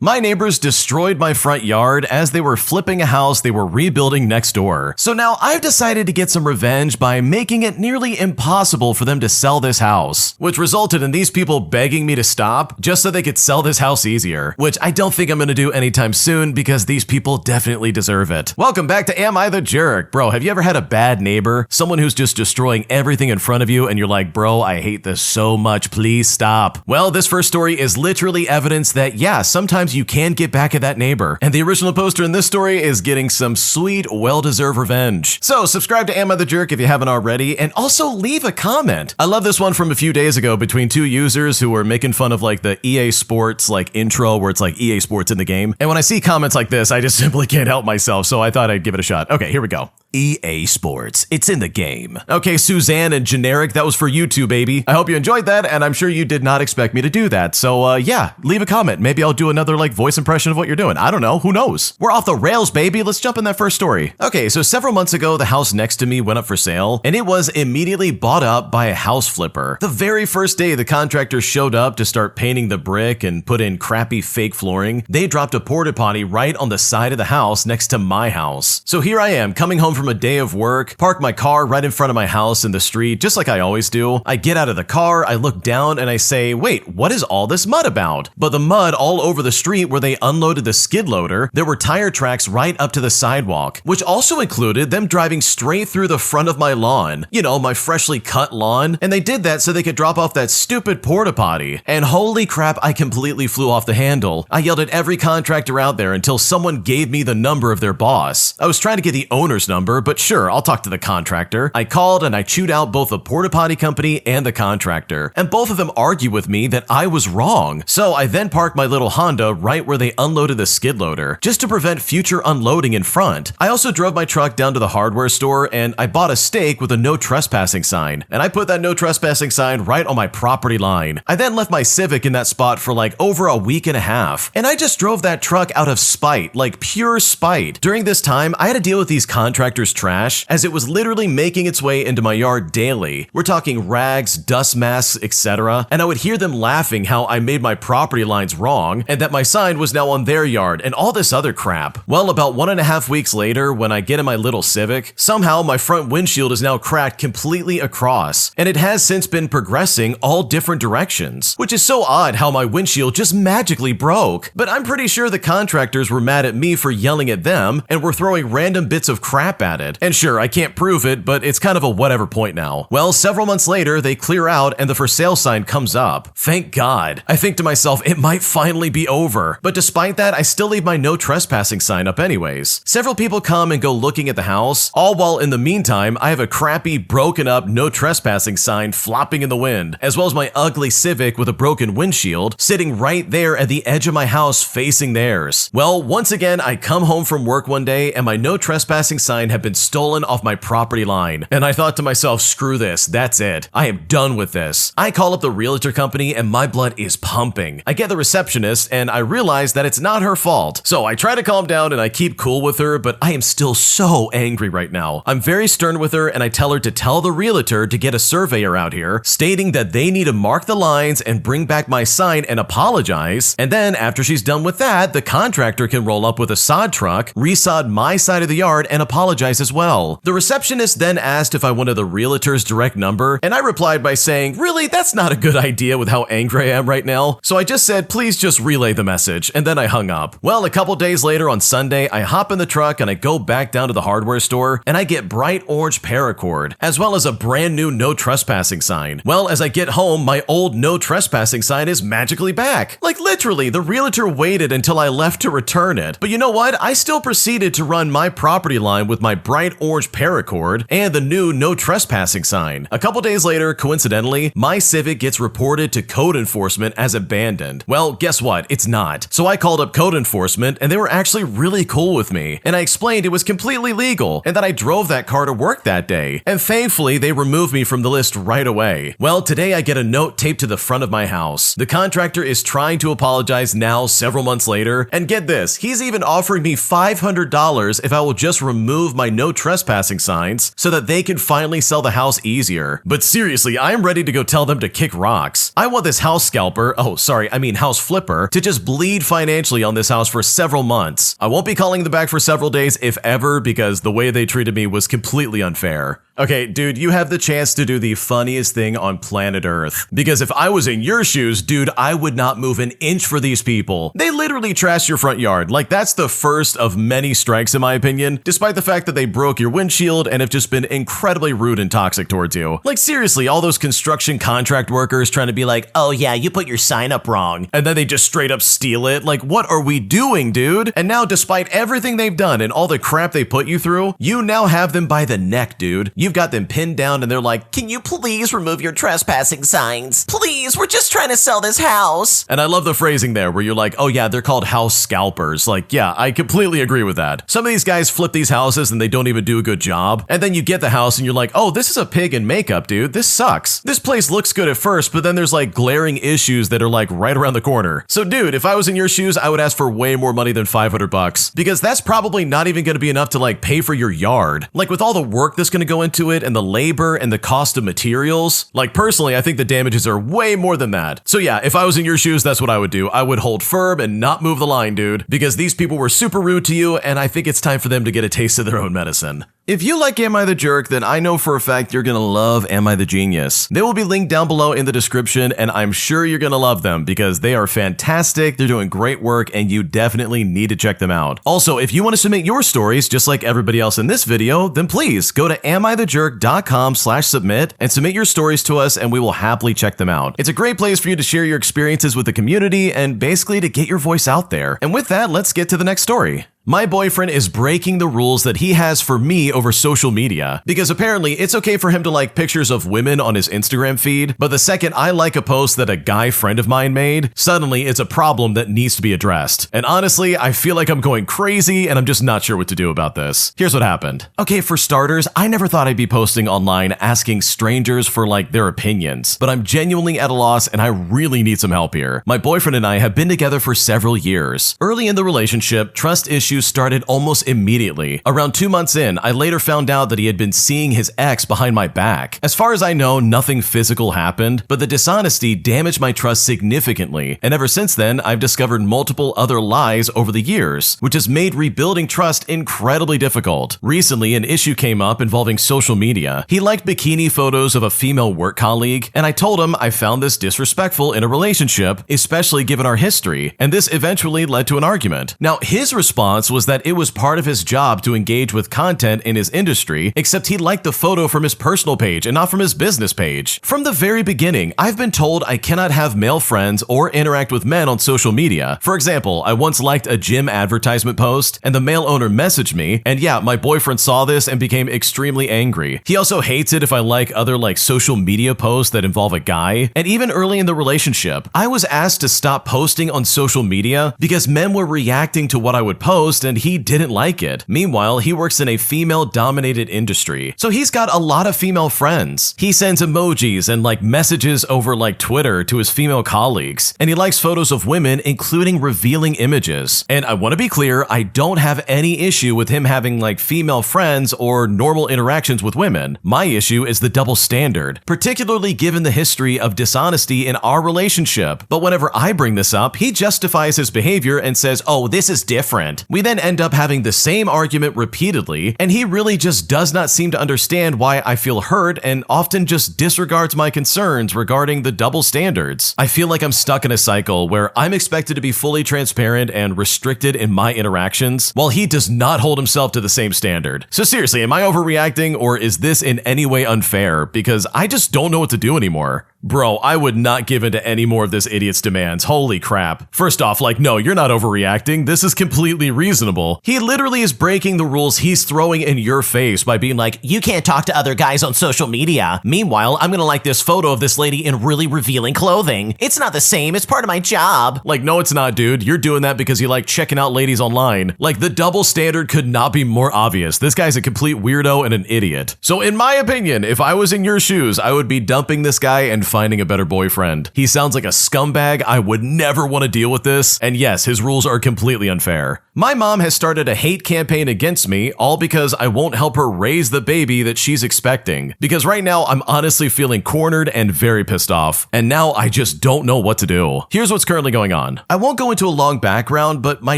My neighbors destroyed my front yard as they were flipping a house they were rebuilding next door. So now I've decided to get some revenge by making it nearly impossible for them to sell this house, which resulted in these people begging me to stop just so they could sell this house easier, which I don't think I'm going to do anytime soon because these people definitely deserve it. Welcome back to Am I the Jerk? Bro, have you ever had a bad neighbor? Someone who's just destroying everything in front of you and you're like, bro, I hate this so much, please stop. Well, this first story is literally evidence that yeah, sometimes you can get back at that neighbor. And the original poster in this story is getting some sweet, well-deserved revenge. So subscribe to Am I the Jerk if you haven't already, and also leave a comment. I love this one from a few days ago between two users who were making fun of like the EA Sports like intro where it's like EA Sports in the game. And when I see comments like this, I just simply can't help myself, so I thought I'd give it a shot. Okay, here we go. EA Sports, it's in the game. Okay, Suzanne and Generic, that was for you two, baby. I hope you enjoyed that, and I'm sure you did not expect me to do that. So yeah, leave a comment. Maybe I'll do another like voice impression of what you're doing. I don't know, who knows? We're off the rails, baby. Let's jump in that first story. Okay, so several months ago, the house next to me went up for sale, and it was immediately bought up by a house flipper. The very first day the contractor showed up to start painting the brick and put in crappy fake flooring, they dropped a porta potty right on the side of the house next to my house. So here I am, coming home from a day of work, park my car right in front of my house in the street, just like I always do. I get out of the car, I look down, and I say, wait, what is all this mud about? But the mud all over the street where they unloaded the skid loader, there were tire tracks right up to the sidewalk, which also included them driving straight through the front of my lawn. You know, my freshly cut lawn. And they did that so they could drop off that stupid porta potty. And holy crap, I completely flew off the handle. I yelled at every contractor out there until someone gave me the number of their boss. I was trying to get the owner's number, but sure, I'll talk to the contractor. I called and I chewed out both the porta potty company and the contractor, and both of them argued with me that I was wrong. So I then parked my little Honda right where they unloaded the skid loader, just to prevent future unloading in front. I also drove my truck down to the hardware store and I bought a stake with a no trespassing sign, and I put that no trespassing sign right on my property line. I then left my Civic in that spot for like over a week and a half, and I just drove that truck out of spite, like pure spite. During this time, I had to deal with these contractors' trash as it was literally making its way into my yard daily. We're talking rags, dust masks, etc. And I would hear them laughing how I made my property lines wrong and that my sign was now on their yard and all this other crap. Well, about 1.5 weeks later, when I get in my little Civic, somehow my front windshield is now cracked completely across, and it has since been progressing all different directions, which is so odd how my windshield just magically broke. But I'm pretty sure the contractors were mad at me for yelling at them and were throwing random bits of crap at it. And sure, I can't prove it, but it's kind of a whatever point now. Well, several months later, they clear out and the for sale sign comes up. Thank God. I think to myself, it might finally be over. But despite that, I still leave my no trespassing sign up anyways. Several people come and go looking at the house, all while in the meantime, I have a crappy, broken up no trespassing sign flopping in the wind, as well as my ugly Civic with a broken windshield sitting right there at the edge of my house facing theirs. Well, once again, I come home from work one day and my no trespassing sign had been stolen off my property line. And I thought to myself, screw this, that's it. I am done with this. I call up the realtor company and my blood is pumping. I get the receptionist and I realize that it's not her fault. So I try to calm down and I keep cool with her, but I am still so angry right now. I'm very stern with her and I tell her to tell the realtor to get a surveyor out here, stating that they need to mark the lines and bring back my sign and apologize. And then after she's done with that, the contractor can roll up with a sod truck, resod my side of the yard and apologize as well. The receptionist then asked if I wanted the realtor's direct number, and I replied by saying, really, that's not a good idea with how angry I am right now. So I just said, please just relay the message, and then I hung up. Well, a couple days later on Sunday, I hop in the truck and I go back down to the hardware store, and I get bright orange paracord, as well as a brand new no trespassing sign. Well, as I get home, my old no trespassing sign is magically back. Like literally, the realtor waited until I left to return it. But you know what? I still proceeded to run my property line with my bright orange paracord and the new no trespassing sign. A couple days later, coincidentally, my Civic gets reported to code enforcement as abandoned. Well, guess what? It's not. So I called up code enforcement and they were actually really cool with me. And I explained it was completely legal and that I drove that car to work that day. And thankfully, they removed me from the list right away. Well, today I get a note taped to the front of my house. The contractor is trying to apologize now several months later. And get this, he's even offering me $500 if I will just remove my my no trespassing signs so that they can finally sell the house easier. But seriously, I am ready to go tell them to kick rocks. I want this house scalper, house flipper, to just bleed financially on this house for several months. I won't be calling them back for several days, if ever, because the way they treated me was completely unfair. Okay, dude, you have the chance to do the funniest thing on planet Earth. Because if I was in your shoes, dude, I would not move an inch for these people. They literally trashed your front yard. Like, that's the first of many strikes, in my opinion, despite the fact that they broke your windshield and have just been incredibly rude and toxic towards you. Like, seriously, all those construction contract workers trying to be like, oh yeah, you put your sign up wrong, and then they just straight up steal it. Like, what are we doing, dude? And now, despite everything they've done and all the crap they put you through, you now have them by the neck, dude. You've got them pinned down and they're like, can you please remove your trespassing signs? Please, we're just trying to sell this house. And I love the phrasing there where you're like, oh yeah, they're called house scalpers. Like, yeah, I completely agree with that. Some of these guys flip these houses and they don't even do a good job. And then you get the house and you're like, oh, this is a pig in makeup, dude. This sucks. This place looks good at first, but then there's like glaring issues that are like right around the corner. So dude, if I was in your shoes, I would ask for way more money than $500 because that's probably not even going to be enough to like pay for your yard. Like with all the work that's going to go into it and the labor and the cost of materials, like personally, I think the damages are way more than that. So yeah, if I was in your shoes, that's what I would do. I would hold firm and not move the line, dude, because these people were super rude to you and I think it's time for them to get a taste of their own medicine. If you like Am I the Jerk, then I know for a fact you're gonna love Am I the Genius. They will be linked down below in the description, and I'm sure you're gonna love them because they are fantastic, they're doing great work, and you definitely need to check them out. Also, if you want to submit your stories just like everybody else in this video, then please go to AmITheJerk.com/submit and submit your stories to us, and we will happily check them out. It's a great place for you to share your experiences with the community and basically to get your voice out there. And with that, let's get to the next story. My boyfriend is breaking the rules that he has for me over social media because apparently it's okay for him to like pictures of women on his Instagram feed, but the second I like a post that a guy friend of mine made, suddenly it's a problem that needs to be addressed. And honestly, I feel like I'm going crazy and I'm just not sure what to do about this. Here's what happened. Okay, for starters, I never thought I'd be posting online asking strangers for like their opinions, but I'm genuinely at a loss and I really need some help here. My boyfriend and I have been together for several years. Early in the relationship, trust issues started almost immediately. Around 2 months in, I later found out that he had been seeing his ex behind my back. As far as I know, nothing physical happened, but the dishonesty damaged my trust significantly, and ever since then, I've discovered multiple other lies over the years, which has made rebuilding trust incredibly difficult. Recently, an issue came up involving social media. He liked bikini photos of a female work colleague, and I told him I found this disrespectful in a relationship, especially given our history, and this eventually led to an argument. Now, his response was that it was part of his job to engage with content in his industry, except he liked the photo from his personal page and not from his business page. From the very beginning, I've been told I cannot have male friends or interact with men on social media. For example, I once liked a gym advertisement post, and the male owner messaged me, and yeah, my boyfriend saw this and became extremely angry. He also hates it if I like other social media posts that involve a guy, and even early in the relationship, I was asked to stop posting on social media because men were reacting to what I would post and he didn't like it. Meanwhile, he works in a female-dominated industry, so he's got a lot of female friends. He sends emojis and messages over Twitter to his female colleagues, and he likes photos of women, including revealing images. And I want to be clear, I don't have any issue with him having female friends or normal interactions with women. My issue is the double standard, particularly given the history of dishonesty in our relationship. But whenever I bring this up, he justifies his behavior and says, oh, this is different. We then end up having the same argument repeatedly, and he really just does not seem to understand why I feel hurt and often just disregards my concerns regarding the double standards. I feel like I'm stuck in a cycle where I'm expected to be fully transparent and restricted in my interactions, while he does not hold himself to the same standard. So seriously, am I overreacting, or is this in any way unfair? Because I just don't know what to do anymore. Bro, I would not give in to any more of this idiot's demands. Holy crap. First off, no, you're not overreacting. This is completely reasonable. He literally is breaking the rules he's throwing in your face by being like, you can't talk to other guys on social media. Meanwhile, I'm gonna like this photo of this lady in really revealing clothing. It's not the same. It's part of my job. No, it's not, dude. You're doing that because you like checking out ladies online. The double standard could not be more obvious. This guy's a complete weirdo and an idiot. So in my opinion, if I was in your shoes, I would be dumping this guy and finding a better boyfriend. He sounds like a scumbag. I would never want to deal with this. And yes, his rules are completely unfair. My mom has started a hate campaign against me, all because I won't help her raise the baby that she's expecting. Because right now, I'm honestly feeling cornered and very pissed off. And now I just don't know what to do. Here's what's currently going on. I won't go into a long background, but my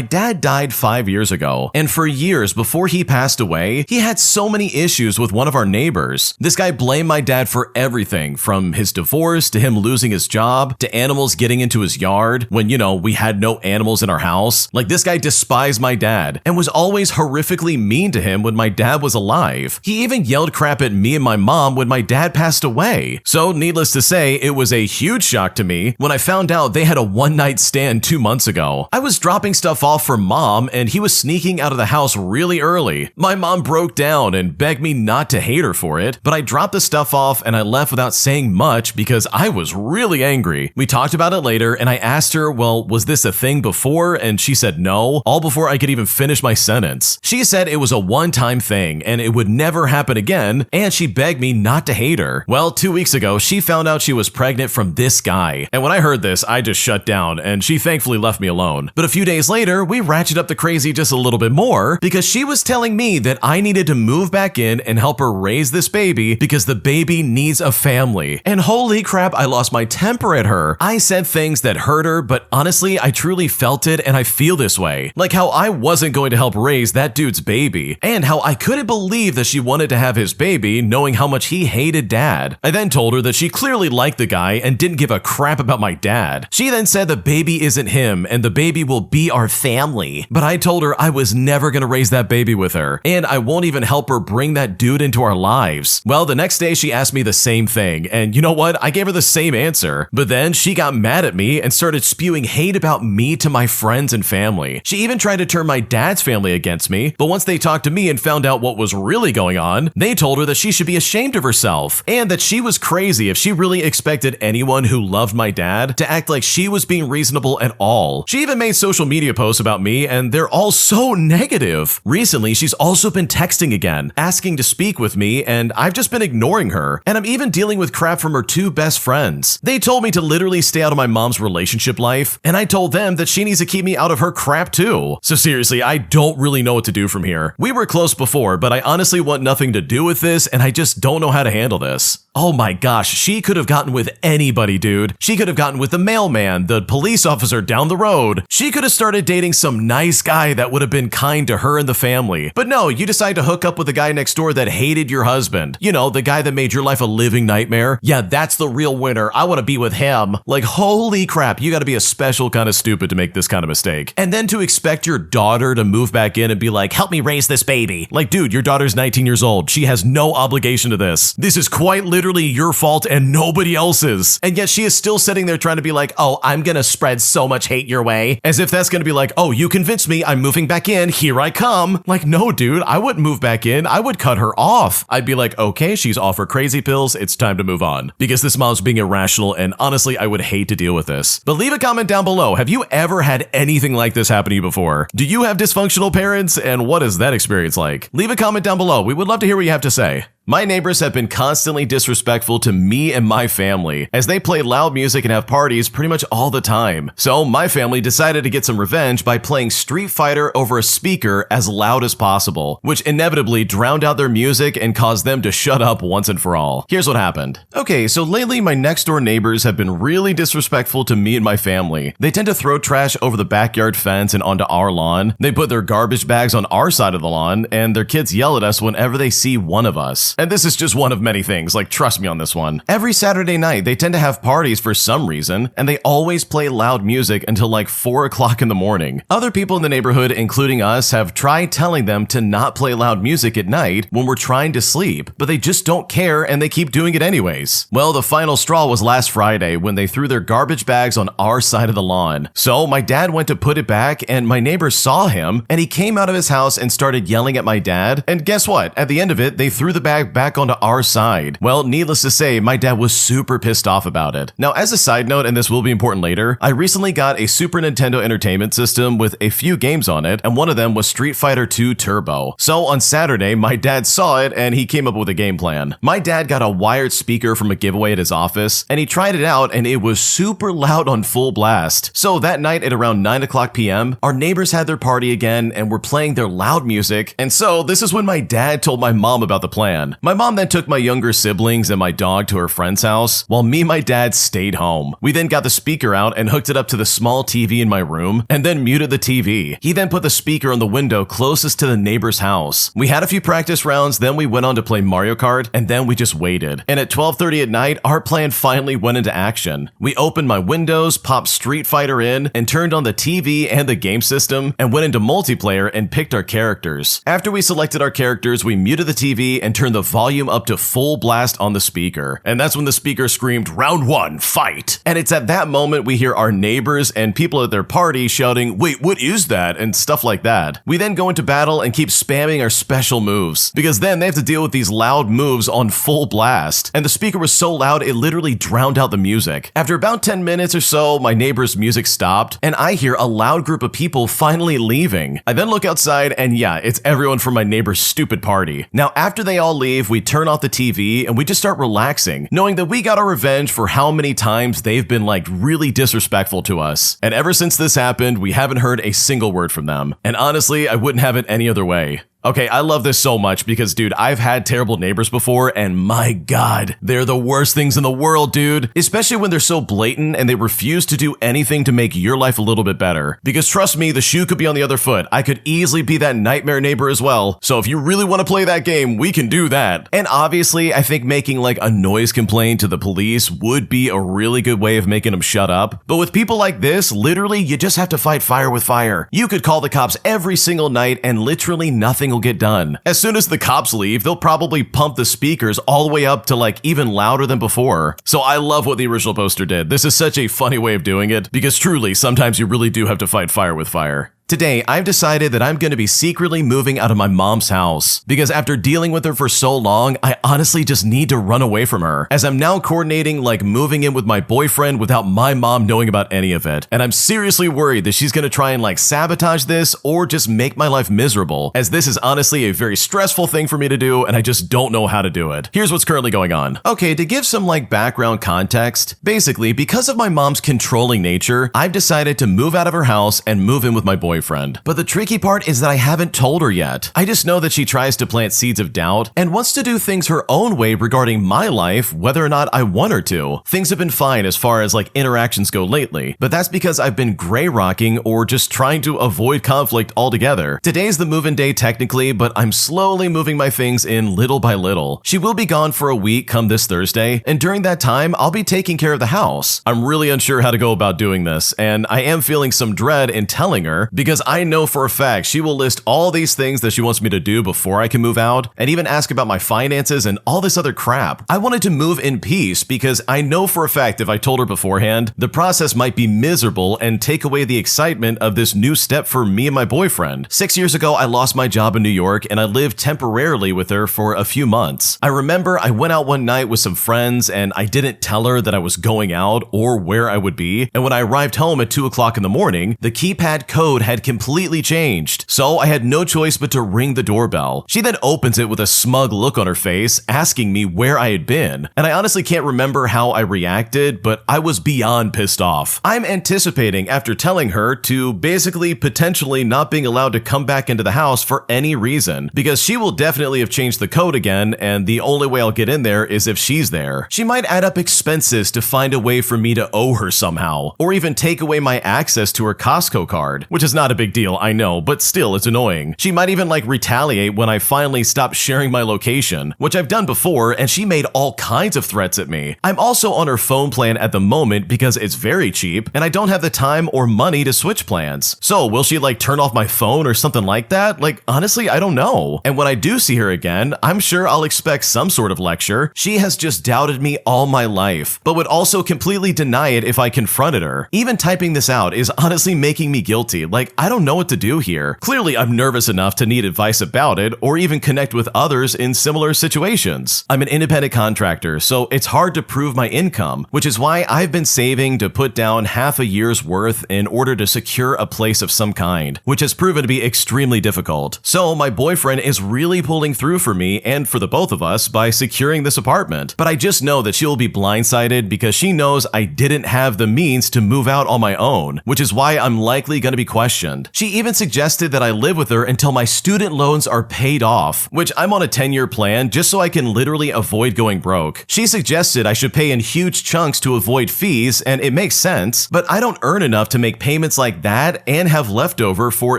dad died 5 years ago. And for years before he passed away, he had so many issues with one of our neighbors. This guy blamed my dad for everything, from his divorce to him losing his job to animals getting into his yard when, we had no animals in our house. Like, this guy despised my dad and was always horrifically mean to him when my dad was alive. He even yelled crap at me and my mom when my dad passed away. So needless to say, it was a huge shock to me when I found out they had a one-night stand 2 months ago. I was dropping stuff off for mom and he was sneaking out of the house really early. My mom broke down and begged me not to hate her for it, but I dropped the stuff off and I left without saying much because I was really angry. We talked about it later and I asked her, well, was this a thing before? And she said no, all before I could even finish my sentence. She said it was a one-time thing and it would never happen again, and she begged me not to hate her. Well, 2 weeks ago, she found out she was pregnant from this guy. And when I heard this, I just shut down and she thankfully left me alone. But a few days later, we ratcheted up the crazy just a little bit more because she was telling me that I needed to move back in and help her raise this baby because the baby needs a family. And holy crap, I lost my temper at her. I said things that hurt her, but honestly, I truly felt it and I feel this way. Like how I wasn't going to help raise that dude's baby, and how I couldn't believe that she wanted to have his baby knowing how much he hated dad. I then told her that she clearly liked the guy and didn't give a crap about my dad. She then said the baby isn't him and the baby will be our family. But I told her I was never gonna raise that baby with her, and I won't even help her bring that dude into our lives. Well, the next day she asked me the same thing, and you know what? I gave her the same answer. But then she got mad at me and started spewing hate about me to my friends and family. She even tried to turn my dad's family against me, but once they talked to me and found out what was really going on, they told her that she should be ashamed of herself and that she was crazy if she really expected anyone who loved my dad to act like she was being reasonable at all. She even made social media posts about me and they're all so negative. Recently, she's also been texting again, asking to speak with me, and I've just been ignoring her. And I'm even dealing with crap from her two best friends. They told me to literally stay out of my mom's relationship life, and I told them that she needs to keep me out of her crap too. So seriously, I don't really know what to do from here. We were close before, but I honestly want nothing to do with this, and I just don't know how to handle this. Oh my gosh, she could have gotten with anybody, dude. She could have gotten with the mailman, the police officer down the road. She could have started dating some nice guy that would have been kind to her and the family. But no, you decide to hook up with the guy next door that hated your husband. You know, the guy that made your life a living nightmare. Yeah, that's the real winner. I want to be with him. Like, holy crap, you got to be a special kind of stupid to make this kind of mistake. And then to expect your daughter to move back in and be like, help me raise this baby. Like, dude, your daughter's 19 years old. She has no obligation to this. This is quite literally your fault and nobody else's. And yet she is still sitting there trying to be like, oh, I'm gonna spread so much hate your way. As if that's gonna be like, oh, you convinced me, I'm moving back in, here I come. Like, no, dude, I wouldn't move back in. I would cut her off. I'd be like, okay, she's off her crazy pills. It's time to move on. Because this mom's being irrational, and honestly, I would hate to deal with this. But leave a comment down below. Have you ever had anything like this happen to you before? Do you have dysfunctional parents? And what is that experience like? Leave a comment down below. We would love to hear what you have to say. My neighbors have been constantly disrespectful to me and my family, as they play loud music and have parties pretty much all the time. So my family decided to get some revenge by playing Street Fighter over a speaker as loud as possible, which inevitably drowned out their music and caused them to shut up once and for all. Here's what happened. Okay, so lately my next door neighbors have been really disrespectful to me and my family. They tend to throw trash over the backyard fence and onto our lawn. They put their garbage bags on our side of the lawn, and their kids yell at us whenever they see one of us. And this is just one of many things, like, trust me on this one. Every Saturday night, they tend to have parties for some reason, and they always play loud music until like 4 o'clock in the morning. Other people in the neighborhood, including us, have tried telling them to not play loud music at night when we're trying to sleep, but they just don't care and they keep doing it anyways. Well, the final straw was last Friday when they threw their garbage bags on our side of the lawn. So my dad went to put it back, and my neighbor saw him, and he came out of his house and started yelling at my dad. And guess what? At the end of it, they threw the bag back onto our side. Well, needless to say, my dad was super pissed off about it. Now, as a side note, and this will be important later, I recently got a Super Nintendo Entertainment System with a few games on it, and one of them was Street Fighter 2 Turbo. So on Saturday, my dad saw it and he came up with a game plan. My dad got a wired speaker from a giveaway at his office, and he tried it out and it was super loud on full blast. So that night at around 9:00 p.m., our neighbors had their party again and were playing their loud music, and so this is when my dad told my mom about the plan. My mom then took my younger siblings and my dog to her friend's house, while me and my dad stayed home. We then got the speaker out and hooked it up to the small TV in my room, and then muted the TV. He then put the speaker on the window closest to the neighbor's house. We had a few practice rounds, then we went on to play Mario Kart, and then we just waited. And at 12:30 at night, our plan finally went into action. We opened my Windows, popped Street Fighter in, and turned on the TV and the game system, and went into multiplayer and picked our characters. After we selected our characters, we muted the TV and turned the volume up to full blast on the speaker. And that's when the speaker screamed, "Round 1, fight!" And it's at that moment we hear our neighbors and people at their party shouting, "Wait, what is that?" and stuff like that. We then go into battle and keep spamming our special moves, because then they have to deal with these loud moves on full blast. And the speaker was so loud it literally drowned out the music. After about 10 minutes or so, my neighbor's music stopped, and I hear a loud group of people finally leaving. I then look outside, and yeah, it's everyone from my neighbor's stupid party. Now, after they all leave, we turn off the TV and we just start relaxing, knowing that we got our revenge for how many times they've been like really disrespectful to us. And ever since this happened, we haven't heard a single word from them. And honestly, I wouldn't have it any other way. Okay, I love this so much because, dude, I've had terrible neighbors before, and my God, they're the worst things in the world, dude. Especially when they're so blatant and they refuse to do anything to make your life a little bit better. Because trust me, the shoe could be on the other foot. I could easily be that nightmare neighbor as well. So if you really want to play that game, we can do that. And obviously, I think making like a noise complaint to the police would be a really good way of making them shut up. But with people like this, literally, you just have to fight fire with fire. You could call the cops every single night and literally nothing will get done. As soon as the cops leave, they'll probably pump the speakers all the way up to like even louder than before. So I love what the original poster did. This is such a funny way of doing it, because truly, sometimes you really do have to fight fire with fire. Today, I've decided that I'm going to be secretly moving out of my mom's house, because after dealing with her for so long, I honestly just need to run away from her, as I'm now coordinating like moving in with my boyfriend without my mom knowing about any of it. And I'm seriously worried that she's going to try and like sabotage this or just make my life miserable, as this is honestly a very stressful thing for me to do and I just don't know how to do it. Here's what's currently going on. Okay, to give some like background context, basically because of my mom's controlling nature, I've decided to move out of her house and move in with my boyfriend. But the tricky part is that I haven't told her yet. I just know that she tries to plant seeds of doubt and wants to do things her own way regarding my life, whether or not I want her to. Things have been fine as far as like interactions go lately, but that's because I've been gray rocking or just trying to avoid conflict altogether. Today's the move-in day technically, but I'm slowly moving my things in little by little. She will be gone for a week come this Thursday, and during that time, I'll be taking care of the house. I'm really unsure how to go about doing this, and I am feeling some dread in telling her, because I know for a fact she will list all these things that she wants me to do before I can move out, and even ask about my finances and all this other crap. I wanted to move in peace because I know for a fact if I told her beforehand, the process might be miserable and take away the excitement of this new step for me and my boyfriend. 6 years ago, I lost my job in New York and I lived temporarily with her for a few months. I remember I went out one night with some friends and I didn't tell her that I was going out or where I would be, and when I arrived home at 2 o'clock in the morning, the keypad code had completely changed, so I had no choice but to ring the doorbell. She then opens it with a smug look on her face, asking me where I had been, and I honestly can't remember how I reacted, but I was beyond pissed off. I'm anticipating after telling her to basically potentially not being allowed to come back into the house for any reason, because she will definitely have changed the code again, and the only way I'll get in there is if she's there. She might add up expenses to find a way for me to owe her somehow, or even take away my access to her Costco card, which is not a big deal, I know, but still, it's annoying. She might even like retaliate when I finally stop sharing my location, which I've done before, and she made all kinds of threats at me. I'm also on her phone plan at the moment because it's very cheap, and I don't have the time or money to switch plans. So will she like turn off my phone or something like that? Like, honestly, I don't know. And when I do see her again, I'm sure I'll expect some sort of lecture. She has just doubted me all my life, but would also completely deny it if I confronted her. Even typing this out is honestly making me guilty. Like, like, I don't know what to do here. Clearly, I'm nervous enough to need advice about it or even connect with others in similar situations. I'm an independent contractor, so it's hard to prove my income, which is why I've been saving to put down half a year's worth in order to secure a place of some kind, which has proven to be extremely difficult. So my boyfriend is really pulling through for me and for the both of us by securing this apartment. But I just know that she'll be blindsided because she knows I didn't have the means to move out on my own, which is why I'm likely going to be questioned. She even suggested that I live with her until my student loans are paid off, which I'm on a 10-year plan just so I can literally avoid going broke. She suggested I should pay in huge chunks to avoid fees, and it makes sense, but I don't earn enough to make payments like that and have leftover for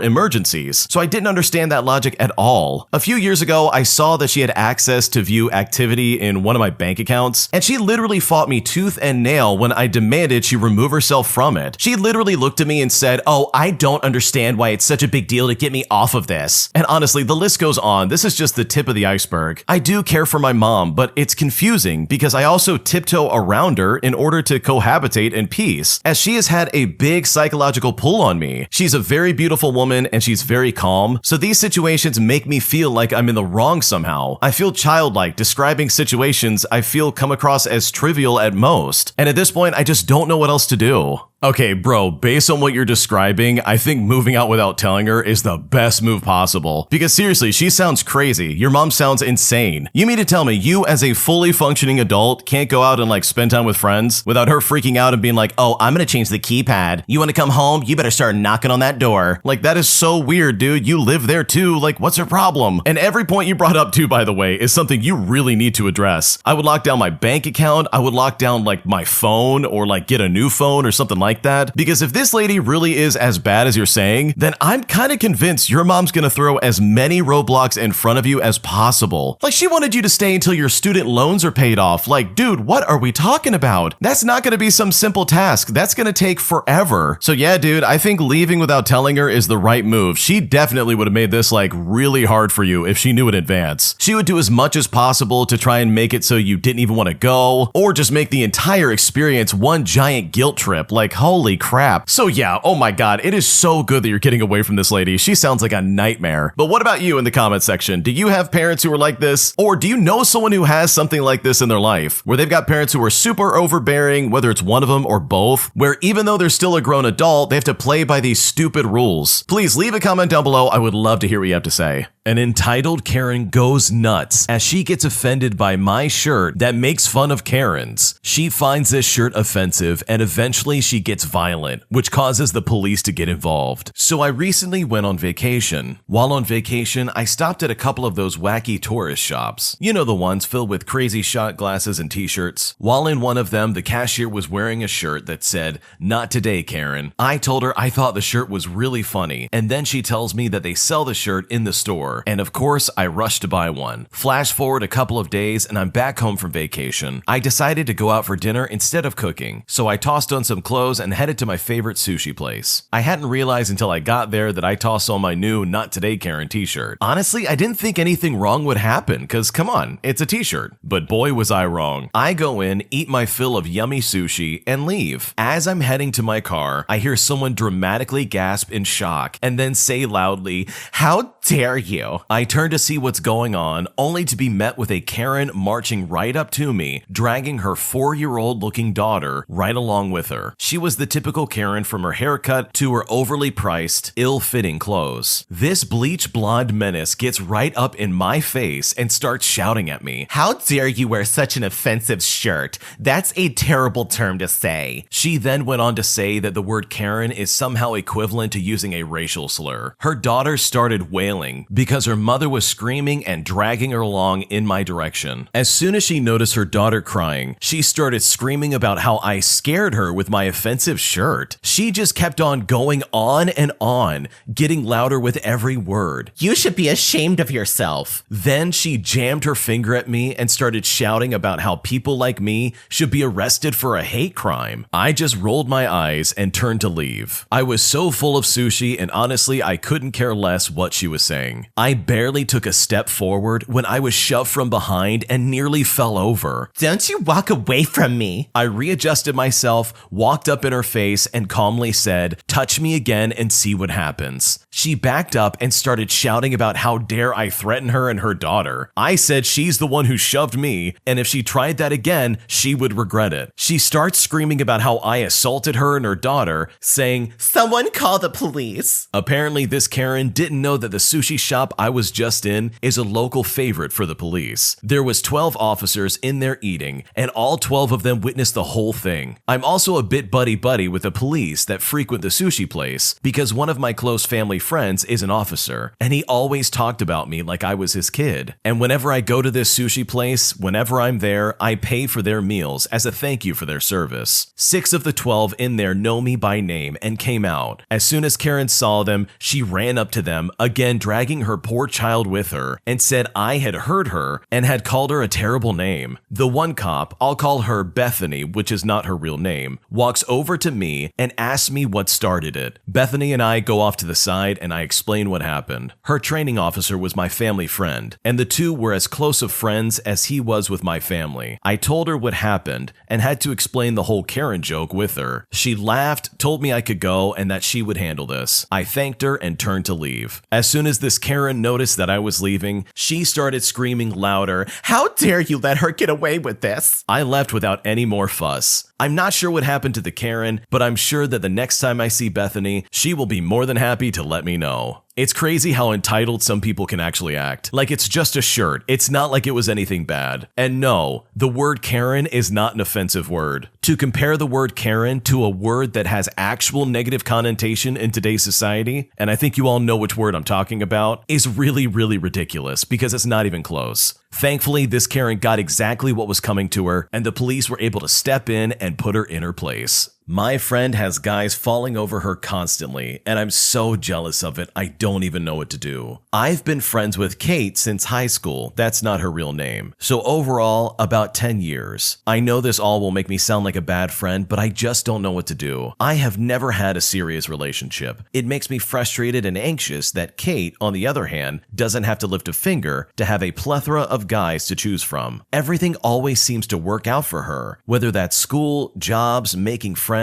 emergencies, so I didn't understand that logic at all. A few years ago, I saw that she had access to view activity in one of my bank accounts, and she literally fought me tooth and nail when I demanded she remove herself from it. She literally looked at me and said, "Oh, I don't understand why it's such a big deal to get me off of this." And honestly, the list goes on. This is just the tip of the iceberg. I do care for my mom, but it's confusing because I also tiptoe around her in order to cohabitate in peace, as she has had a big psychological pull on me. She's a very beautiful woman and she's very calm, so these situations make me feel like I'm in the wrong somehow. I feel childlike describing situations I feel come across as trivial at most, and at this point I just don't know what else to do. Okay, bro, based on what you're describing, I think moving out without telling her is the best move possible. Because seriously, she sounds crazy. Your mom sounds insane. You mean to tell me you, as a fully functioning adult, can't go out and like spend time with friends without her freaking out and being like, "Oh, I'm gonna change the keypad. You wanna come home? You better start knocking on that door." Like, that is so weird, dude. You live there too. Like, what's her problem? And every point you brought up too, by the way, is something you really need to address. I would lock down my bank account. I would lock down like my phone or like get a new phone or something like that, because if this lady really is as bad as you're saying, then I'm kind of convinced your mom's gonna throw as many roadblocks in front of you as possible. Like, she wanted you to stay until your student loans are paid off. Like, dude, what are we talking about? That's not gonna be some simple task. That's gonna take forever. So yeah, dude, I think leaving without telling her is the right move. She definitely would have made this like really hard for you if she knew in advance. She would do as much as possible to try and make it so you didn't even want to go, or just make the entire experience one giant guilt trip. Like, holy crap. So yeah, oh my god, it is so good that you're getting away from this lady. She sounds like a nightmare. But what about you in the comment section? Do you have parents who are like this? Or do you know someone who has something like this in their life, where they've got parents who are super overbearing, whether it's one of them or both, where even though they're still a grown adult, they have to play by these stupid rules? Please leave a comment down below. I would love to hear what you have to say. An entitled Karen goes nuts as she gets offended by my shirt that makes fun of Karens. She finds this shirt offensive and eventually she gets violent, which causes the police to get involved. So I recently went on vacation. While on vacation, I stopped at a couple of those wacky tourist shops. You know, the ones filled with crazy shot glasses and t-shirts. While in one of them, the cashier was wearing a shirt that said, "Not today, Karen." I told her I thought the shirt was really funny, and then she tells me that they sell the shirt in the store. And of course, I rushed to buy one. Flash forward a couple of days and I'm back home from vacation. I decided to go out for dinner instead of cooking, so I tossed on some clothes and headed to my favorite sushi place. I hadn't realized until I got there that I tossed on my new "Not Today, Karen" t-shirt. Honestly, I didn't think anything wrong would happen, cause come on, it's a t-shirt. But boy was I wrong. I go in, eat my fill of yummy sushi, and leave. As I'm heading to my car, I hear someone dramatically gasp in shock and then say loudly, "How dare you?" I turn to see what's going on, only to be met with a Karen marching right up to me, dragging her 4-year-old looking daughter right along with her. She was the typical Karen, from her haircut to her overly priced, ill-fitting clothes. This bleach blonde menace gets right up in my face and starts shouting at me, "How dare you wear such an offensive shirt? That's a terrible term to say." She then went on to say that the word Karen is somehow equivalent to using a racial slur. Her daughter started wailing because her mother was screaming and dragging her along in my direction. As soon as she noticed her daughter crying, she started screaming about how I scared her with my offensive shirt. She just kept on going on and on, getting louder with every word. "You should be ashamed of yourself." Then she jammed her finger at me and started shouting about how people like me should be arrested for a hate crime. I just rolled my eyes and turned to leave. I was so full of sushi, and honestly, I couldn't care less what she was saying. I barely took a step forward when I was shoved from behind and nearly fell over. "Don't you walk away from me." I readjusted myself, walked up up in her face and calmly said, "Touch me again and see what happens." She backed up and started shouting about how dare I threaten her and her daughter. I said she's the one who shoved me, and if she tried that again, she would regret it. She starts screaming about how I assaulted her and her daughter, saying, "Someone call the police." Apparently, this Karen didn't know that the sushi shop I was just in is a local favorite for the police. There was 12 officers in there eating, and all 12 of them witnessed the whole thing. I'm also a bit buddy-buddy with the police that frequent the sushi place because one of my close family friends is an officer, and he always talked about me like I was his kid. And whenever I go to this sushi place, whenever I'm there, I pay for their meals as a thank you for their service. 6 of the 12 in there know me by name and came out. As soon as Karen saw them, she ran up to them, again dragging her poor child with her, and said I had hurt her and had called her a terrible name. The one cop, I'll call her Bethany, which is not her real name, walks over to me and asks me what started it. Bethany and I go off to the side and I explain what happened. Her training officer was my family friend, and the two were as close of friends as he was with my family. I told her what happened and had to explain the whole Karen joke with her. She laughed, told me I could go and that she would handle this. I thanked her and turned to leave. As soon as this Karen noticed that I was leaving, she started screaming louder, "How dare you let her get away with this?" I left without any more fuss. I'm not sure what happened to the Karen, but I'm sure that the next time I see Bethany, she will be more than happy to let me know. It's crazy how entitled some people can actually act. Like it's just a shirt. It's not like it was anything bad. And no, the word Karen is not an offensive word. To compare the word Karen to a word that has actual negative connotation in today's society, and I think you all know which word I'm talking about, is really, really ridiculous because it's not even close. Thankfully, this Karen got exactly what was coming to her, and the police were able to step in and put her in her place. My friend has guys falling over her constantly, and I'm so jealous of it, I don't even know what to do. I've been friends with Kate since high school. That's not her real name. So overall, about 10 years. I know this all will make me sound like a bad friend, but I just don't know what to do. I have never had a serious relationship. It makes me frustrated and anxious that Kate, on the other hand, doesn't have to lift a finger to have a plethora of guys to choose from. Everything always seems to work out for her, whether that's school, jobs, making friends,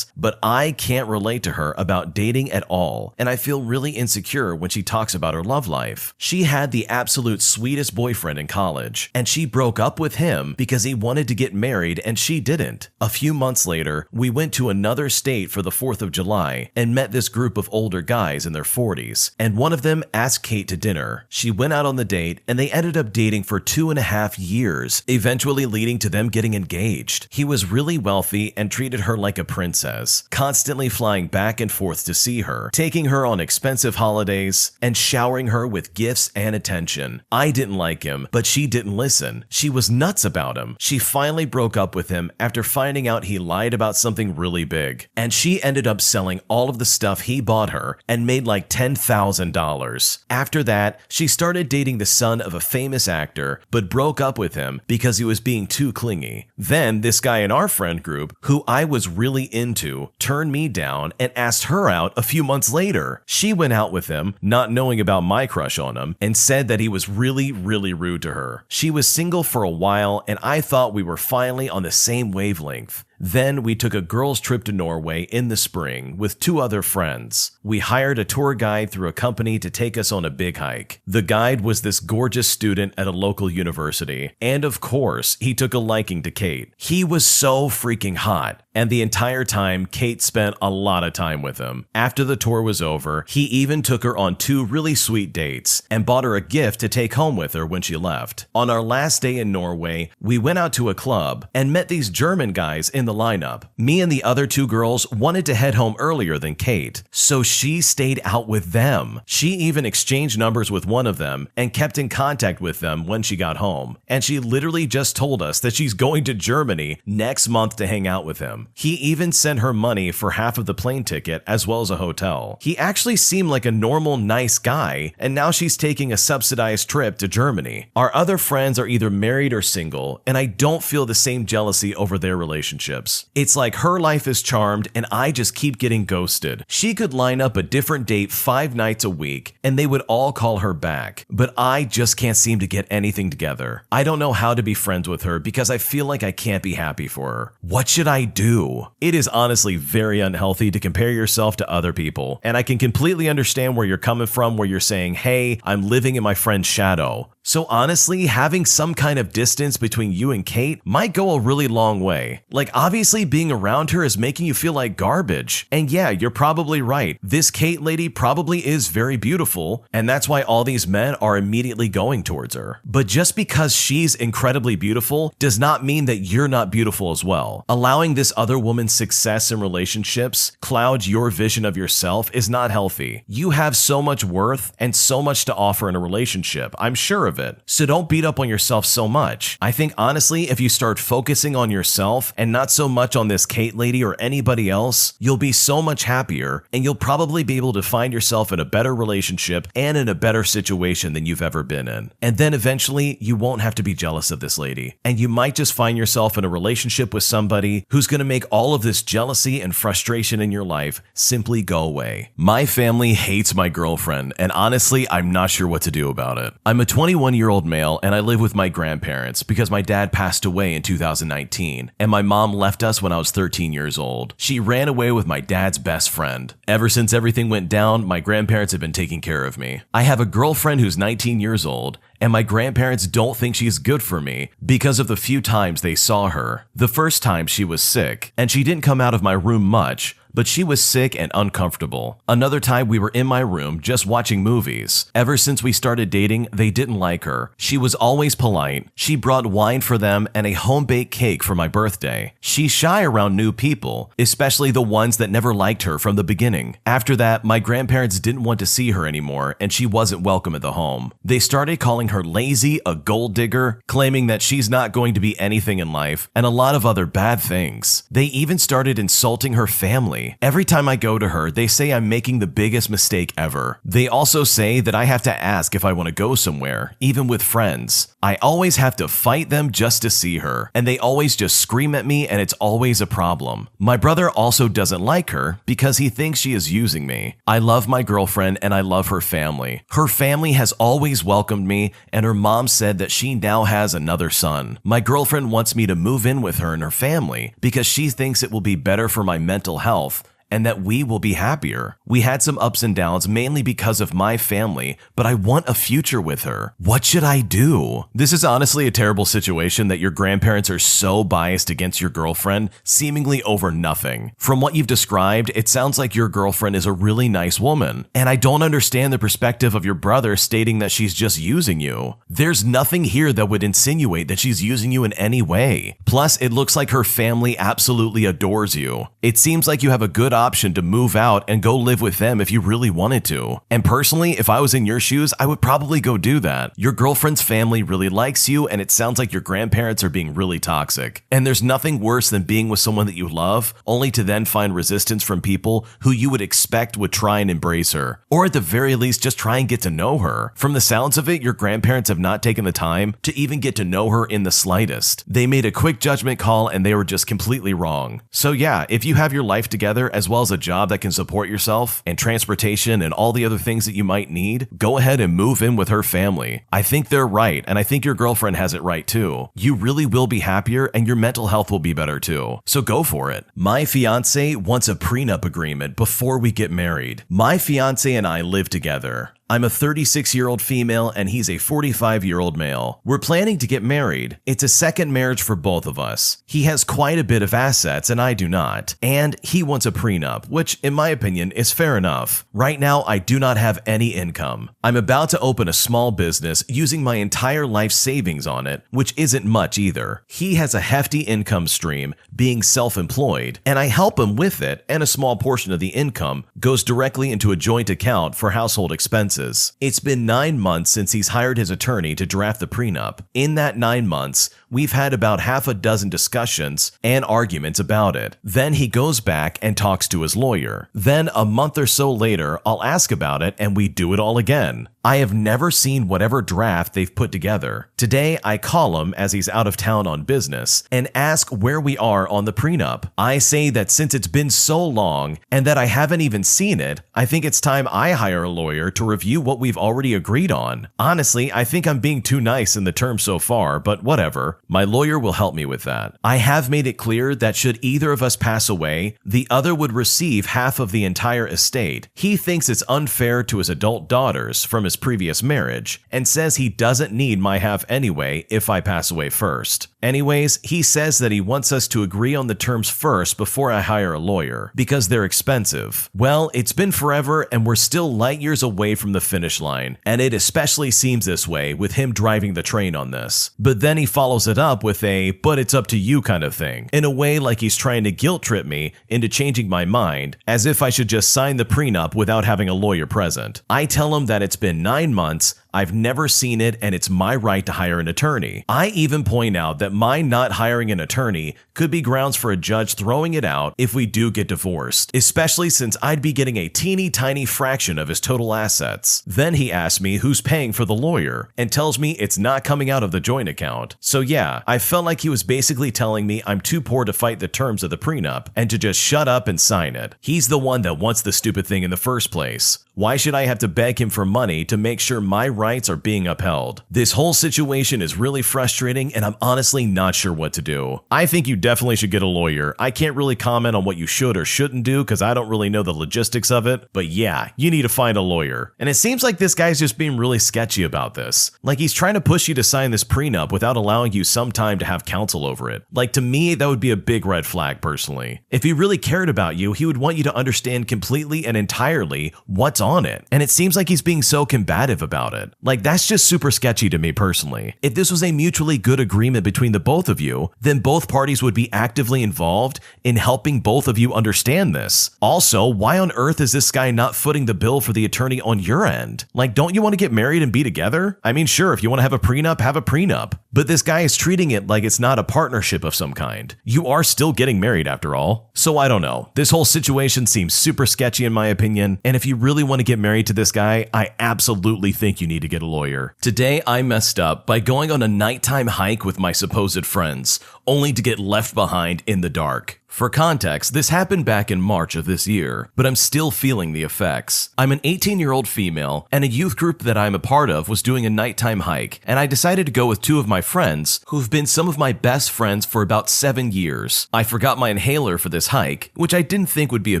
but I can't relate to her about dating at all, and I feel really insecure when she talks about her love life. She had the absolute sweetest boyfriend in college, and she broke up with him because he wanted to get married and she didn't. A few months later, we went to another state for the 4th of July and met this group of older guys in their 40s, and one of them asked Kate to dinner. She went out on the date, and they ended up dating for 2.5 years, eventually leading to them getting engaged. He was really wealthy and treated her like a princess, constantly flying back and forth to see her, taking her on expensive holidays, and showering her with gifts and attention. I didn't like him, but she didn't listen. She was nuts about him. She finally broke up with him after finding out he lied about something really big, and she ended up selling all of the stuff he bought her and made like $10,000. After that, she started dating the son of a famous actor, but broke up with him because he was being too clingy. Then this guy in our friend group, who I was really into, turned me down and asked her out a few months later. She went out with him, not knowing about my crush on him, and said that he was really, really rude to her. She was single for a while, and I thought we were finally on the same wavelength. Then we took a girls' trip to Norway in the spring with 2 other friends. We hired a tour guide through a company to take us on a big hike. The guide was this gorgeous student at a local university, and of course, he took a liking to Kate. He was so freaking hot, and the entire time, Kate spent a lot of time with him. After the tour was over, he even took her on 2 really sweet dates and bought her a gift to take home with her when she left. On our last day in Norway, we went out to a club and met these German guys in the lineup. Me and the other 2 girls wanted to head home earlier than Kate, so she stayed out with them. She even exchanged numbers with one of them and kept in contact with them when she got home. And she literally just told us that she's going to Germany next month to hang out with him. He even sent her money for half of the plane ticket as well as a hotel. He actually seemed like a normal, nice guy, and now she's taking a subsidized trip to Germany. Our other friends are either married or single, and I don't feel the same jealousy over their relationship. relationships. It's like her life is charmed and I just keep getting ghosted. She could line up a different date 5 nights a week and they would all call her back, but I just can't seem to get anything together. I don't know how to be friends with her because I feel like I can't be happy for her. What should I do? It is honestly very unhealthy to compare yourself to other people, and I can completely understand where you're coming from where you're saying, hey, I'm living in my friend's shadow. So honestly, having some kind of distance between you and Kate might go a really long way. Like obviously being around her is making you feel like garbage. And yeah, you're probably right. This Kate lady probably is very beautiful, and that's why all these men are immediately going towards her. But just because she's incredibly beautiful does not mean that you're not beautiful as well. Allowing this other woman's success in relationships cloud your vision of yourself is not healthy. You have so much worth and so much to offer in a relationship. I'm sure of it. So don't beat up on yourself so much. I think honestly, if you start focusing on yourself and not so much on this Kate lady or anybody else, you'll be so much happier and you'll probably be able to find yourself in a better relationship and in a better situation than you've ever been in. And then eventually you won't have to be jealous of this lady. And you might just find yourself in a relationship with somebody who's going to make all of this jealousy and frustration in your life simply go away. My family hates my girlfriend, and honestly, I'm not sure what to do about it. I'm a 21-year-old male and I live with my grandparents because my dad passed away in 2019 and my mom left us when I was 13 years old. She ran away with my dad's best friend. Ever since everything went down, my grandparents have been taking care of me. I have a girlfriend who's 19 years old, and my grandparents don't think she's good for me because of the few times they saw her. The first time she was sick, and she didn't come out of my room much, but she was sick and uncomfortable. Another time we were in my room just watching movies. Ever since we started dating, they didn't like her. She was always polite. She brought wine for them and a home-baked cake for my birthday. She's shy around new people, especially the ones that never liked her from the beginning. After that, my grandparents didn't want to see her anymore and she wasn't welcome at the home. They started calling her lazy, a gold digger, claiming that she's not going to be anything in life, and a lot of other bad things. They even started insulting her family. Every time I go to her, they say I'm making the biggest mistake ever. They also say that I have to ask if I want to go somewhere, even with friends. I always have to fight them just to see her, and they always just scream at me and it's always a problem. My brother also doesn't like her because he thinks she is using me. I love my girlfriend and I love her family. Her family has always welcomed me, and her mom said that she now has another son. My girlfriend wants me to move in with her and her family because she thinks it will be better for my mental health and that we will be happier. We had some ups and downs mainly because of my family, but I want a future with her. What should I do? This is honestly a terrible situation that your grandparents are so biased against your girlfriend, seemingly over nothing. From what you've described, it sounds like your girlfriend is a really nice woman, and I don't understand the perspective of your brother stating that she's just using you. There's nothing here that would insinuate that she's using you in any way. Plus, it looks like her family absolutely adores you. It seems like you have a good option to move out and go live with them if you really wanted to. And personally, if I was in your shoes, I would probably go do that. Your girlfriend's family really likes you, and it sounds like your grandparents are being really toxic. And there's nothing worse than being with someone that you love, only to then find resistance from people who you would expect would try and embrace her, or at the very least just try and get to know her. From the sounds of it, your grandparents have not taken the time to even get to know her in the slightest. They made a quick judgment call and they were just completely wrong. So yeah, if you have your life together as well as a job that can support yourself and transportation and all the other things that you might need, go ahead and move in with her family. I think they're right, and I think your girlfriend has it right too. You really will be happier and your mental health will be better too. So go for it. My fiance wants a prenup agreement before we get married. My fiance and I live together. I'm a 36-year-old female and he's a 45-year-old male. We're planning to get married. It's a second marriage for both of us. He has quite a bit of assets and I do not. And he wants a prenup, which in my opinion is fair enough. Right now, I do not have any income. I'm about to open a small business using my entire life savings on it, which isn't much either. He has a hefty income stream, being self-employed, and I help him with it, and a small portion of the income goes directly into a joint account for household expenses. It's been 9 months since he's hired his attorney to draft the prenup. In that 9 months, we've had about half a dozen discussions and arguments about it. Then he goes back and talks to his lawyer. Then a month or so later, I'll ask about it and we do it all again. I have never seen whatever draft they've put together. Today, I call him as he's out of town on business and ask where we are on the prenup. I say that since it's been so long and that I haven't even seen it, I think it's time I hire a lawyer to review what we've already agreed on. Honestly, I think I'm being too nice in the terms so far, but whatever. My lawyer will help me with that. I have made it clear that should either of us pass away, the other would receive half of the entire estate. He thinks it's unfair to his adult daughters from his previous marriage and says he doesn't need my half anyway if I pass away first. Anyways, he says that he wants us to agree on the terms first before I hire a lawyer because they're expensive. Well, it's been forever and we're still light years away from the finish line, and it especially seems this way with him driving the train on this. But then he follows it up with a "but it's up to you" kind of thing, in a way like he's trying to guilt trip me into changing my mind, as if I should just sign the prenup without having a lawyer present. I tell him that it's been 9 months, I've never seen it, and it's my right to hire an attorney. I even point out that my not hiring an attorney could be grounds for a judge throwing it out if we do get divorced, especially since I'd be getting a teeny tiny fraction of his total assets. Then he asks me who's paying for the lawyer and tells me it's not coming out of the joint account. So yeah, I felt like he was basically telling me I'm too poor to fight the terms of the prenup and to just shut up and sign it. He's the one that wants the stupid thing in the first place. Why should I have to beg him for money to make sure my rights are being upheld? This whole situation is really frustrating and I'm honestly not sure what to do. I think you definitely should get a lawyer. I can't really comment on what you should or shouldn't do because I don't really know the logistics of it, but yeah, you need to find a lawyer. And it seems like this guy's just being really sketchy about this. Like he's trying to push you to sign this prenup without allowing you some time to have counsel over it. Like to me, that would be a big red flag personally. If he really cared about you, he would want you to understand completely and entirely what's on it. And it seems like he's being so combative about it. Like that's just super sketchy to me personally. If this was a mutually good agreement between the both of you, then both parties would be actively involved in helping both of you understand this. Also, why on earth is this guy not footing the bill for the attorney on your end? Like, don't you want to get married and be together? I mean, sure, if you want to have a prenup, have a prenup. But this guy is treating it like it's not a partnership of some kind. You are still getting married after all. So I don't know. This whole situation seems super sketchy in my opinion. And if you really want to get married to this guy, I absolutely think you need to get a lawyer. Today, I messed up by going on a nighttime hike with my supposed friends, only to get left behind in the dark. For context, this happened back in March of this year, but I'm still feeling the effects. I'm an 18-year-old female, and a youth group that I'm a part of was doing a nighttime hike, and I decided to go with 2 of my friends who've been some of my best friends for about 7 years. I forgot my inhaler for this hike, which I didn't think would be a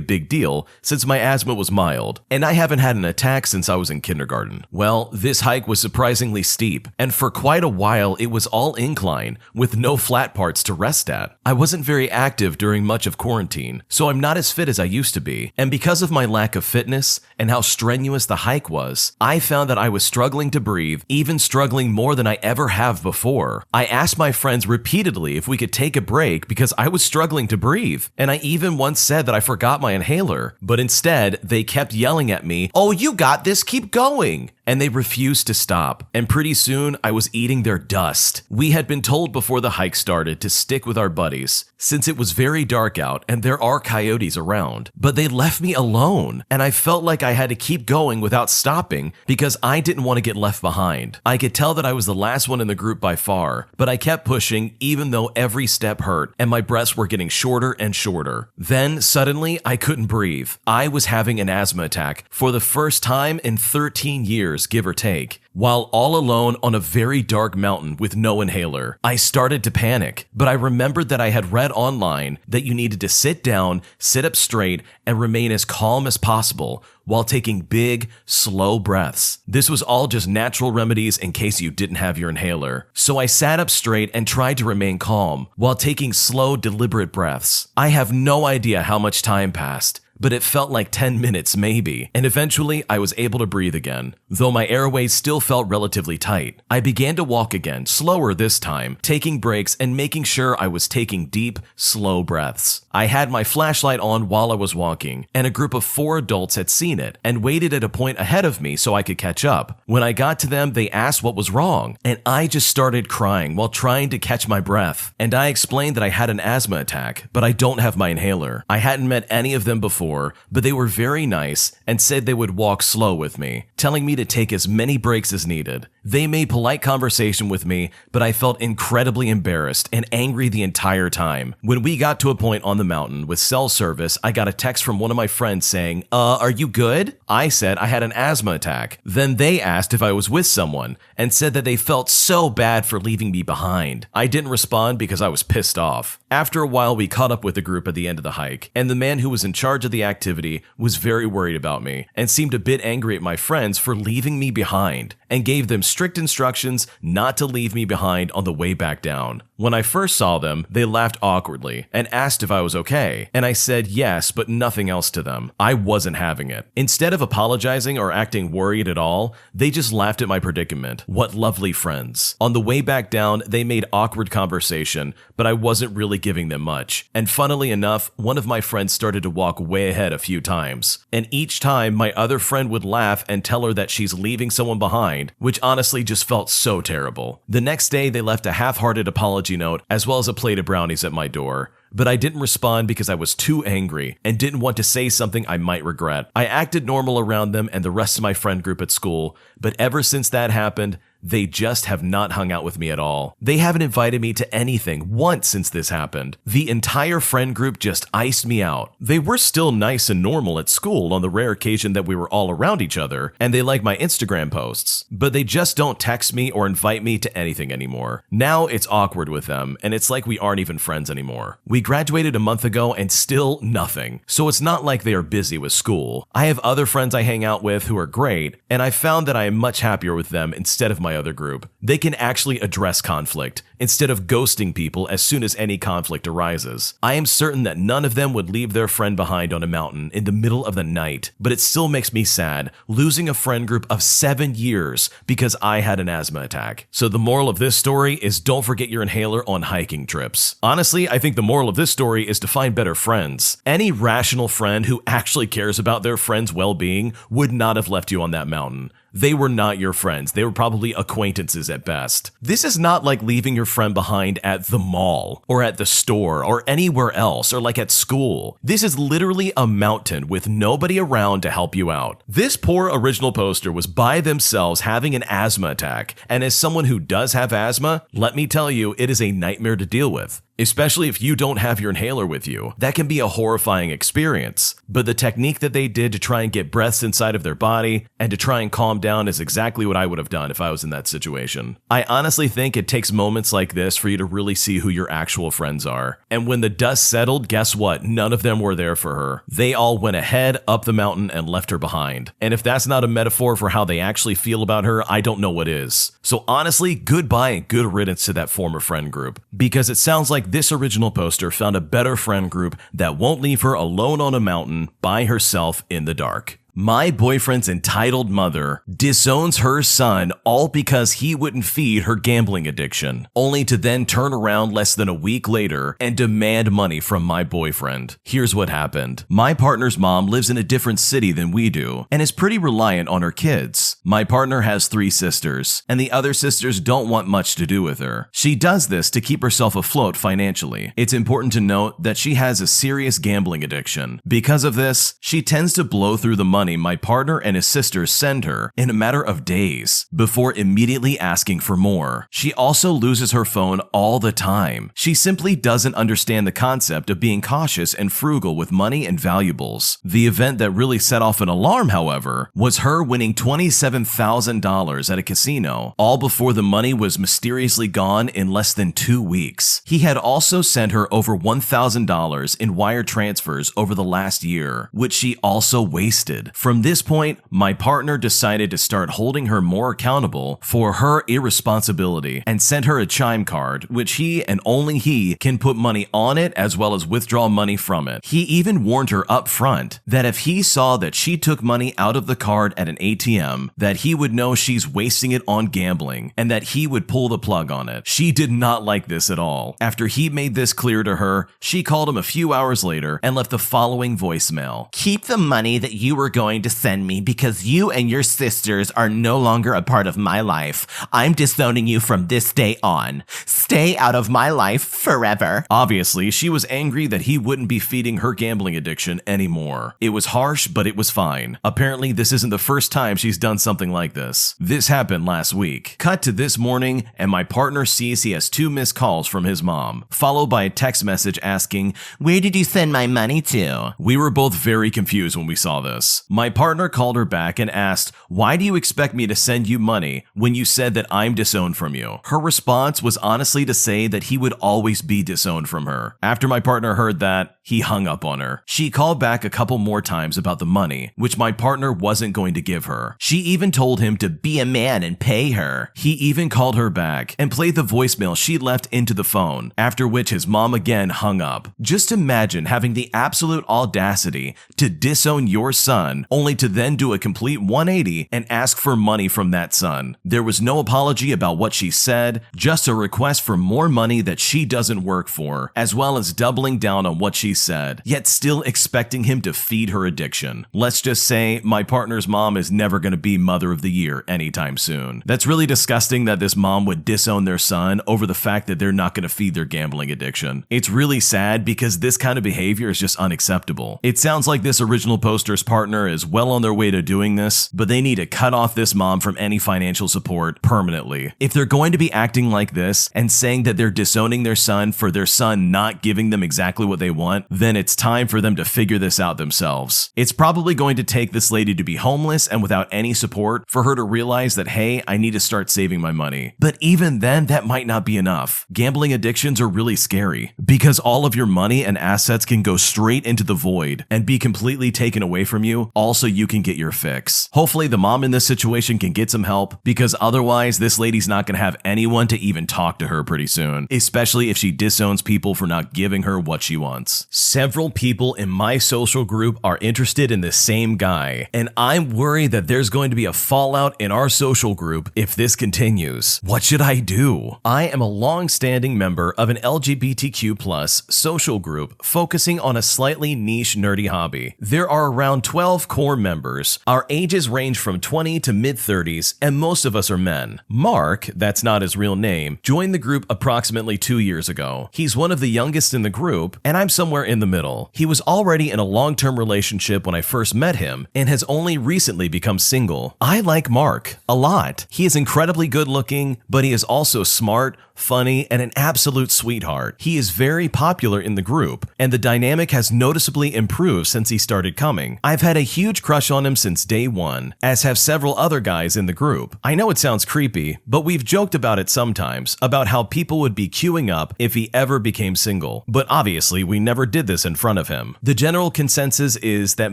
big deal since my asthma was mild, and I haven't had an attack since I was in kindergarten. Well, this hike was surprisingly steep, and for quite a while it was all incline, with no flat parts to rest at. I wasn't very active during much of quarantine, so I'm not as fit as I used to be, and because of my lack of fitness and how strenuous the hike was, I found that I was struggling to breathe, even struggling more than I ever have before. I asked my friends repeatedly if we could take a break because I was struggling to breathe, and I even once said that I forgot my inhaler, but instead they kept yelling at me, "Oh, you got this, keep going!" And they refused to stop, and pretty soon I was eating their dust. We had been told before the hike started to stick with our buddies, since it was very dark out and there are coyotes around, but they left me alone, and I felt like I had to keep going without stopping because I didn't want to get left behind. I could tell that I was the last one in the group by far, but I kept pushing even though every step hurt and my breaths were getting shorter and shorter. Then suddenly I couldn't breathe. I was having an asthma attack for the first time in 13 years, give or take, while all alone on a very dark mountain with no inhaler. I started to panic, but I remembered that I had read online that you needed to sit down, sit up straight, and remain as calm as possible while taking big, slow breaths. This was all just natural remedies in case you didn't have your inhaler. So I sat up straight and tried to remain calm while taking slow, deliberate breaths. I have no idea how much time passed, but it felt like 10 minutes maybe, and eventually I was able to breathe again, though my airways still felt relatively tight. I began to walk again, slower this time, taking breaks and making sure I was taking deep, slow breaths. I had my flashlight on while I was walking, and a group of 4 adults had seen it and waited at a point ahead of me so I could catch up. When I got to them, they asked what was wrong, and I just started crying while trying to catch my breath. And I explained that I had an asthma attack, but I don't have my inhaler. I hadn't met any of them before, but they were very nice and said they would walk slow with me, telling me to take as many breaks as needed. They made polite conversation with me, but I felt incredibly embarrassed and angry the entire time. When we got to a point on the mountain with cell service, I got a text from one of my friends saying, are you good? I said I had an asthma attack. Then they asked if I was with someone and said that they felt so bad for leaving me behind. I didn't respond because I was pissed off. After a while, we caught up with the group at the end of the hike, and the man who was in charge of the activity was very worried about me and seemed a bit angry at my friends for leaving me behind and gave them strict instructions not to leave me behind on the way back down. When I first saw them, they laughed awkwardly and asked if I was okay, and I said yes, but nothing else to them. I wasn't having it. Instead of apologizing or acting worried at all, they just laughed at my predicament. What lovely friends. On the way back down, they made awkward conversation, but I wasn't really giving them much. And funnily enough, one of my friends started to walk way ahead a few times. And each time, my other friend would laugh and tell her that she's leaving someone behind, which honestly just felt so terrible. The next day, they left a half-hearted apology note as well as a plate of brownies at my door. But I didn't respond because I was too angry and didn't want to say something I might regret. I acted normal around them and the rest of my friend group at school, but ever since that happened, they just have not hung out with me at all. They haven't invited me to anything once since this happened. The entire friend group just iced me out. They were still nice and normal at school on the rare occasion that we were all around each other, and they like my Instagram posts, but they just don't text me or invite me to anything anymore. Now it's awkward with them, and it's like we aren't even friends anymore. We graduated a month ago and still nothing, so it's not like they are busy with school. I have other friends I hang out with who are great, and I found that I am much happier with them instead of my other group. They can actually address conflict instead of ghosting people as soon as any conflict arises. I am certain that none of them would leave their friend behind on a mountain in the middle of the night, but it still makes me sad losing a friend group of 7 years because I had an asthma attack. So the moral of this story is don't forget your inhaler on hiking trips. Honestly, I think the moral of this story is to find better friends. Any rational friend who actually cares about their friend's well-being would not have left you on that mountain. They were not your friends. They were probably acquaintances at best. This is not like leaving your friend behind at the mall or at the store or anywhere else or like at school. This is literally a mountain with nobody around to help you out. This poor original poster was by themselves having an asthma attack, and as someone who does have asthma, let me tell you, it is a nightmare to deal with. Especially if you don't have your inhaler with you. That can be a horrifying experience. But the technique that they did to try and get breaths inside of their body and to try and calm down is exactly what I would have done if I was in that situation. I honestly think it takes moments like this for you to really see who your actual friends are. And when the dust settled, guess what? None of them were there for her. They all went ahead, up the mountain, and left her behind. And if that's not a metaphor for how they actually feel about her, I don't know what is. So honestly, goodbye and good riddance to that former friend group. Because it sounds like this original poster found a better friend group that won't leave her alone on a mountain by herself in the dark. My boyfriend's entitled mother disowns her son all because he wouldn't feed her gambling addiction, only to then turn around less than a week later and demand money from my boyfriend. Here's what happened. My partner's mom lives in a different city than we do and is pretty reliant on her kids. My partner has 3 sisters, and the other sisters don't want much to do with her. She does this to keep herself afloat financially. It's important to note that she has a serious gambling addiction. Because of this, she tends to blow through the money my partner and his sisters send her in a matter of days before immediately asking for more. She also loses her phone all the time. She simply doesn't understand the concept of being cautious and frugal with money and valuables. The event that really set off an alarm, however, was her winning $27,000 at a casino, all before the money was mysteriously gone in less than 2 weeks. He had also sent her over $1,000 in wire transfers over the last year, which she also wasted. From this point, my partner decided to start holding her more accountable for her irresponsibility and sent her a chime card, which he and only he can put money on it as well as withdraw money from it. He even warned her up front that if he saw that she took money out of the card at an ATM, that he would know she's wasting it on gambling and that he would pull the plug on it. She did not like this at all. After he made this clear to her, she called him a few hours later and left the following voicemail. "Keep the money that you were going to send me because you and your sisters are no longer a part of my life. I'm disowning you from this day on. Stay out of my life forever." Obviously, she was angry that he wouldn't be feeding her gambling addiction anymore. It was harsh, but it was fine. Apparently, this isn't the first time she's done something like this. This happened last week. Cut to this morning, and my partner sees he has 2 missed calls from his mom, followed by a text message asking, "Where did you send my money to?" We were both very confused when we saw this. My partner called her back and asked, "Why do you expect me to send you money when you said that I'm disowned from you?" Her response was honestly to say that he would always be disowned from her. After my partner heard that, he hung up on her. She called back a couple more times about the money, which my partner wasn't going to give her. She even told him to be a man and pay her. He even called her back and played the voicemail she left into the phone, after which his mom again hung up. Just imagine having the absolute audacity to disown your son, only to then do a complete 180 and ask for money from that son. There was no apology about what she said, just a request for more money that she doesn't work for, as well as doubling down on what she said, yet still expecting him to feed her addiction. Let's just say my partner's mom is never going to be Mother of the Year anytime soon. That's really disgusting that this mom would disown their son over the fact that they're not going to feed their gambling addiction. It's really sad because this kind of behavior is just unacceptable. It sounds like this original poster's partner is well on their way to doing this, but they need to cut off this mom from any financial support permanently. If they're going to be acting like this and saying that they're disowning their son for their son not giving them exactly what they want, then it's time for them to figure this out themselves. It's probably going to take this lady to be homeless and without any support for her to realize that, hey, I need to start saving my money. But even then, that might not be enough. Gambling addictions are really scary because all of your money and assets can go straight into the void and be completely taken away from you, also you can get your fix. Hopefully the mom in this situation can get some help because otherwise this lady's not going to have anyone to even talk to her pretty soon, especially if she disowns people for not giving her what she wants. Several people in my social group are interested in the same guy, and I'm worried that there's going to be a fallout in our social group if this continues. What should I do? I am a long-standing member of an LGBTQ+ social group focusing on a slightly niche nerdy hobby. There are around 12 core members. Our ages range from 20 to mid-30s, and most of us are men. Mark, that's not his real name, joined the group approximately 2 years ago. He's one of the youngest in the group, and I'm somewhere in the middle. He was already in a long-term relationship when I first met him and has only recently become single. I like Mark a lot. He is incredibly good looking, but he is also smart, funny, and an absolute sweetheart. He is very popular in the group, and the dynamic has noticeably improved since he started coming. I've had a huge crush on him since day one, as have several other guys in the group. I know it sounds creepy, but we've joked about it sometimes, about how people would be queuing up if he ever became single. But obviously, we never did this in front of him. The general consensus is that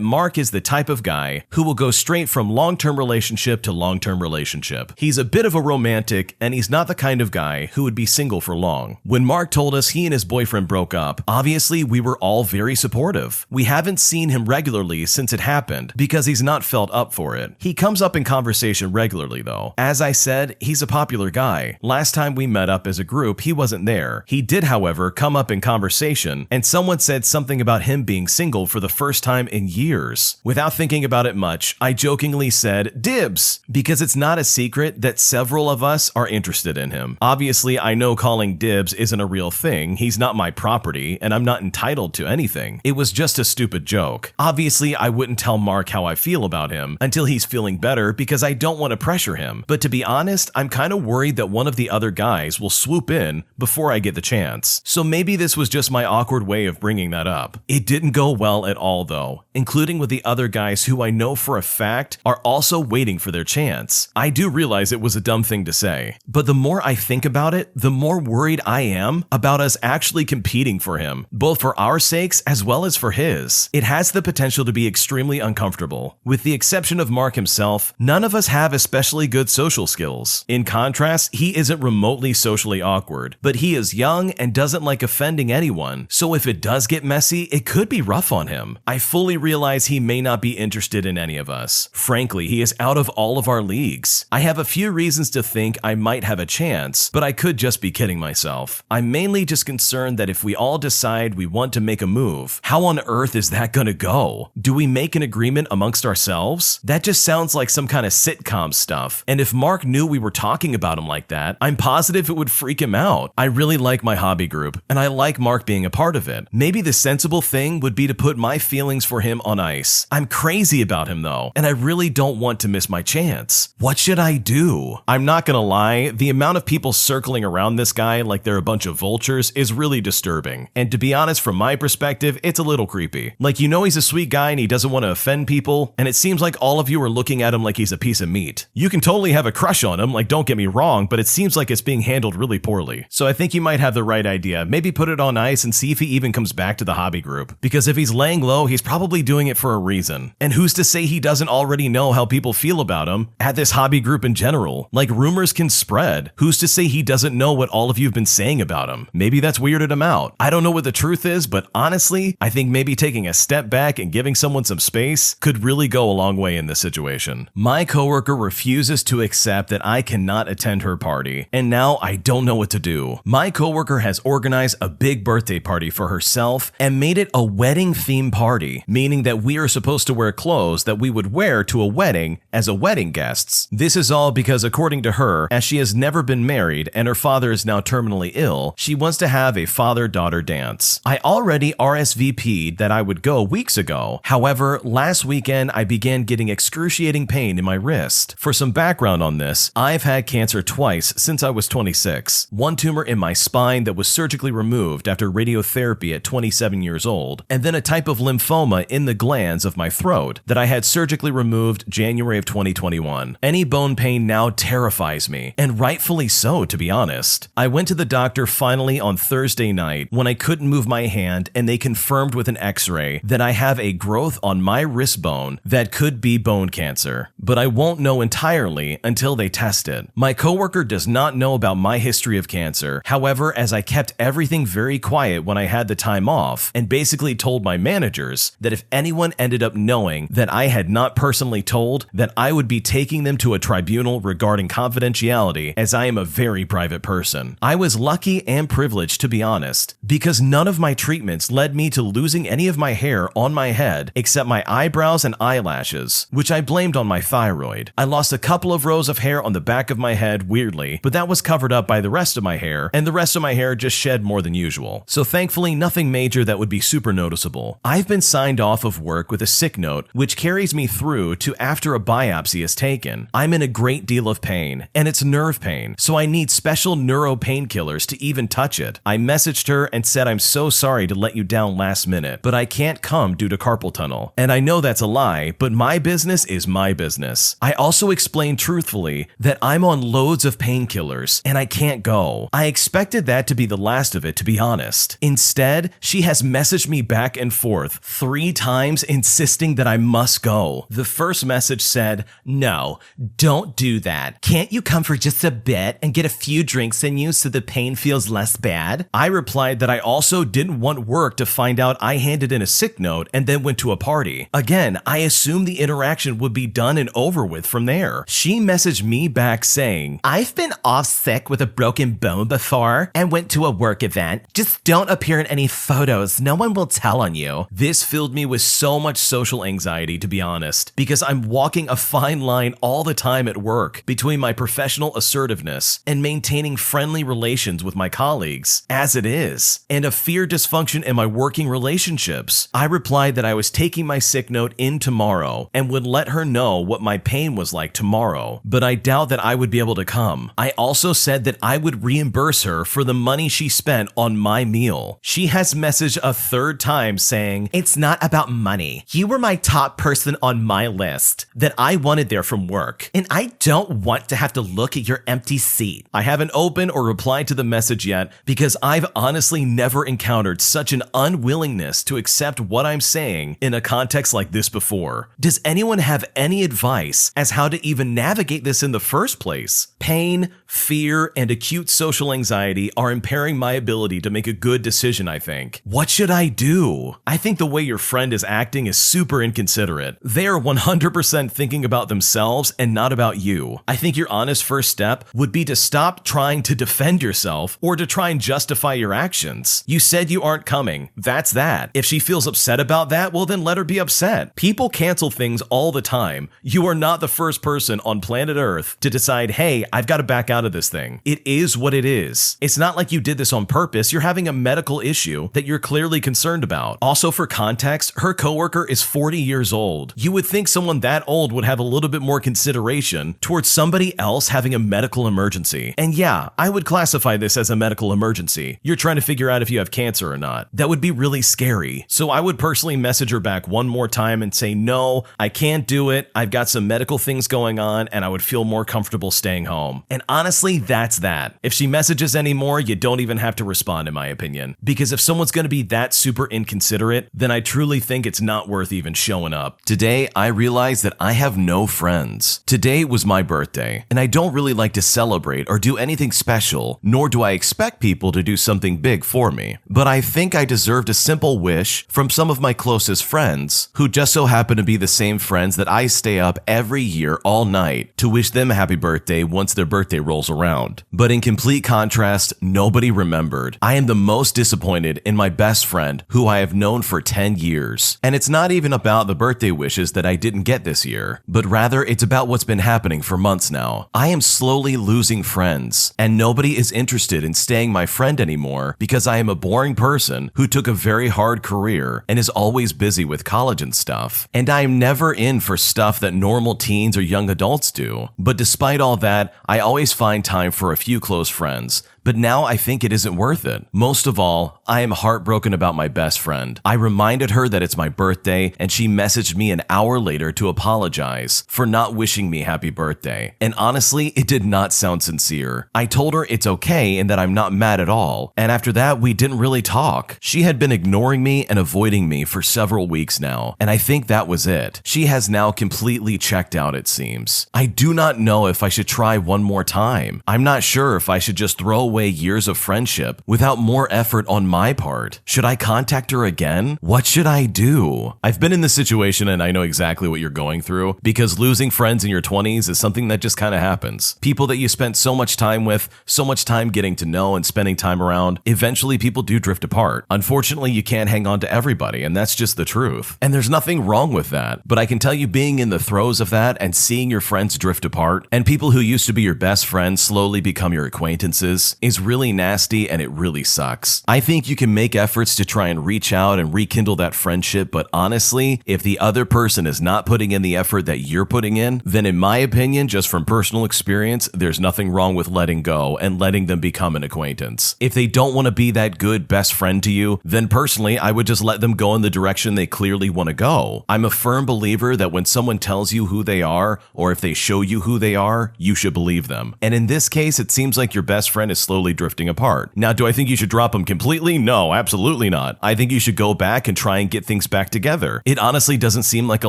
Mark is the type of guy who will go straight from long-term relationship to long-term relationship. He's a bit of a romantic, and he's not the kind of guy who would be single for long. When Mark told us he and his boyfriend broke up, obviously we were all very supportive. We haven't seen him regularly since it happened because he's not felt up for it. He comes up in conversation regularly though. As I said, he's a popular guy. Last time we met up as a group, he wasn't there. He did, however, come up in conversation, and someone said something about him being single for the first time in years. Without thinking about it much, I jokingly said, "Dibs," because it's not a secret that several of us are interested in him. Obviously, I know calling dibs isn't a real thing. He's not my property, and I'm not entitled to anything. It was just a stupid joke. Obviously, I wouldn't tell Mark how I feel about him until he's feeling better because I don't want to pressure him. But to be honest, I'm kind of worried that one of the other guys will swoop in before I get the chance. So maybe this was just my awkward way of bringing that up. It didn't go well at all though, including with the other guys who I know for a fact are also waiting for their chance. I do realize it was a dumb thing to say, but the more I think about it, the more worried I am about us actually competing for him, both for our sakes as well as for his. It has the potential to be extremely uncomfortable. With the exception of Mark himself, none of us have especially good social skills. In contrast, he isn't remotely socially awkward, but he is young and doesn't like offending anyone, so if it does get messy, it could be rough on him. I fully realize he may not be interested in any of us. Frankly, he is out of all of our leagues. I have a few reasons to think I might have a chance, but I could just be kidding myself. I'm mainly just concerned that if we all decide we want to make a move, how on earth is that gonna go? Do we make an agreement amongst ourselves? That just sounds like some kind of sitcom stuff, and if Mark knew we were talking about him like that, I'm positive it would freak him out. I really like my hobby group, and I like Mark being a part of it. Maybe the sensible thing would be to put my feelings for him on ice. I'm crazy about him though, and I really don't want to miss my chance. What should I do? I'm not gonna lie, the amount of people circling around this guy like they're a bunch of vultures is really disturbing. And to be honest, from my perspective, it's a little creepy. Like, you know he's a sweet guy and he doesn't want to offend people, and it seems like all of you are looking at him like he's a piece of meat. You can totally have a crush on him, like don't get me wrong, but it seems like it's being handled really poorly. So I think you might have the right idea. Maybe put it on ice and see if he even comes back to the hobby group. Because if he's laying low, he's probably doing it for a reason. And who's to say he doesn't already know how people feel about him at this hobby group in general? Like, rumors can spread. Who's to say he doesn't know what all of you have been saying about him? Maybe that's weirded him out. I don't know what the truth is, but honestly, I think maybe taking a step back and giving someone some space could really go a long way in this situation. My coworker refuses to accept that I cannot attend her party, and now I don't know what to do. My coworker has organized a big birthday party for herself and made it a wedding theme party, meaning that we are supposed to wear clothes that we would wear to a wedding as a wedding guests. This is all because, according to her, as she has never been married and her father is now terminally ill, she wants to have a father-daughter dance. I already RSVP'd that I would go weeks ago. However, last weekend I began getting excruciating pain in my wrist. For some background on this, I've had cancer twice since I was 26. One tumor in my spine that was surgically removed after radiotherapy at 27 years old, and then a type of lymphoma in the glands of my throat that I had surgically removed January of 2021. Any bone pain now terrifies me, and rightfully so, to be honest. I went to the doctor finally on Thursday night when I couldn't move my hand, and they confirmed with an x-ray that I have a growth on my wrist bone that could be bone cancer, but I won't know entirely until they test it. My coworker does not know about my history of cancer. However, as I kept everything very quiet when I had the time off, and basically told my managers that if anyone ended up knowing that I had not personally told, that I would be taking them to a tribunal regarding confidentiality, as I am a very private person. I was lucky and privileged, to be honest, because none of my treatments led me to losing any of my hair on my head except my eyebrows and eyelashes, which I blamed on my thyroid. I lost a couple of rows of hair on the back of my head weirdly, but that was covered up by the rest of my hair, and the rest of my hair just shed more than usual. So thankfully nothing major that would be super noticeable. I've been signed off of work with a sick note, which carries me through to after a biopsy is taken. I'm in a great deal of pain, and it's nerve pain, so I need special neuro painkillers to even touch it. I messaged her and said I'm so sorry to let you down last minute, but I can't come due to carpal tunnel. And I know that's a lie, but my business is my business. I also explained truthfully that I'm on loads of painkillers and I can't go. I expected that to be the last of it, to be honest. Instead, she has messaged me back and forth 3 times insisting that I must go. The first message said, "No, don't do that. Can't you come for just a bit and get a few drinks in you so the pain feels less bad?" I replied that I also didn't want work to find out I handed in a sick note and then went to a party. Again, I assumed the interaction would be done and over with from there. She messaged me back saying, "I've been off sick with a broken bone before and went to a work event. Just don't appear in any photos. No one will tell on you." This filled me with so much social anxiety, to be honest, because I'm walking a fine line all the time at work between my professional assertiveness and maintaining friendly relations with my colleagues, as it is, and a fear dysfunction in my working relationships. I replied that I was taking my sick note in tomorrow and would let her know what my pain was like tomorrow, but I doubt that I would be able to come. I also said that I would reimburse her for the money she spent on my meal. She has messaged a 3rd time saying, "It's not about money. You were my top person on my list that I wanted there from work, and I don't want to have to look at your empty seat." I have an opened or replied to the message yet because I've honestly never encountered such an unwillingness to accept what I'm saying in a context like this before. Does anyone have any advice as how to even navigate this in the first place? Pain, fear, and acute social anxiety are impairing my ability to make a good decision, I think. What should I do? I think the way your friend is acting is super inconsiderate. They are 100% thinking about themselves and not about you. I think your honest first step would be to stop trying to defend yourself or to try and justify your actions. You said you aren't coming. That's that. If she feels upset about that, well then let her be upset. People cancel things all the time. You are not the first person on planet Earth to decide, hey, I've got to back out of this thing. It is what it is. It's not like you did this on purpose. You're having a medical issue that you're clearly concerned about. Also, for context, her coworker is 40 years old. You would think someone that old would have a little bit more consideration towards somebody else having a medical emergency. And yeah, I would classify this as a medical emergency. You're trying to figure out if you have cancer or not. That would be really scary. So I would personally message her back one more time and say, no, I can't do it. I've got some medical things going on and I would feel more comfortable staying home. And honestly, that's that. If she messages anymore, you don't even have to respond, in my opinion. Because if someone's going to be that super inconsiderate, then I truly think it's not worth even showing up. Today, I realized that I have no friends. Today was my birthday, and I don't really like to celebrate or do anything special, nor do I expect people to do something big for me. But I think I deserved a simple wish from some of my closest friends, who just so happen to be the same friends that I stay up every year all night to wish them a happy birthday once their birthday rolls around. But in complete contrast, nobody remembered. I am the most disappointed in my best friend, who I have known for 10 years. And it's not even about the birthday wishes that I didn't get this year, but rather it's about what's been happening for months now. I am slowly losing friends, and nobody is interested in staying my friend anymore because I am a boring person who took a very hard career and is always busy with college and stuff. And I am never in for stuff that normal teens or young adults do. But despite all that, I always find time for a few close friends. But now I think it isn't worth it. Most of all, I am heartbroken about my best friend. I reminded her that it's my birthday, and she messaged me an hour later to apologize for not wishing me happy birthday. And honestly, it did not sound sincere. I told her it's okay and that I'm not mad at all. And after that, we didn't really talk. She had been ignoring me and avoiding me for several weeks now, and I think that was it. She has now completely checked out, it seems. I do not know if I should try one more time. I'm not sure if I should just throw away years of friendship without more effort on my part. Should I contact her again? What should I do? I've been in this situation and I know exactly what you're going through, because losing friends in your 20s is something that just kind of happens. People that you spent so much time with, so much time getting to know and spending time around, eventually people do drift apart. Unfortunately, you can't hang on to everybody, and that's just the truth. And there's nothing wrong with that. But I can tell you, being in the throes of that and seeing your friends drift apart, and people who used to be your best friends slowly become your acquaintances, is really nasty, and it really sucks. I think you can make efforts to try and reach out and rekindle that friendship, but honestly, if the other person is not putting in the effort that you're putting in, then in my opinion, just from personal experience, there's nothing wrong with letting go and letting them become an acquaintance. If they don't want to be that good best friend to you, then personally, I would just let them go in the direction they clearly want to go. I'm a firm believer that when someone tells you who they are, or if they show you who they are, you should believe them. And in this case, it seems like your best friend is slowly drifting apart. Now, do I think you should drop them completely? No, absolutely not. I think you should go back and try and get things back together. It honestly doesn't seem like a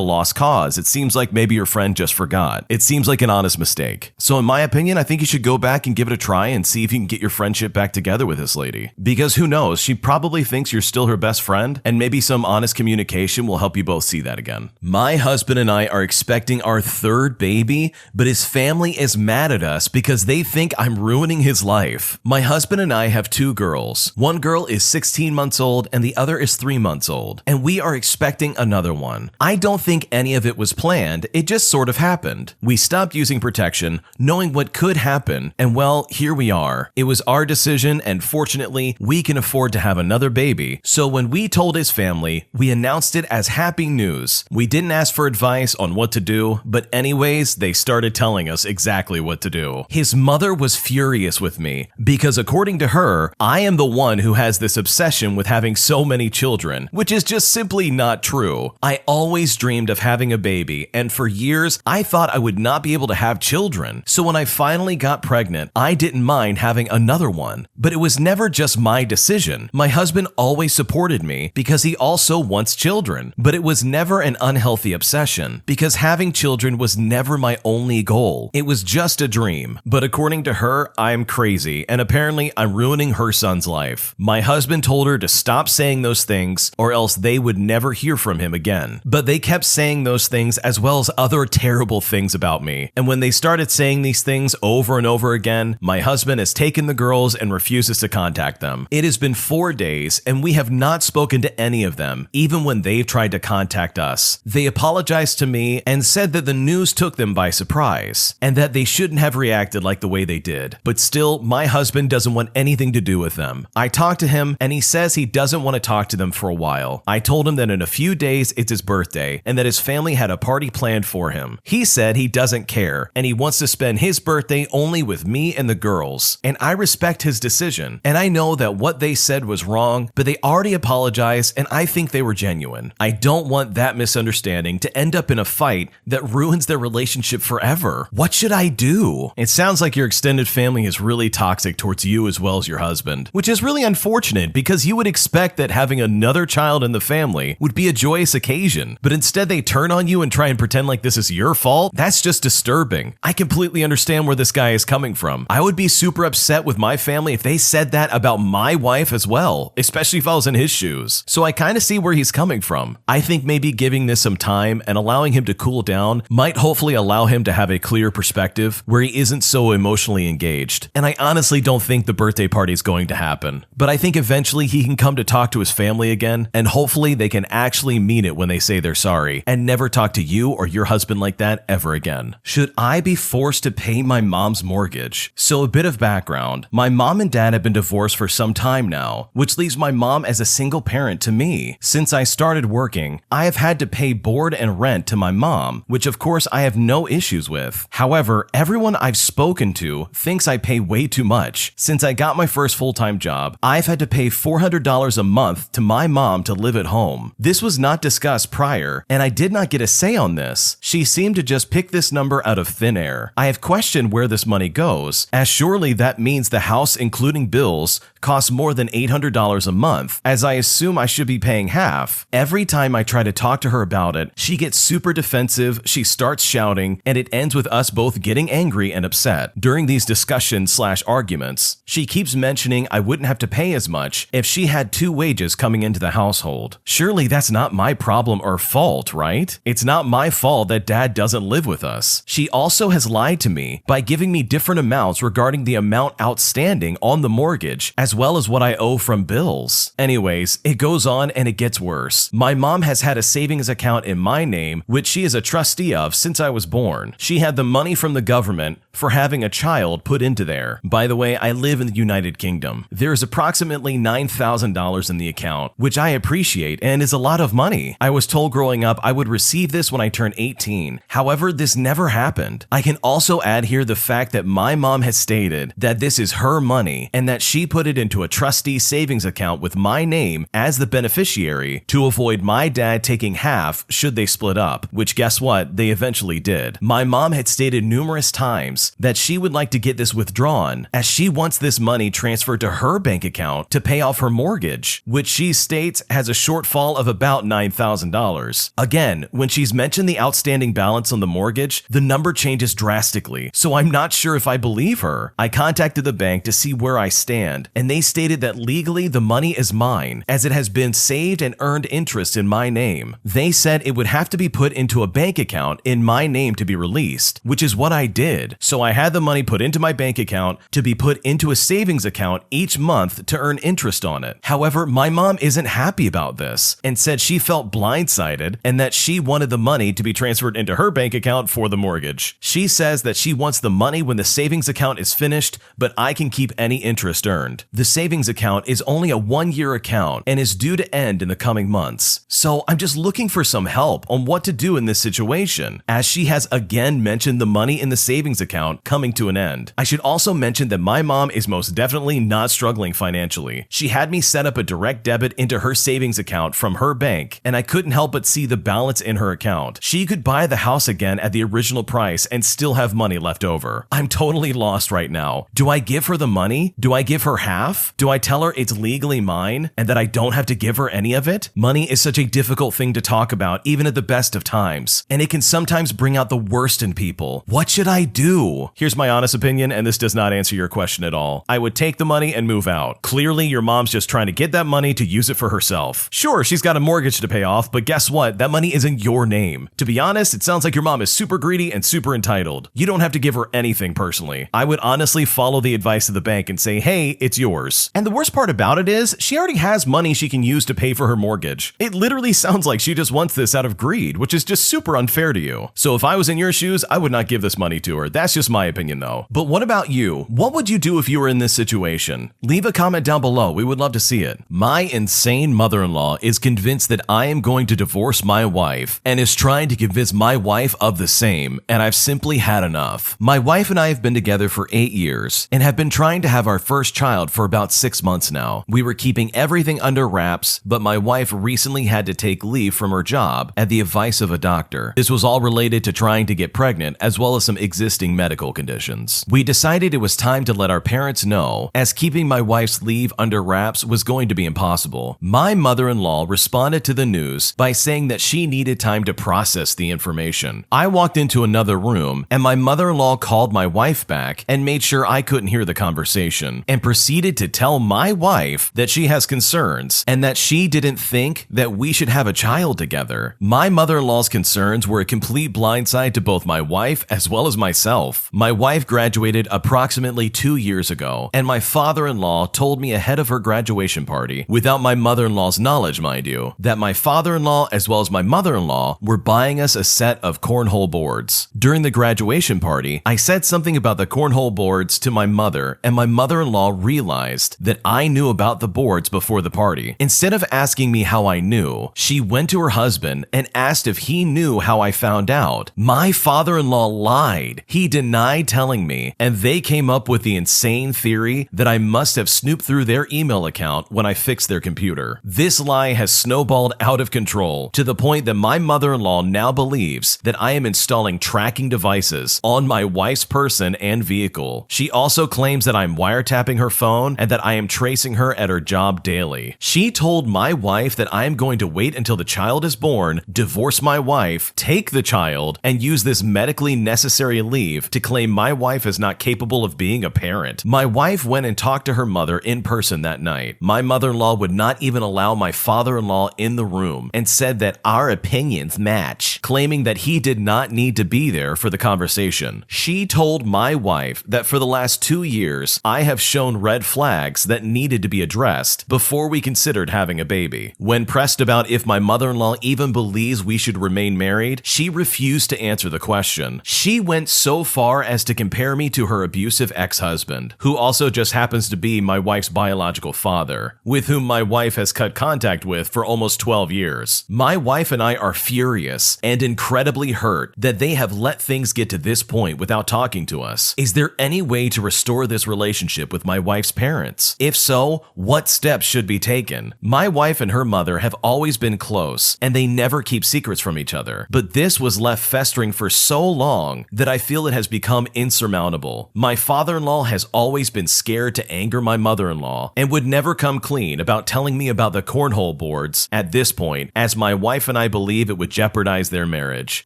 lost cause. It seems like maybe your friend just forgot. It seems like an honest mistake. So in my opinion, I think you should go back and give it a try and see if you can get your friendship back together with this lady. Because who knows, she probably thinks you're still her best friend, and maybe some honest communication will help you both see that again. My husband and I are expecting our third baby, but his family is mad at us because they think I'm ruining his life. My husband and I have two girls. One girl is 16 months old and the other is 3 months old, and we are expecting another one. I don't think any of it was planned, it just sort of happened. We stopped using protection, knowing what could happen, and well, here we are. It was our decision, and fortunately, we can afford to have another baby. So when we told his family, we announced it as happy news. We didn't ask for advice on what to do, but anyways, they started telling us exactly what to do. His mother was furious with me, Because according to her, I am the one who has this obsession with having so many children, which is just simply not true. I always dreamed of having a baby, and for years, I thought I would not be able to have children. So when I finally got pregnant, I didn't mind having another one. But it was never just my decision. My husband always supported me because he also wants children. But it was never an unhealthy obsession, because having children was never my only goal. It was just a dream. But according to her, I'm crazy, and apparently I'm ruining her son's life. My husband told her to stop saying those things, or else they would never hear from him again. But they kept saying those things as well as other terrible things about me. And when they started saying these things over and over again, my husband has taken the girls and refuses to contact them. It has been 4 days, and we have not spoken to any of them, even when they've tried to contact us. They apologized to me and said that the news took them by surprise, and that they shouldn't have reacted like the way they did. But still, my husband doesn't want anything to do with them. I talked to him, and he says he doesn't want to talk to them for a while. I told him that in a few days it's his birthday, and that his family had a party planned for him. He said he doesn't care, and he wants to spend his birthday only with me and the girls. And I respect his decision, and I know that what they said was wrong, but they already apologized, and I think they were genuine. I don't want that misunderstanding to end up in a fight that ruins their relationship forever. What should I do? It sounds like your extended family is really toxic towards you as well as your husband, which is really unfortunate because you would expect that having another child in the family would be a joyous occasion, but instead they turn on you and try and pretend like this is your fault. That's just disturbing. I completely understand where this guy is coming from. I would be super upset with my family if they said that about my wife as well, especially if I was in his shoes. So I kind of see where he's coming from. I think maybe giving this some time and allowing him to cool down might hopefully allow him to have a clear perspective where he isn't so emotionally engaged. And I honestly don't think the birthday party is going to happen. But I think eventually he can come to talk to his family again, and hopefully they can actually mean it when they say they're sorry and never talk to you or your husband like that ever again. Should I be forced to pay my mom's mortgage? So a bit of background. My mom and dad have been divorced for some time now, which leaves my mom as a single parent to me. Since I started working, I have had to pay board and rent to my mom, which of course I have no issues with. However, everyone I've spoken to thinks I pay way too much. Since I got my first full-time job, I've had to pay $400 a month to my mom to live at home. This was not discussed prior, and I did not get a say on this. She seemed to just pick this number out of thin air. I have questioned where this money goes, as surely that means the house, including bills, costs more than $800 a month, as I assume I should be paying half. Every time I try to talk to her about it, she gets super defensive, she starts shouting, and it ends with us both getting angry and upset. During these discussions/arguments, she keeps mentioning I wouldn't have to pay as much if she had 2 wages coming into the household. Surely that's not my problem or fault, right? It's not my fault that dad doesn't live with us. She also has lied to me by giving me different amounts regarding the amount outstanding on the mortgage, as well as what I owe from bills. Anyways, it goes on and it gets worse. My mom has had a savings account in my name, which she is a trustee of since I was born. She had the money from the government for having a child put into there. By the way, I live in the United Kingdom. There is approximately $9,000 in the account, which I appreciate and is a lot of money. I was told growing up I would receive this when I turned 18. However, this never happened. I can also add here the fact that my mom has stated that this is her money and that she put it into a trustee savings account with my name as the beneficiary to avoid my dad taking half should they split up, which guess what? They eventually did. My mom had stated numerous times that she would like to get this withdrawn, as she wants this money transferred to her bank account to pay off her mortgage, which she states has a shortfall of about $9,000. Again, when she's mentioned the outstanding balance on the mortgage, the number changes drastically, so I'm not sure if I believe her. I contacted the bank to see where I stand, and they stated that legally the money is mine, as it has been saved and earned interest in my name. They said it would have to be put into a bank account in my name to be released, which is what I did. So I had the money put into my bank account to be put into a savings account each month to earn interest on it. However, my mom isn't happy about this and said she felt blindsided and that she wanted the money to be transferred into her bank account for the mortgage. She says that she wants the money when the savings account is finished, but I can keep any interest earned. The savings account is only a 1-year account and is due to end in the coming months. So I'm just looking for some help on what to do in this situation, as she has again mentioned the money in the savings account coming to an end. I should also mention that my mom is most definitely not struggling financially. She had me set up a direct debit into her savings account from her bank, and I couldn't help but see the balance in her account. She could buy the house again at the original price and still have money left over. I'm totally lost right now. Do I give her the money? Do I give her half? Do I tell her it's legally mine and that I don't have to give her any of it? Money is such a difficult thing to talk about even at the best of times, and it can sometimes bring out the worst in people. What should I do? Here's my honest opinion, and this does not answer your question at all. I would take the money and move out. Clearly, your mom's just trying to get that money to use it for herself. Sure, she's got a mortgage to pay off, but guess what? That money is in your name. To be honest, it sounds like your mom is super greedy and super entitled. You don't have to give her anything personally. I would honestly follow the advice of the bank and say, hey, it's yours. And the worst part about it is, she already has money she can use to pay for her mortgage. It literally sounds like she just wants this out of greed, which is just super unfair to you. So if I was in your shoes, I would not give this money to her. That's just my opinion though. But what about you? What would you do if you were in this situation? Leave a comment down below. We would love to see it. My insane mother-in-law is convinced that I am going to divorce my wife and is trying to convince my wife of the same, and I've simply had enough. My wife and I have been together for 8 years and have been trying to have our first child for about 6 months now. We were keeping everything under wraps, but my wife recently had to take leave from her job at the advice of a doctor. This was all related to trying to get pregnant as well as some existing medical conditions. We decided it was time to let our parents know, as keeping my wife's leave under wraps was going to be impossible. My mother-in-law responded to the news by saying that she needed time to process the information. I walked into another room and my mother-in-law called my wife back and made sure I couldn't hear the conversation and proceeded to tell my wife that she has concerns and that she didn't think that we should have a child together. My mother-in-law's concerns were a complete blindside to both my wife as well as myself. My wife graduated approximately 2 years ago, and my father-in-law told me ahead of her graduation party, without my mother-in-law's knowledge, mind you, that my father-in-law as well as my mother-in-law were buying us a set of cornhole boards. During the graduation party, I said something about the cornhole boards to my mother, and my mother-in-law realized that I knew about the boards before the party. Instead of asking me how I knew, she went to her husband and asked if he knew how I found out. My father-in-law lied. He denied telling me, and they came up with the insane theory that I must have snooped through their email account when I fixed their computer. This lie has snowballed out of control to the point that my mother-in-law now believes that I am installing tracking devices on my wife's person and vehicle. She also claims that I'm wiretapping her phone and that I am tracing her at her job daily. She told my wife that I am going to wait until the child is born, divorce my wife, take the child, and use this medically necessary leave to claim my wife is not capable of being a parent. My wife went and talked to her mother in person that night. My mother-in-law would not even allow my father-in-law in the room and said that our opinions match, claiming that he did not need to be there for the conversation. She told my wife that for the last 2 years, I have shown red flags that needed to be addressed before we considered having a baby. When pressed about if my mother-in-law even believes we should remain married, she refused to answer the question. She went so far as to compare me to her abusive ex-husband, who also just happens to be my wife's biological father, with whom my wife has cut contact with for almost 12 years. My wife and I are furious and incredibly hurt that they have let things get to this point without talking to us. Is there any way to restore this relationship with my wife's parents? If so, what steps should be taken? My wife and her mother have always been close, and they never keep secrets from each other. But this was left festering for so long that I feel it has become insurmountable. My father-in-law has always been scared to anger my mother-in-law and would never come clean about telling me about the cornhole boards at this point, as my wife and I believe it would jeopardize their marriage.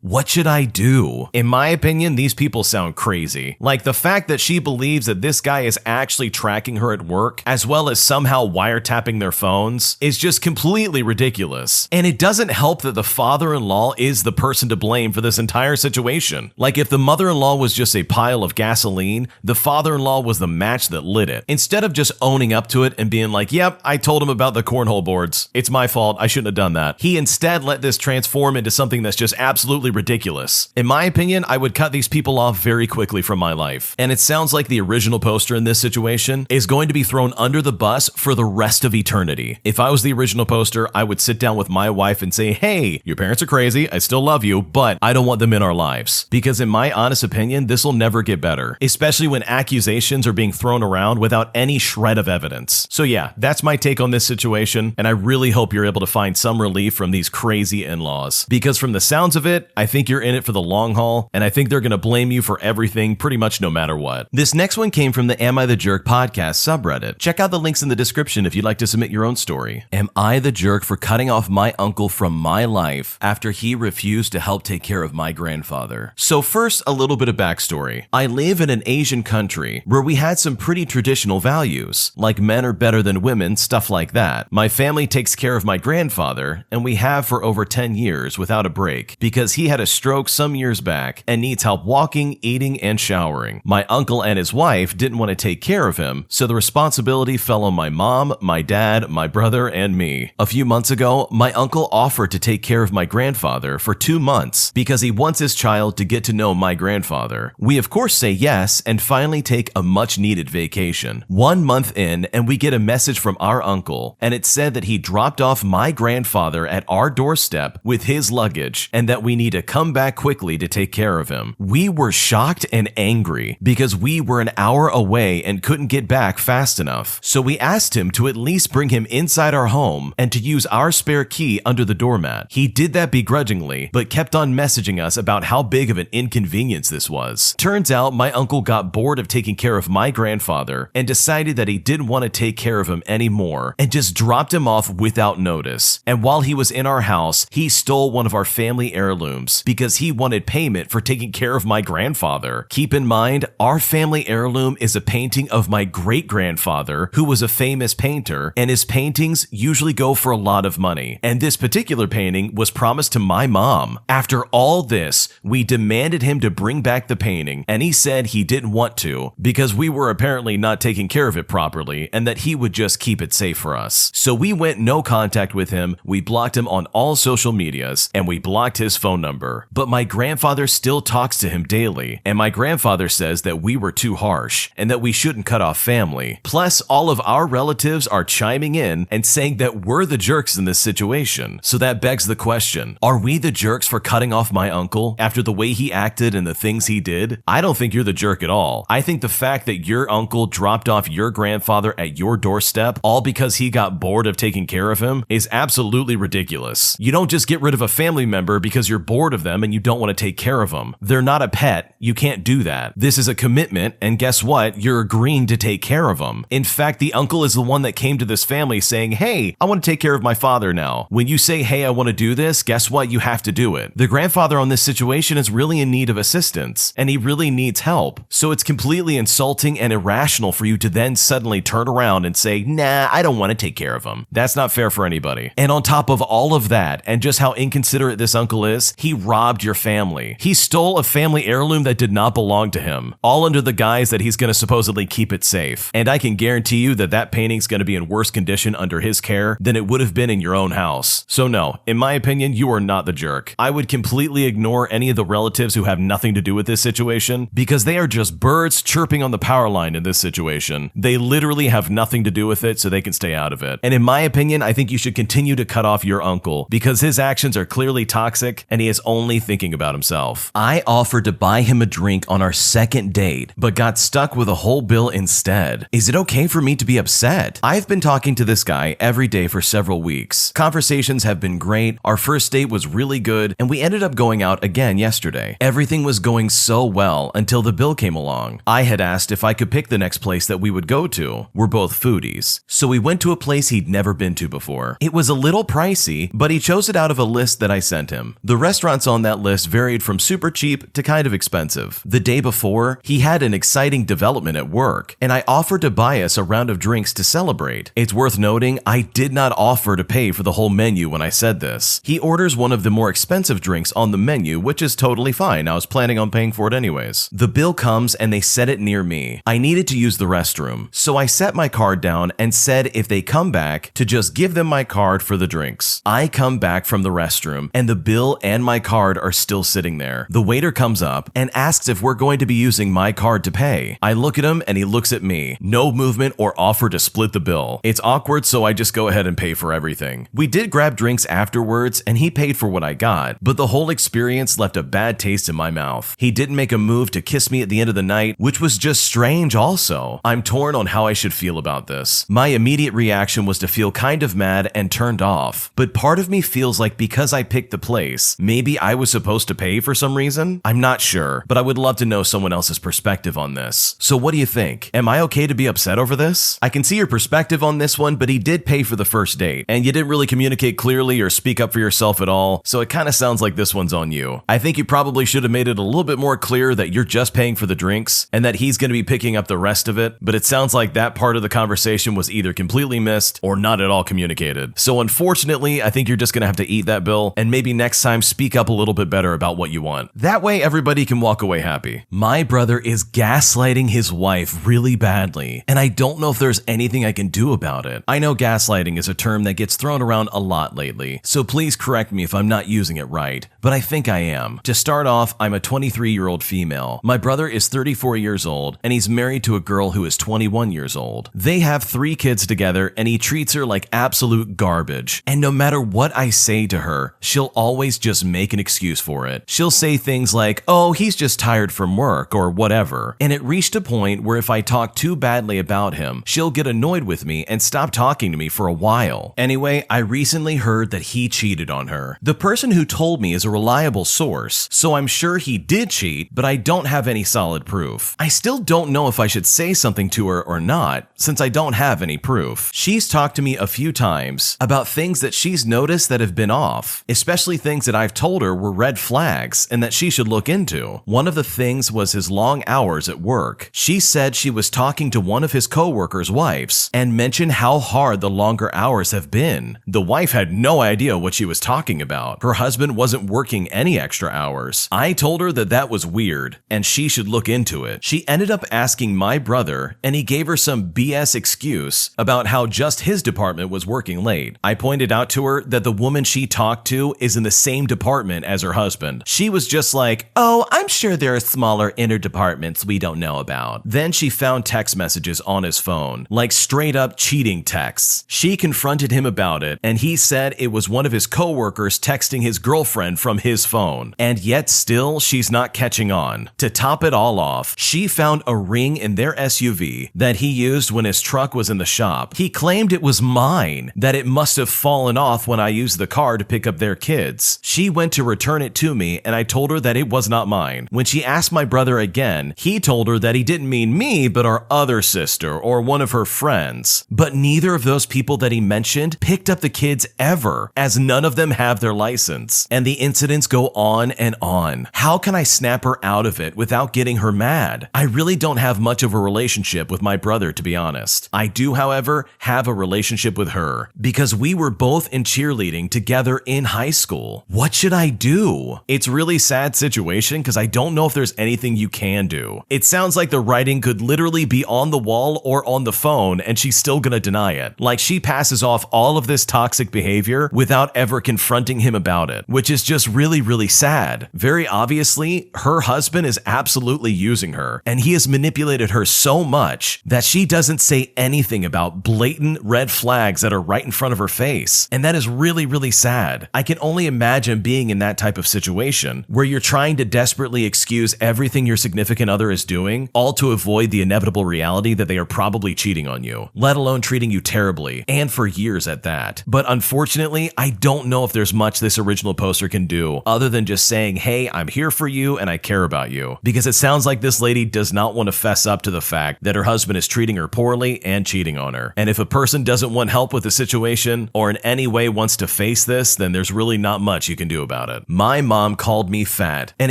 What should I do? In my opinion, these people sound crazy. Like the fact that she believes that this guy is actually tracking her at work, as well as somehow wiretapping their phones, is just completely ridiculous. And it doesn't help that the father-in-law is the person to blame for this entire situation. Like if the mother-in-law was just a pile of gasoline, the father-in-law was the match that lit it. Instead of just owning up to it and being like, yep, I told him about the cornhole boards. It's my fault. I shouldn't have done that. He instead let this transform into something that's just absolutely ridiculous. In my opinion, I would cut these people off very quickly from my life. And it sounds like the original poster in this situation is going to be thrown under the bus for the rest of eternity. If I was the original poster, I would sit down with my wife and say, hey, your parents are crazy. I still love you, but I don't want them in our lives. Because in my honest opinion, this will never get better, especially when accusations accusations are being thrown around without any shred of evidence. So yeah, that's my take on this situation, and I really hope you're able to find some relief from these crazy in-laws. Because from the sounds of it, I think you're in it for the long haul, and I think they're gonna blame you for everything pretty much no matter what. This next one came from the Am I the Jerk podcast subreddit. Check out the links in the description if you'd like to submit your own story. Am I the jerk for cutting off my uncle from my life after he refused to help take care of my grandfather? So first, a little bit of backstory. I live in an Asian country where we had some pretty traditional values, like men are better than women, stuff like that. My family takes care of my grandfather, and we have for over 10 years without a break, because he had a stroke some years back and needs help walking, eating, and showering. My uncle and his wife didn't want to take care of him, so the responsibility fell on my mom, my dad, my brother, and me. A few months ago, my uncle offered to take care of my grandfather for 2 months because he wants his child to get to know my grandfather. We of course say yes and finally take a much needed vacation. 1 month in, and we get a message from our uncle, and it said that he dropped off my grandfather at our doorstep with his luggage and that we need to come back quickly to take care of him. We were shocked and angry because we were an hour away and couldn't get back fast enough. So we asked him to at least bring him inside our home and to use our spare key under the doormat. He did that begrudgingly, but kept on messaging us about how big of an inconvenience this was. Turns out my uncle got bored of taking care of my grandfather and decided that he didn't want to take care of him anymore and just dropped him off without notice. And while he was in our house, he stole one of our family heirlooms because he wanted payment for taking care of my grandfather. Keep in mind, our family heirloom is a painting of my great-grandfather, who was a famous painter, and his paintings usually go for a lot of money. And this particular painting was promised to my mom. After all this, we demanded him to bring back the painting, and he said he didn't want to because we were apparently not taking care of it properly and that he would just keep it safe for us. So we went no contact with him, we blocked him on all social medias, and we blocked his phone number. But my grandfather still talks to him daily, and my grandfather says that we were too harsh and that we shouldn't cut off family. Plus, all of our relatives are chiming in and saying that we're the jerks in this situation. So that begs the question, are we the jerks for cutting off my uncle after the way he acted and the things he did? I don't think you're the jerk at all. I think the fact that your uncle dropped off your grandfather at your doorstep all because he got bored of taking care of him is absolutely ridiculous. You don't just get rid of a family member because you're bored of them and you don't want to take care of them. They're not a pet. You can't do that. This is a commitment, and guess what? You're agreeing to take care of them. In fact, the uncle is the one that came to this family saying, hey, I want to take care of my father now. When you say, hey, I want to do this, guess what? You have to do it. The grandfather on this situation is really in need of assistance, and he really needs help. So it's completely insulting and irrational for you to then suddenly turn around and say, nah, I don't want to take care of him. That's not fair for anybody. And on top of all of that, and just how inconsiderate this uncle is, he robbed your family. He stole a family heirloom that did not belong to him, all under the guise that he's going to supposedly keep it safe. And I can guarantee you that that painting's going to be in worse condition under his care than it would have been in your own house. So no, in my opinion, you are not the jerk. I would completely ignore any of the relatives who have nothing to do with this situation because they are just birds chirping on the power line in this situation. They literally have nothing to do with it, so they can stay out of it. And in my opinion, I think you should continue to cut off your uncle because his actions are clearly toxic and he is only thinking about himself. I offered to buy him a drink on our second date, but got stuck with a whole bill instead. Is it okay for me to be upset? I've been talking to this guy every day for several weeks. Conversations have been great, our first date was really good, and we ended up going out again yesterday. Everything was going so well until the bill came along. I had asked if I could pick the next place that we would go to. We're both foodies. So we went to a place he'd never been to before. It was a little pricey, but he chose it out of a list that I sent him. The restaurants on that list varied from super cheap to kind of expensive. The day before, he had an exciting development at work, and I offered to buy us a round of drinks to celebrate. It's worth noting, I did not offer to pay for the whole menu when I said this. He orders one of the more expensive drinks on the menu, which is totally fine. I was planning on paying for it anyways. The bill comes and they set it near me. I needed to use the restroom, so I set my card down and said if they come back, to just give them my card for the drinks. I come back from the restroom and the bill and my card are still sitting there. The waiter comes up and asks if we're going to be using my card to pay. I look at him and he looks at me. No movement or offer to split the bill. It's awkward, so I just go ahead and pay for everything. We did grab drinks afterwards and he paid for what I got, but the whole experience left a bad taste in my mouth. He didn't make a move to kiss me at the end of the night, which was just strange also. I'm torn on how I should feel about this. My immediate reaction was to feel kind of mad and turned off, but part of me feels like because I picked the place, maybe I was supposed to pay for some reason? I'm not sure, but I would love to know someone else's perspective on this. So what do you think? Am I okay to be upset over this? I can see your perspective on this one, but he did pay for the first date, and you didn't really communicate clearly or speak up for yourself at all, so it kind of sounds like this one's on you. I think you probably should have made it a little bit more clear that you're just paying for the drinks and that he's going to be picking up the rest of it, but it sounds like that part of the conversation was either completely missed or not at all communicated. So unfortunately, I think you're just going to have to eat that bill, and maybe next time speak up a little bit better about what you want. That way everybody can walk away happy. My brother is gaslighting his wife really badly, and I don't know if there's anything I can do about it. I know gaslighting is a term that gets thrown around a lot lately, so please correct me if I'm not using it right, but I think I am. To start off, I'm a 23-year-old female. My brother is 34 years old, and he's married to a girl who is 21 years old. They have 3 kids together, and he treats her like absolute garbage. And no matter what I say to her, she'll always just make an excuse for it. She'll say things like, oh, he's just tired from work, or whatever. And it reached a point where if I talk too badly about him, she'll get annoyed with me and stop talking to me for a while. Anyway, I recently heard that he cheated on her. The person who told me is a reliable source, so I'm sure he did cheat, but I don't have any solid proof. I still don't know if I should say something to her or not, since I don't have any proof. She's talked to me a few times about things that she's noticed that have been off, especially things that I've told her were red flags and that she should look into. One of the things was his long hours at work. She said she was talking to one of his coworkers' wives and mentioned how hard the longer hours have been. The wife had no idea what she was talking about. Her husband wasn't working any extra hours. I told her that that was weird and she should look into it. She ended up asking my brother, and he gave her some BS excuse about how just his department was working late. I pointed out to her that the woman she talked to is in the same department as her husband. She was just like, oh, I'm sure there are smaller inner departments we don't know about. Then she found text messages on his phone, like straight up cheating texts. She confronted him about it, and he said it was one of his coworkers texting his girlfriend from his phone. And yet still, she's not catching on. To top it all off, she found a ring in their SUV that he used when his truck was in the shop. He claimed it was mine, that it must have fallen off when I used the car to pick up their kids. She went to return it to me, and I told her that it was not mine. When she asked my brother again, he told her that he didn't mean me, but our other sister or one of her friends. But neither of those people that he mentioned picked up the kids ever, as none of them have their license. And the incidents go on and on. How can I snap her out of it without getting her mad? I really don't have much of a relationship with my brother, to be honest. I do, however, have a relationship with her because we were both in cheerleading together in high school. What should I do? It's a really sad situation because I don't know if there's anything you can do. It sounds like the writing could literally be on the wall or on the phone and she's still gonna deny it. Like she passes off all of this toxic behavior without ever confronting him about it, which is just really, really sad. Very obviously, her husband is absolutely using her, and he has manipulated her so much that she doesn't say anything about blatant red flags that are right in front of her face. And that is really, really sad. I can only imagine being in that type of situation where you're trying to desperately excuse everything your significant other is doing, all to avoid the inevitable reality that they are probably cheating on you, let alone treating you terribly, and for years at that. But unfortunately, I don't know if there's much this original poster can do other than just saying, hey, I'm here for you and I care about you. Because it sounds like this lady does not want to fess up to the fact that her husband is treating her poorly and cheating on her. And if a person doesn't want help with the situation or in any way wants to face this, then there's really not much you can do about it. My mom called me fat and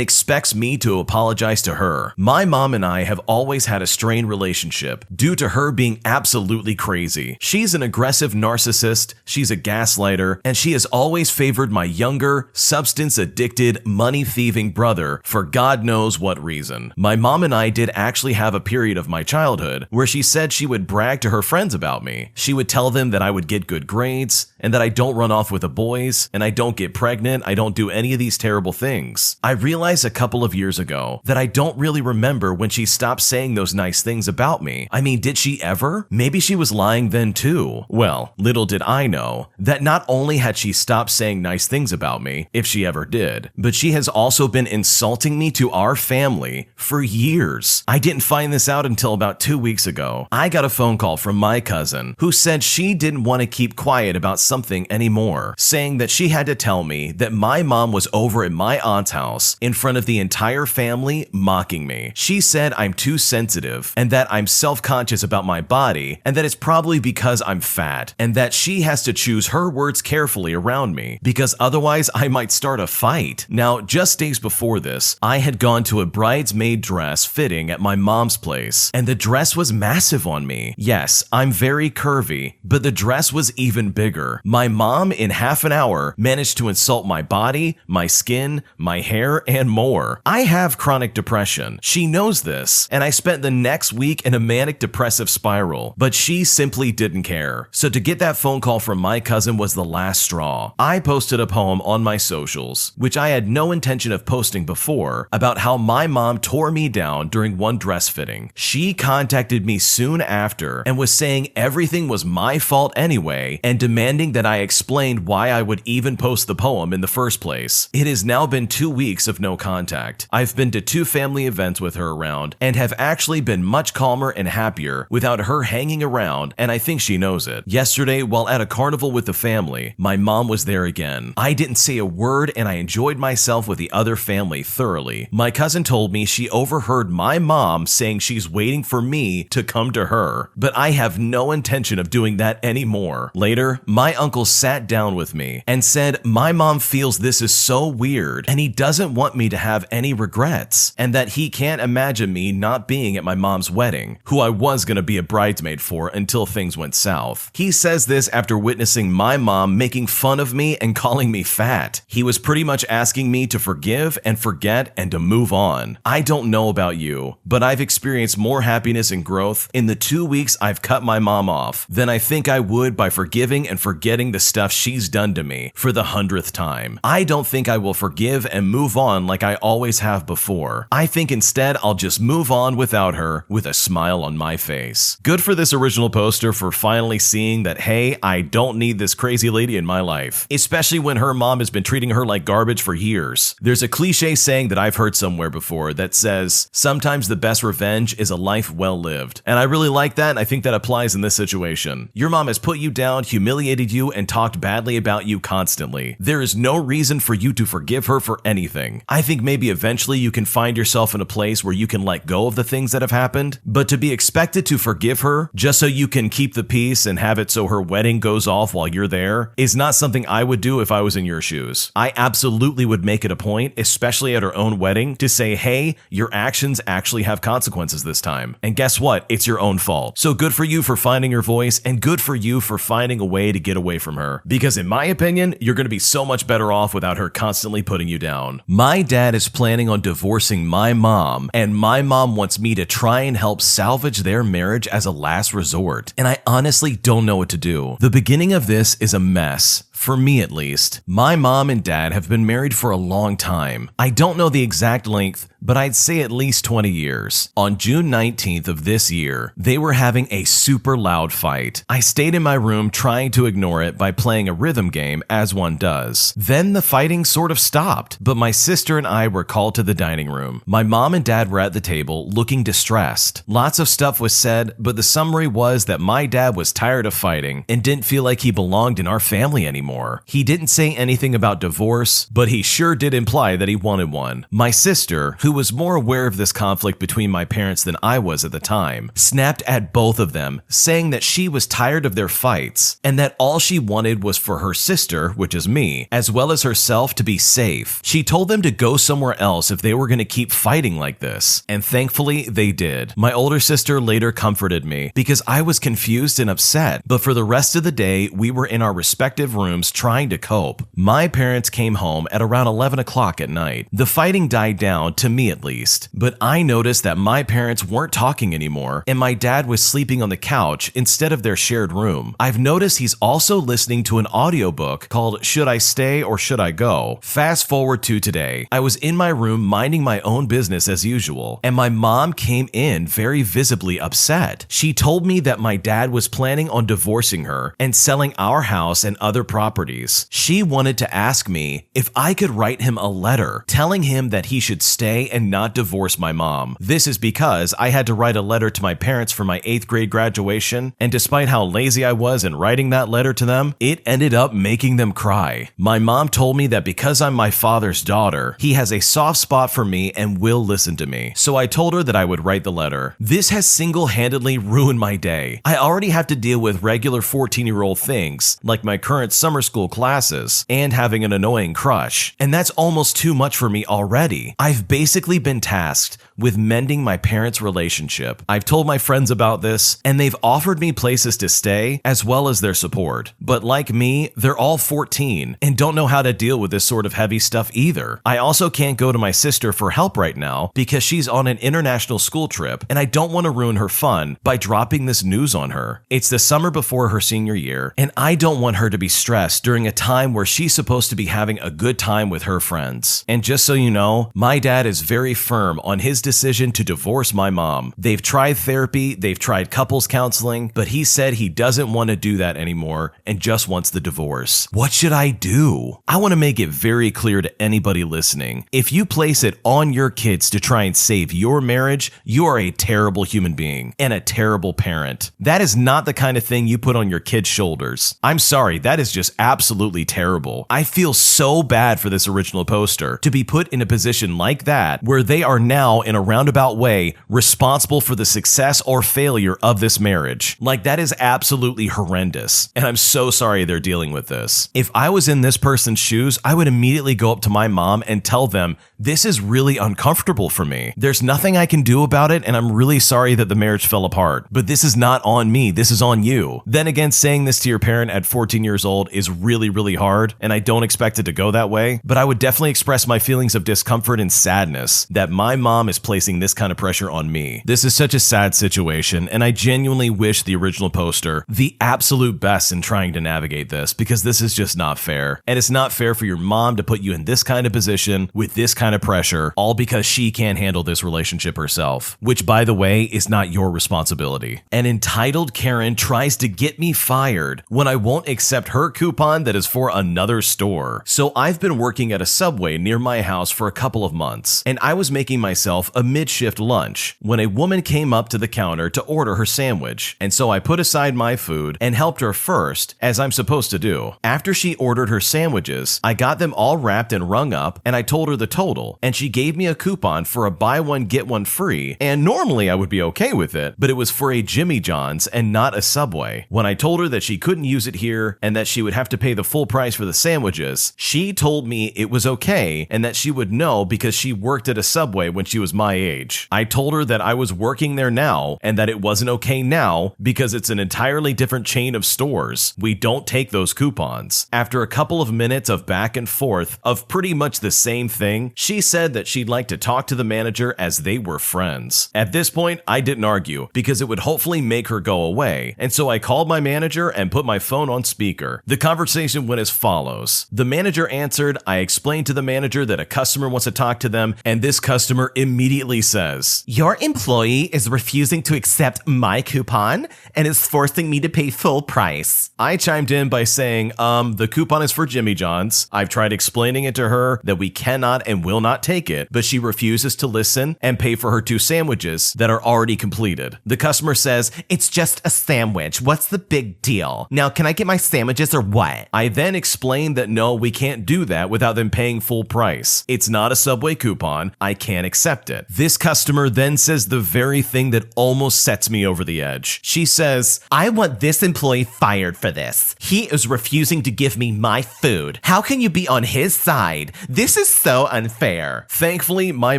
expects me to apologize to her. My mom and I have always had a strained relationship due to her being absolutely crazy. She's an aggressive narcissist, she's a gaslighter, and she has always favored my younger, substance-addicted, money-thieving brother for God knows what reason. My mom and I did actually have a period of my childhood where she said she would brag to her friends about me. She would tell them that I would get good grades, and that I don't run off with the boys, and I don't get pregnant, I don't do any of these terrible things. I realized a couple of years ago that I don't really remember when she stopped saying those nice things about me. I mean, did she ever? Maybe she was lying then too. Well, little did I know that not only had she stopped saying nice things about me, if she ever did, but she has also been insulting me to our family for years. years. I didn't find this out until about 2 weeks ago. I got a phone call from my cousin who said she didn't want to keep quiet about something anymore, saying that she had to tell me that my mom was over at my aunt's house in front of the entire family mocking me. She said I'm too sensitive and that I'm self-conscious about my body and that it's probably because I'm fat and that she has to choose her words carefully around me because otherwise I might start a fight. Now, just days before this, I had gone to a bridesmaid dress fitting at my mom's place and the dress was massive on me. Yes, I'm very curvy, but the dress was even bigger. My mom, in half an hour, managed to insult my body, my skin, my hair, and more. I have chronic depression. She knows this, and I spent the next week in a manic depressive spiral, but she simply didn't care. So to get that phone call from my cousin was the last straw. I posted a poem on my socials, which I had no intention of posting before, about how my mom tore me down during one dress fitting. She contacted me soon after and was saying everything was my fault anyway and demanding that I explained why I would even post the poem in the first place. It has now been 2 weeks of no contact. I've been to 2 family events with her around and have actually been much calmer and happier without her hanging around, and I think she knows it. Yesterday, while at a carnival with the family, my mom was there again. I didn't say a word and I enjoyed myself with the other family thoroughly. My cousin told me she overheard my mom saying she's waiting for me to come to her, but I have no intention of doing that anymore. Later, my uncle sat down with me and said my mom feels this is so weird and he doesn't want me to have any regrets and that he can't imagine me not being at my mom's wedding, who I was going to be a bridesmaid for until things went south. He says this after witnessing my mom making fun of me and calling me fat. He was pretty much asking me to forgive and forget and to move on. I don't know about you, but I've experienced more happiness and growth in the 2 weeks I've cut my mom off than I think I would by forgiving and forgetting the stuff she's done to me for the 100th time. I don't think I will forgive and move on like I always have before. I think instead I'll just move on without her with a smile on my face. Good for this original poster for finally seeing that, hey, I don't need this crazy lady in my life, especially when her mom has been treating her like garbage for years. There's a cliche saying that I've heard somewhere before that says, sometimes the best revenge is a life well lived. And I really like that, and I think that applies in this situation. Your mom has put you down, humiliated you, and talked badly about you constantly. There is no reason for you to forgive her for anything. I think maybe eventually you can find yourself in a place where you can let go of the things that have happened, but to be expected to forgive her just so you can keep the peace and have it so her wedding goes off while you're there is not something I would do if I was in your shoes. I absolutely would make it a point, especially at her own wedding, to say, hey, your actions actually have consequences this time. And guess what? It's your own fault. So good for you for finding your voice and good for you for finding a way to get away from her. Because in my opinion, you're going to be so much better off without her constantly putting you down. My dad is planning on divorcing my mom, and my mom wants me to try and help salvage their marriage as a last resort. And I honestly don't know what to do. The beginning of this is a mess. For me at least. My mom and dad have been married for a long time. I don't know the exact length, but I'd say at least 20 years. On June 19th of this year, they were having a super loud fight. I stayed in my room trying to ignore it by playing a rhythm game, as one does. Then the fighting sort of stopped, but my sister and I were called to the dining room. My mom and dad were at the table, looking distressed. Lots of stuff was said, but the summary was that my dad was tired of fighting and didn't feel like he belonged in our family anymore. He didn't say anything about divorce, but he sure did imply that he wanted one. My sister, who was more aware of this conflict between my parents than I was at the time, snapped at both of them, saying that she was tired of their fights and that all she wanted was for her sister, which is me, as well as herself to be safe. She told them to go somewhere else if they were going to keep fighting like this, and thankfully they did. My older sister later comforted me because I was confused and upset, but for the rest of the day, we were in our respective rooms trying to cope. My parents came home at around 11 o'clock at night. The fighting died down, to me at least, but I noticed that my parents weren't talking anymore and my dad was sleeping on the couch instead of their shared room. I've noticed he's also listening to an audiobook called Should I Stay or Should I Go? Fast forward to today. I was in my room minding my own business as usual, and my mom came in very visibly upset. She told me that my dad was planning on divorcing her and selling our house and other property properties. She wanted to ask me if I could write him a letter telling him that he should stay and not divorce my mom. This is because I had to write a letter to my parents for my 8th grade graduation, and despite how lazy I was in writing that letter to them, it ended up making them cry. My mom told me that because I'm my father's daughter, he has a soft spot for me and will listen to me. So I told her that I would write the letter. This has single-handedly ruined my day. I already have to deal with regular 14-year-old things, like my current summer school classes, and having an annoying crush. And that's almost too much for me already. I've basically been tasked with mending my parents' relationship. I've told my friends about this, and they've offered me places to stay as well as their support. But like me, they're all 14 and don't know how to deal with this sort of heavy stuff either. I also can't go to my sister for help right now because she's on an international school trip, and I don't want to ruin her fun by dropping this news on her. It's the summer before her senior year, and I don't want her to be stressed during a time where she's supposed to be having a good time with her friends. And just so you know, my dad is very firm on his decision to divorce my mom. They've tried therapy, they've tried couples counseling, but he said he doesn't want to do that anymore and just wants the divorce. What should I do? I want to make it very clear to anybody listening. If you place it on your kids to try and save your marriage, you are a terrible human being and a terrible parent. That is not the kind of thing you put on your kids' shoulders. I'm sorry, that is just absolutely terrible. I feel so bad for this original poster to be put in a position like that where they are now in a roundabout way responsible for the success or failure of this marriage. Like, that is absolutely horrendous, and I'm so sorry they're dealing with this. If I was in this person's shoes, I would immediately go up to my mom and tell them, this is really uncomfortable for me. There's nothing I can do about it, and I'm really sorry that the marriage fell apart, but this is not on me, this is on you. Then again, saying this to your parent at 14 years old is really, really hard, and I don't expect it to go that way, but I would definitely express my feelings of discomfort and sadness that my mom is placing this kind of pressure on me. This is such a sad situation, and I genuinely wish the original poster the absolute best in trying to navigate this, because this is just not fair. And it's not fair for your mom to put you in this kind of position with this kind of pressure, all because she can't handle this relationship herself, which, by the way, is not your responsibility. An entitled Karen tries to get me fired when I won't accept her coupon that is for another store. So I've been working at a Subway near my house for a couple of months, and I was making myself a mid-shift lunch when a woman came up to the counter to order her sandwich, and so I put aside my food and helped her first, as I'm supposed to do. After she ordered her sandwiches, I got them all wrapped and rung up, and I told her the total, and she gave me a coupon for a buy one get one free, and normally I would be okay with it, but it was for a Jimmy John's and not a Subway. When I told her that she couldn't use it here and that she would have to pay the full price for the sandwiches, she told me it was okay and that she would know because she worked at a Subway when she was my age. I told her that I was working there now and that it wasn't okay now because it's an entirely different chain of stores. We don't take those coupons. After a couple of minutes of back and forth of pretty much the same thing, she said that she'd like to talk to the manager as they were friends. At this point, I didn't argue because it would hopefully make her go away, and so I called my manager and put my phone on speaker. The conversation went as follows. The manager answered, I explained to the manager that a customer wants to talk to them, and this customer immediately says, "Your employee is refusing to accept my coupon and is forcing me to pay full price." I chimed in by saying, the coupon is for Jimmy John's. I've tried explaining it to her that we cannot and will not take it, but she refuses to listen and pay for her 2 sandwiches that are already completed. The customer says, "It's just a sandwich. What's the big deal? Now, can I get my sandwiches or what?" I then explained that no, we can't do that without them paying full price. It's not a Subway coupon. I can't accept it. This customer then says the very thing that almost sets me over the edge. She says, "I want this employee fired for this. He is refusing to give me my food. How can you be on his side? This is so unfair." Thankfully, my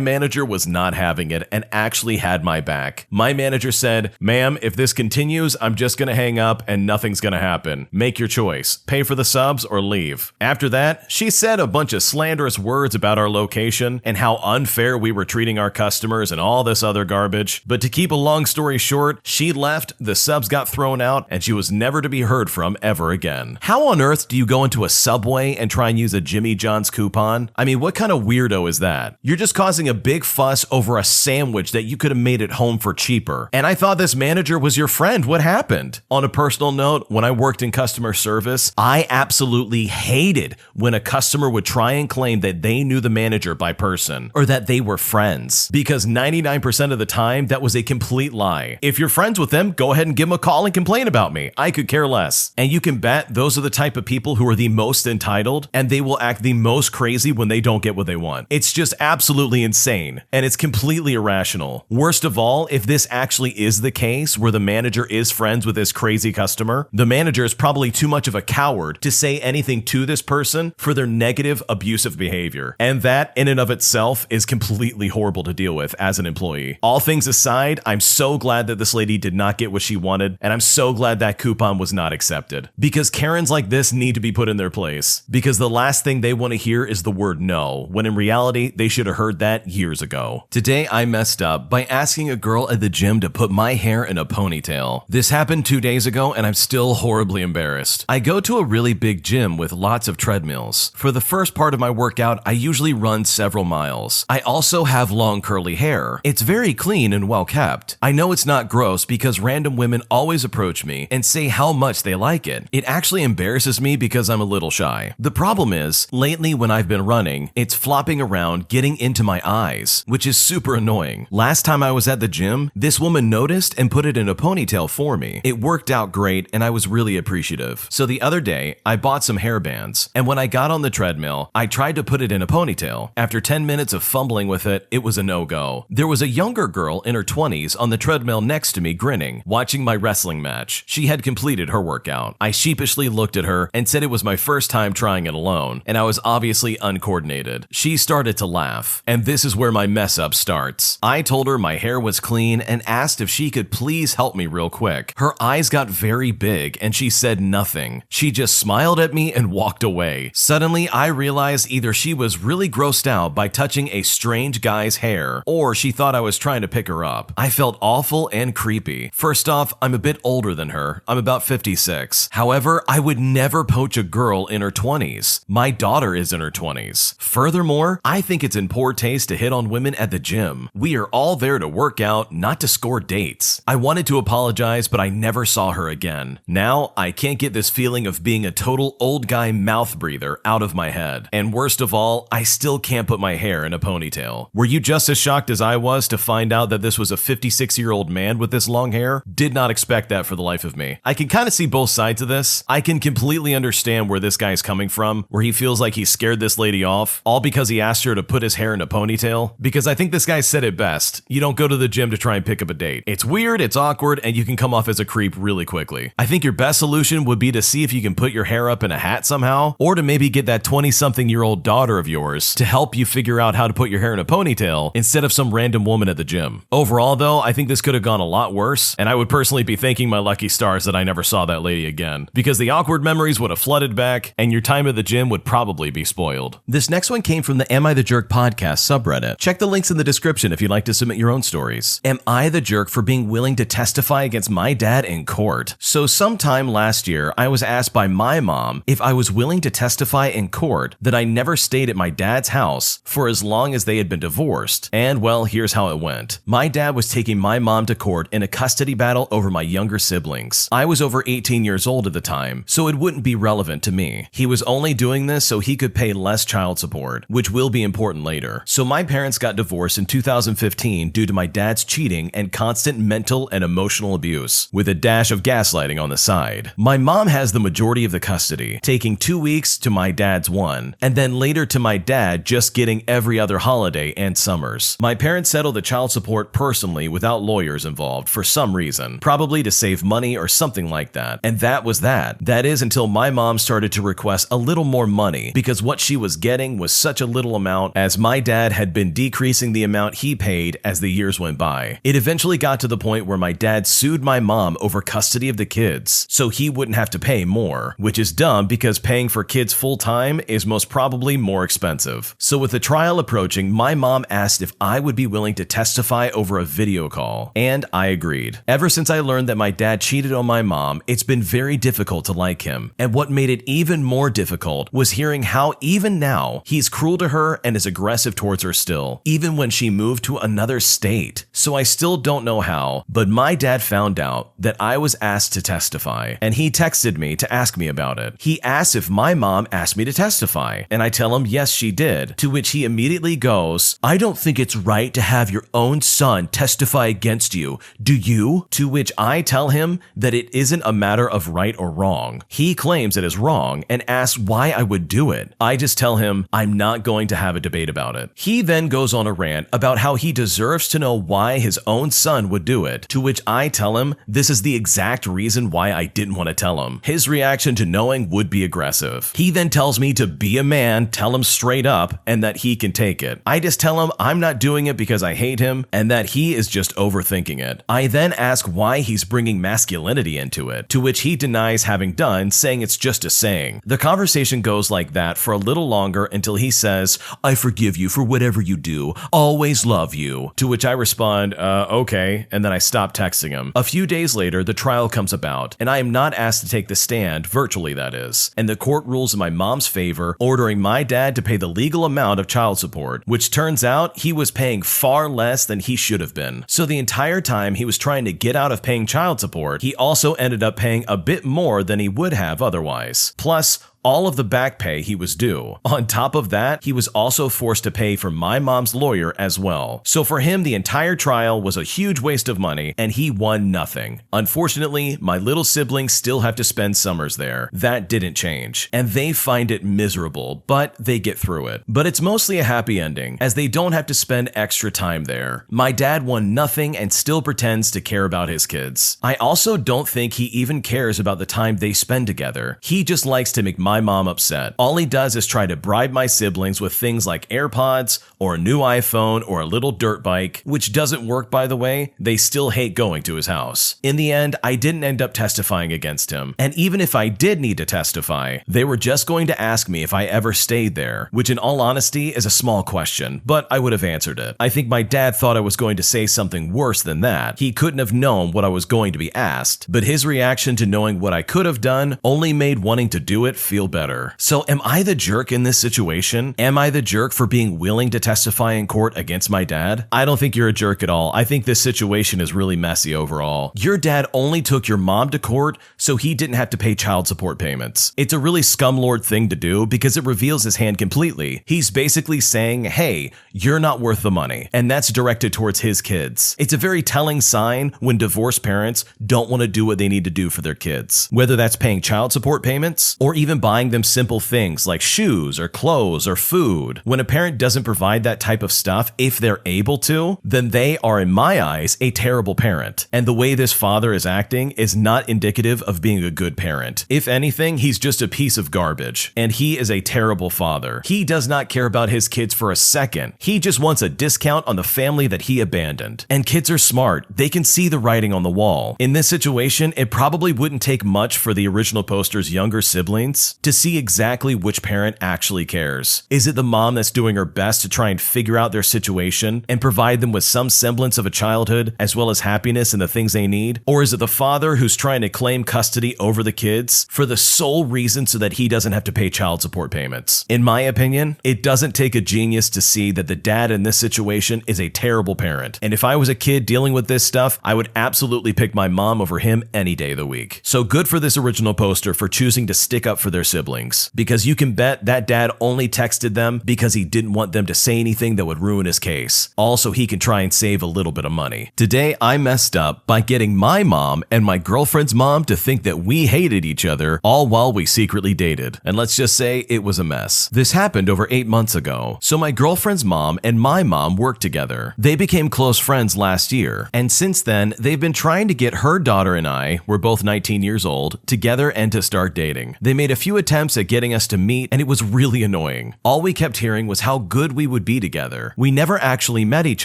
manager was not having it and actually had my back. My manager said, "Ma'am, if this continues, I'm just gonna hang up and nothing's gonna happen. Make your choice. Pay for the subs or leave." After that, she said a bunch of slanderous words about our location and how unfair we were treating our customers and all this other garbage. But to keep a long story short, she left, the subs got thrown out, and she was never to be heard from ever again. How on earth do you go into a Subway and try and use a Jimmy John's coupon? I mean, what kind of weirdo is that? You're just causing a big fuss over a sandwich that you could have made at home for cheaper. And I thought this manager was your friend. What happened? On a personal note, when I worked in customer service, I absolutely hated when a customer would try and claim that they knew the manager by person or that they were friends, because 99% of the time that was a complete lie. If you're friends with them, go ahead and give them a call and complain about me. I could care less. And you can bet those are the type of people who are the most entitled, and they will act the most crazy when they don't get what they want. It's just absolutely insane, and it's completely irrational. Worst of all, if this actually is the case where the manager is friends with this crazy customer, the manager is probably too much of a coward to say anything to this person for their negative, abusive behavior. And that, in and of itself, is completely horrible to deal with as an employee. All things aside, I'm so glad that this lady did not get what she wanted, and I'm so glad that coupon was not accepted. Because Karens like this need to be put in their place. Because the last thing they want to hear is the word no, when in reality, they should have heard that years ago. Today, I messed up by asking a girl at the gym to put my hair in a ponytail. This happened 2 days ago, and I'm still horribly embarrassed. I go to a really big gym with lots of treadmills. For the first part of my workout, I usually run several miles. I also have long curly hair. It's very clean and well kept. I know it's not gross because random women always approach me and say how much they like it. It actually embarrasses me because I'm a little shy. The problem is, lately when I've been running, it's flopping around getting into my eyes, which is super annoying. Last time I was at the gym, this woman noticed and put it in a ponytail for me. It worked out great and I was really appreciative. So the other day, I bought some hairbands, and when I got on the treadmill, I tried to put it in a ponytail. After 10 minutes of fumbling with it, it was a no-go. There was a younger girl in her 20s on the treadmill next to me grinning, watching my wrestling match. She had completed her workout. I sheepishly looked at her and said it was my first time trying it alone, and I was obviously uncoordinated. She started to laugh, and this is where my mess up starts. I told her my hair was clean and asked if she could please help me real quick. Her eyes got very big and she said nothing. She just smiled at me and walked away. Suddenly, I realized either she was really grossed out by touching a strange guy's hair, or she thought I was trying to pick her up. I felt awful and creepy. First off, I'm a bit older than her. I'm about 56. However, I would never poach a girl in her 20s. My daughter is in her 20s. Furthermore, I think it's in poor taste to hit on women at the gym. We are all there to work out, not to score dates. I wanted to apologize, but I never saw her again. Now, I can't get this feeling of being a total old guy mouth breather out of my head. And worst of all, I still can't put my hair in a ponytail. Were you just as shocked as I was to find out that this was a 56-year-old man with this long hair? Did not expect that for the life of me. I can kind of see both sides of this. I can completely understand where this guy's coming from, where he feels like he scared this lady off, all because he asked her to put his hair in a ponytail. Because I think this guy said it best. You don't go to the gym to try and pick up a date. It's weird, it's awkward, and you can come off as a creep really quickly. I think your best solution would be to see if you can put your hair up in a hat somehow, or to maybe get that 20-something-year-old daughter of yours to help you figure out how to put your hair in a ponytail instead of some random woman at the gym. Overall, though, I think this could have gone a lot worse, and I would personally be thanking my lucky stars that I never saw that lady again, because the awkward memories would have flooded back, and your time at the gym would probably be spoiled. This next one came from the Am I the Jerk podcast subreddit. Check the links in the description if you'd like to submit your own stories. Am I the jerk for being willing to testify against my dad in court? So sometime last year, I was asked by my mom if I was willing to testify in court that I never stayed at my dad's house for as long as they had been divorced. And well, here's how it went. My dad was taking my mom to court in a custody battle over my younger siblings. I was over 18 years old at the time, so it wouldn't be relevant to me. He was only doing this so he could pay less child support, which will be important later. So my parents got divorced in 2015 due to my dad's cheating and constant mental and emotional abuse, with a dash of gaslighting on the side. My mom has the majority of the custody, taking 2 weeks to my dad's 1, and then later to my dad just getting every other holiday and summers. My parents settled the child support personally without lawyers involved for some reason, probably to save money or something like that. And that was that. That is until my mom started to request a little more money because what she was getting was such a little amount, as my dad had been decreasing the amount he paid as the years went by. It eventually got to the point where my dad sued my mom over custody of the kids so he wouldn't have to pay more, which is dumb because paying for kids full time is most probably more expensive. So with the trial approaching, my mom asked asked if I would be willing to testify over a video call, and I agreed. Ever since I learned that my dad cheated on my mom, it's been very difficult to like him, and what made it even more difficult was hearing how even now he's cruel to her and is aggressive towards her still, even when she moved to another state. So I still don't know how, but my dad found out that I was asked to testify, and he texted me to ask me about it. He asked if my mom asked me to testify, and I tell him yes, she did, to which he immediately goes, "I don't think it's right to have your own son testify against you, do you?" To which I tell him that it isn't a matter of right or wrong. He claims it is wrong and asks why I would do it. I just tell him I'm not going to have a debate about it. He then goes on a rant about how he deserves to know why his own son would do it, to which I tell him this is the exact reason why I didn't want to tell him. His reaction to knowing would be aggressive. He then tells me to be a man, tell him straight up, and that he can take it. I just tell him I'm not doing it because I hate him and that he is just overthinking it. I then ask why he's bringing masculinity into it, to which he denies having done, saying it's just a saying. The conversation goes like that for a little longer until he says, "I forgive you for whatever you do, always love you," to which I respond, okay, and then I stop texting him. A few days later, the trial comes about, and I am not asked to take the stand, virtually that is, and the court rules in my mom's favor, ordering my dad to pay the legal amount of child support, which turns out he was paying far less than he should have been. So the entire time he was trying to get out of paying child support, he also ended up paying a bit more than he would have otherwise. Plus, all of the back pay he was due. On top of that, he was also forced to pay for my mom's lawyer as well. So for him, the entire trial was a huge waste of money, and he won nothing. Unfortunately, my little siblings still have to spend summers there. That didn't change, and they find it miserable, but they get through it. But it's mostly a happy ending, as they don't have to spend extra time there. My dad won nothing and still pretends to care about his kids. I also don't think he even cares about the time they spend together. He just likes to make my mom upset. All he does is try to bribe my siblings with things like AirPods or a new iPhone or a little dirt bike, which doesn't work, by the way. They still hate going to his house. In the end, I didn't end up testifying against him. And even if I did need to testify, they were just going to ask me if I ever stayed there, which in all honesty is a small question, but I would have answered it. I think my dad thought I was going to say something worse than that. He couldn't have known what I was going to be asked, but his reaction to knowing what I could have done only made wanting to do it feel better. So am I the jerk in this situation? Am I the jerk for being willing to testify in court against my dad? I don't think you're a jerk at all. I think this situation is really messy overall. Your dad only took your mom to court so he didn't have to pay child support payments. It's a really scumlord thing to do because it reveals his hand completely. He's basically saying, hey, you're not worth the money, and that's directed towards his kids. It's a very telling sign when divorced parents don't want to do what they need to do for their kids, whether that's paying child support payments or even buying them simple things like shoes or clothes or food. When a parent doesn't provide that type of stuff, if they're able to, then they are, in my eyes, a terrible parent. And the way this father is acting is not indicative of being a good parent. If anything, he's just a piece of garbage, and he is a terrible father. He does not care about his kids for a second. He just wants a discount on the family that he abandoned. And kids are smart. They can see the writing on the wall. In this situation, it probably wouldn't take much for the original poster's younger siblings to see exactly which parent actually cares. Is it the mom that's doing her best to try and figure out their situation and provide them with some semblance of a childhood as well as happiness and the things they need? Or is it the father who's trying to claim custody over the kids for the sole reason so that he doesn't have to pay child support payments? In my opinion, it doesn't take a genius to see that the dad in this situation is a terrible parent. And if I was a kid dealing with this stuff, I would absolutely pick my mom over him any day of the week. So good for this original poster for choosing to stick up for their siblings, because you can bet that dad only texted them because he didn't want them to say anything that would ruin his case. Also, he can try and save a little bit of money. Today, I messed up by getting my mom and my girlfriend's mom to think that we hated each other, all while we secretly dated. And let's just say it was a mess. This happened over 8 months ago. So my girlfriend's mom and my mom worked together. They became close friends last year, and since then, they've been trying to get her daughter and I, we're both 19 years old, together and to start dating. They made a few attempts at getting us to meet, and it was really annoying. All we kept hearing was how good we would be together. We never actually met each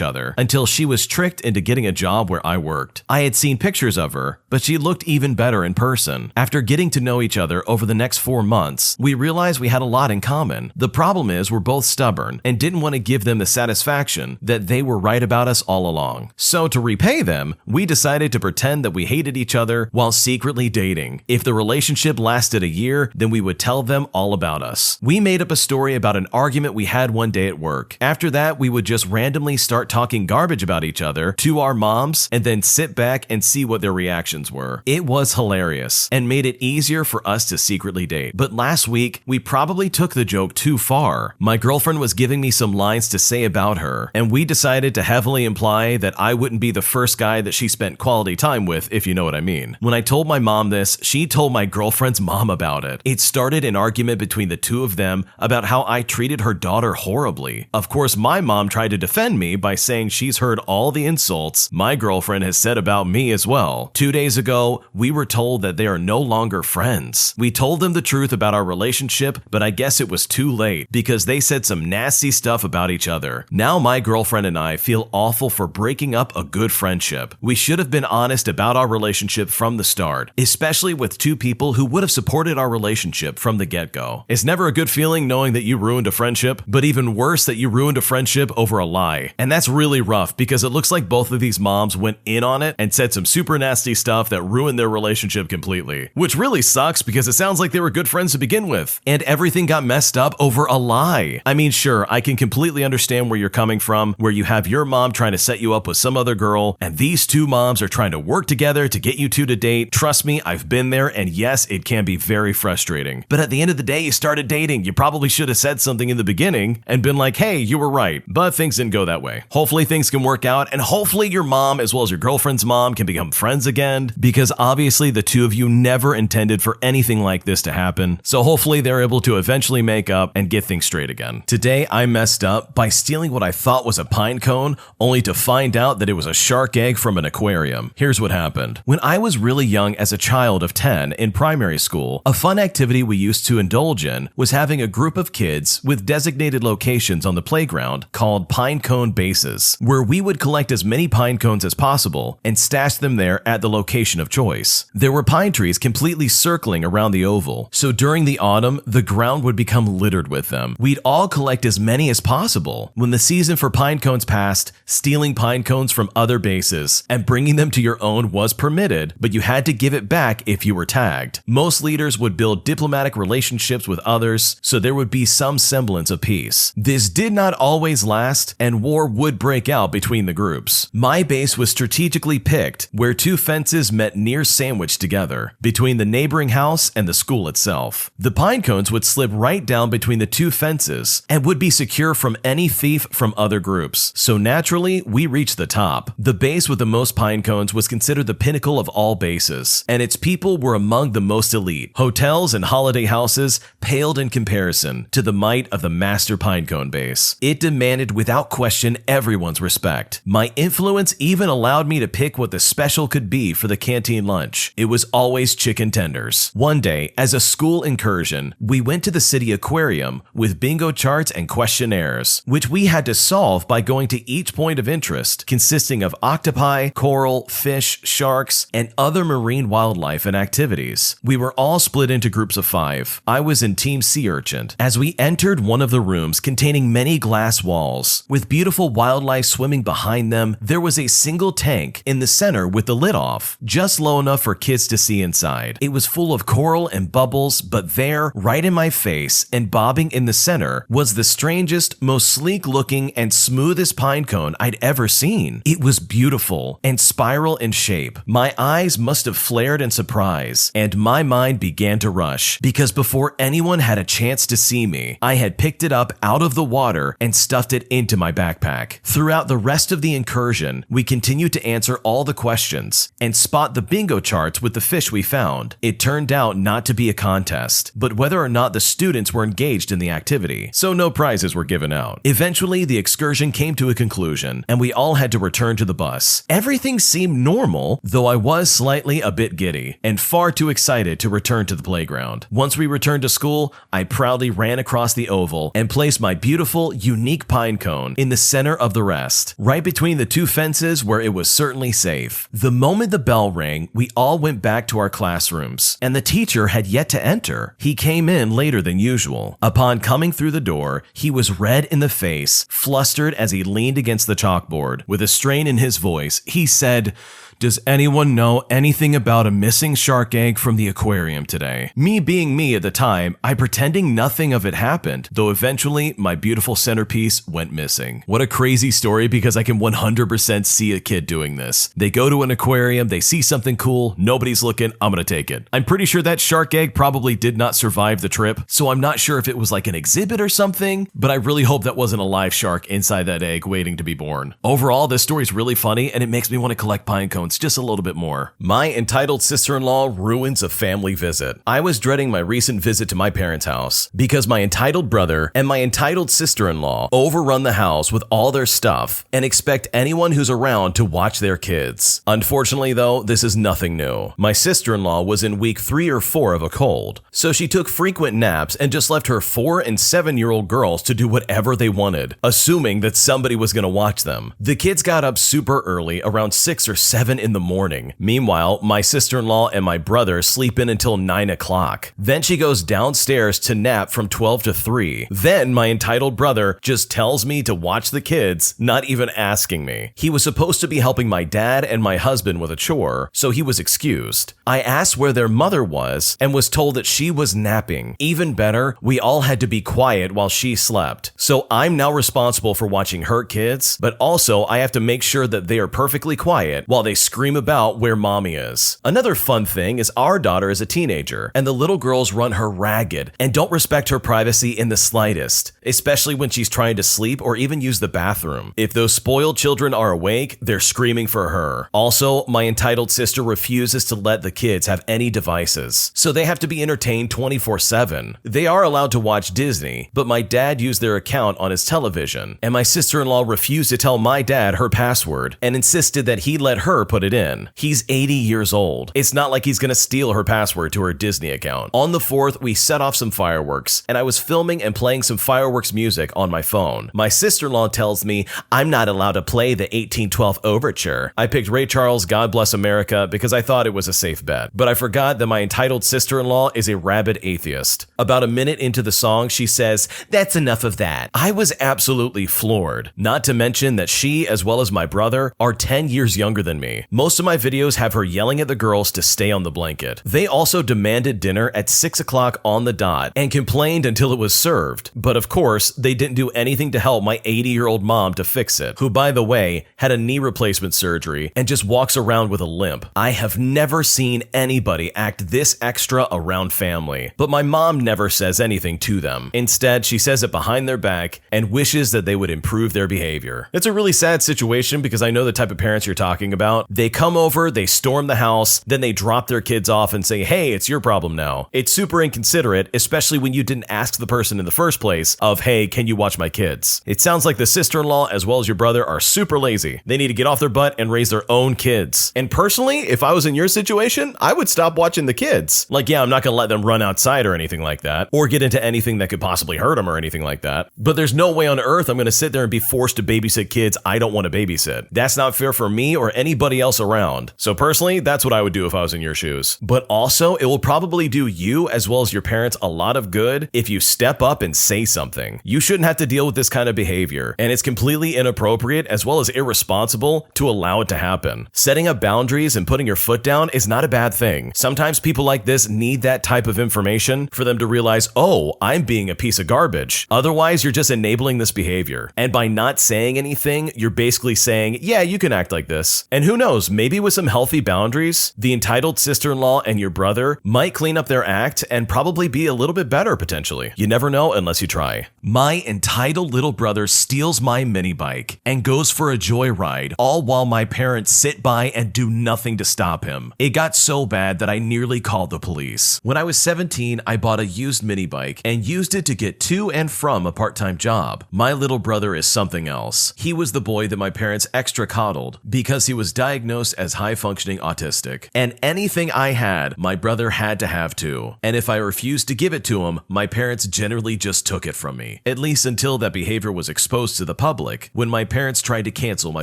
other until she was tricked into getting a job where I worked. I had seen pictures of her, but she looked even better in person. After getting to know each other over the next 4 months, we realized we had a lot in common. The problem is we're both stubborn and didn't want to give them the satisfaction that they were right about us all along. So to repay them, we decided to pretend that we hated each other while secretly dating. If the relationship lasted a year, then we would tell them all about us. We made up a story about an argument we had one day at work. After that, we would just randomly start talking garbage about each other to our moms and then sit back and see what their reactions were. It was hilarious and made it easier for us to secretly date. But last week, we probably took the joke too far. My girlfriend was giving me some lines to say about her, and we decided to heavily imply that I wouldn't be the first guy that she spent quality time with, if you know what I mean. When I told my mom this, she told my girlfriend's mom about it. It started an argument between the two of them about how I treated her daughter horribly. Of course, my mom tried to defend me by saying she's heard all the insults my girlfriend has said about me as well. 2 days ago, we were told that they are no longer friends. We told them the truth about our relationship, but I guess it was too late because they said some nasty stuff about each other. Now my girlfriend and I feel awful for breaking up a good friendship. We should have been honest about our relationship from the start, especially with two people who would have supported our relationship from the get-go. It's never a good feeling knowing that you ruined a friendship, but even worse that you ruined a friendship over a lie. And that's really rough because it looks like both of these moms went in on it and said some super nasty stuff that ruined their relationship completely. Which really sucks because it sounds like they were good friends to begin with, and everything got messed up over a lie. I mean, sure, I can completely understand where you're coming from, where you have your mom trying to set you up with some other girl, and these two moms are trying to work together to get you two to date. Trust me, I've been there, and yes, it can be very frustrating. But at the end of the day, you started dating. You probably should have said something in the beginning and been like, hey, you were right, but things didn't go that way. Hopefully things can work out, and hopefully your mom as well as your girlfriend's mom can become friends again, because obviously the two of you never intended for anything like this to happen. So hopefully they're able to eventually make up and get things straight again. Today, I messed up by stealing what I thought was a pine cone, only to find out that it was a shark egg from an aquarium. Here's what happened. When I was really young as a child of 10 in primary school, a fun activity we used to indulge in was having a group of kids with designated locations on the playground called pine cone bases, where we would collect as many pine cones as possible and stash them there at the location of choice. There were pine trees completely circling around the oval, so during the autumn, the ground would become littered with them. We'd all collect as many as possible. When the season for pine cones passed, stealing pine cones from other bases and bringing them to your own was permitted, but you had to give it back if you were tagged. Most leaders would build diplomatic relationships with others, so there would be some semblance of peace. This did not always last, and war would break out between the groups. My base was strategically picked, where two fences met near sandwiched together, between the neighboring house and the school itself. The pine cones would slip right down between the two fences and would be secure from any thief from other groups. So naturally, we reached the top. The base with the most pine cones was considered the pinnacle of all bases, and its people were among the most elite. Hotels and holiday houses paled in comparison to the might of the master pinecone base. It demanded without question everyone's respect. My influence even allowed me to pick what the special could be for the canteen lunch. It was always chicken tenders. One day, as a school incursion, we went to the city aquarium with bingo charts and questionnaires, which we had to solve by going to each point of interest, consisting of octopi, coral, fish, sharks, and other marine wildlife and activities. We were all split into groups of 5. I was in Team Sea Urchin. As we entered one of the rooms containing many glass walls, with beautiful wildlife swimming behind them, there was a single tank in the center with the lid off, just low enough for kids to see inside. It was full of coral and bubbles, but there, right in my face and bobbing in the center, was the strangest, most sleek-looking and smoothest pine cone I'd ever seen. It was beautiful and spiral in shape. My eyes must have flared in surprise, and my mind began to rush, because before anyone had a chance to see me, I had picked it up out of the water and stuffed it into my backpack. Throughout the rest of the incursion, we continued to answer all the questions and spot the bingo charts with the fish we found. It turned out not to be a contest, but whether or not the students were engaged in the activity, so no prizes were given out. Eventually, the excursion came to a conclusion, and we all had to return to the bus. Everything seemed normal, though I was slightly a bit giddy and far too excited to return to the playground. Once we returned to school, I proudly ran across the oval and placed my beautiful, unique pine cone in the center of the rest, right between the two fences where it was certainly safe. The moment the bell rang, we all went back to our classrooms, and the teacher had yet to enter. He came in later than usual. Upon coming through the door, he was red in the face, flustered as he leaned against the chalkboard. With a strain in his voice, he said, "Does anyone know anything about a missing shark egg from the aquarium today?" Me being me at the time, I pretending nothing of it happened, though eventually my beautiful centerpiece went missing. What a crazy story, because I can 100% see a kid doing this. They go to an aquarium, they see something cool, nobody's looking, I'm gonna take it. I'm pretty sure that shark egg probably did not survive the trip, so I'm not sure if it was like an exhibit or something, but I really hope that wasn't a live shark inside that egg waiting to be born. Overall, this story is really funny, and it makes me want to collect pine cones just a little bit more. My entitled sister-in-law ruins a family visit. I was dreading my recent visit to my parents' house because my entitled brother and my entitled sister-in-law overrun the house with all their stuff and expect anyone who's around to watch their kids. Unfortunately though, this is nothing new. My sister-in-law was in week 3 or 4 of a cold, so she took frequent naps and just left her 4 and 7-year-old girls to do whatever they wanted, assuming that somebody was going to watch them. The kids got up super early, around 6 or 7 in the morning. Meanwhile, my sister-in-law and my brother sleep in until 9 o'clock. Then she goes downstairs to nap from 12 to 3. Then my entitled brother just tells me to watch the kids, not even asking me. He was supposed to be helping my dad and my husband with a chore, so he was excused. I asked where their mother was and was told that she was napping. Even better, we all had to be quiet while she slept. So I'm now responsible for watching her kids, but also I have to make sure that they are perfectly quiet while they scream about where mommy is. Another fun thing is our daughter is a teenager, and the little girls run her ragged and don't respect her privacy in the slightest, especially when she's trying to sleep or even use the bathroom. If those spoiled children are awake, they're screaming for her. Also, my entitled sister refuses to let the kids have any devices, so they have to be entertained 24/7. They are allowed to watch Disney, but my dad used their account on his television, and my sister-in-law refused to tell my dad her password and insisted that he let her put it in. He's 80 years old. It's not like he's gonna steal her password to her Disney account. On the 4th, we set off some fireworks, and I was filming and playing some fireworks music on my phone. My sister-in-law tells me I'm not allowed to play the 1812 overture. I picked Ray Charles' God Bless America because I thought it was a safe bet, but I forgot that my entitled sister-in-law is a rabid atheist. About a minute into the song, she says, "That's enough of that." I was absolutely floored. Not to mention that she, as well as my brother, are 10 years younger than me. Most of my videos have her yelling at the girls to stay on the blanket. They also demanded dinner at 6 o'clock on the dot and complained until it was served. But of course, they didn't do anything to help my 80-year-old mom to fix it, who, by the way, had a knee replacement surgery and just walks around with a limp. I have never seen anybody act this extra around family, but my mom never says anything to them. Instead, she says it behind their back and wishes that they would improve their behavior. It's a really sad situation because I know the type of parents you're talking about. They come over, they storm the house, then they drop their kids off and say, "Hey, it's your problem now." It's super inconsiderate, especially when you didn't ask the person in the first place of, "Hey, can you watch my kids?" It sounds like the sister-in-law as well as your brother are super lazy. They need to get off their butt and raise their own kids. And personally, if I was in your situation, I would stop watching the kids. Like, yeah, I'm not gonna let them run outside or anything like that, or get into anything that could possibly hurt them or anything like that. But there's no way on earth I'm gonna sit there and be forced to babysit kids I don't want to babysit. That's not fair for me or anybody else around. So personally, that's what I would do if I was in your shoes. But also, it will probably do you as well as your parents a lot of good if you step up and say something. You shouldn't have to deal with this kind of behavior, and it's completely inappropriate as well as irresponsible to allow it to happen. Setting up boundaries and putting your foot down is not a bad thing. Sometimes people like this need that type of information for them to realize, oh, I'm being a piece of garbage. Otherwise, you're just enabling this behavior. And by not saying anything, you're basically saying, yeah, you can act like this. And who knows, maybe with some healthy boundaries, the entitled sister-in-law and your brother might clean up their act and probably be a little bit better potentially. You never know unless you try. My entitled little brother steals my mini bike and goes for a joyride, all while my parents sit by and do nothing to stop him. It got so bad that I nearly called the police. When I was 17, I bought a used mini bike and used it to get to and from a part-time job. My little brother is something else. He was the boy that my parents extra coddled because he was diagnosed diagnosed as high-functioning autistic. And anything I had, my brother had to have too. And if I refused to give it to him, my parents generally just took it from me. At least until that behavior was exposed to the public, when my parents tried to cancel my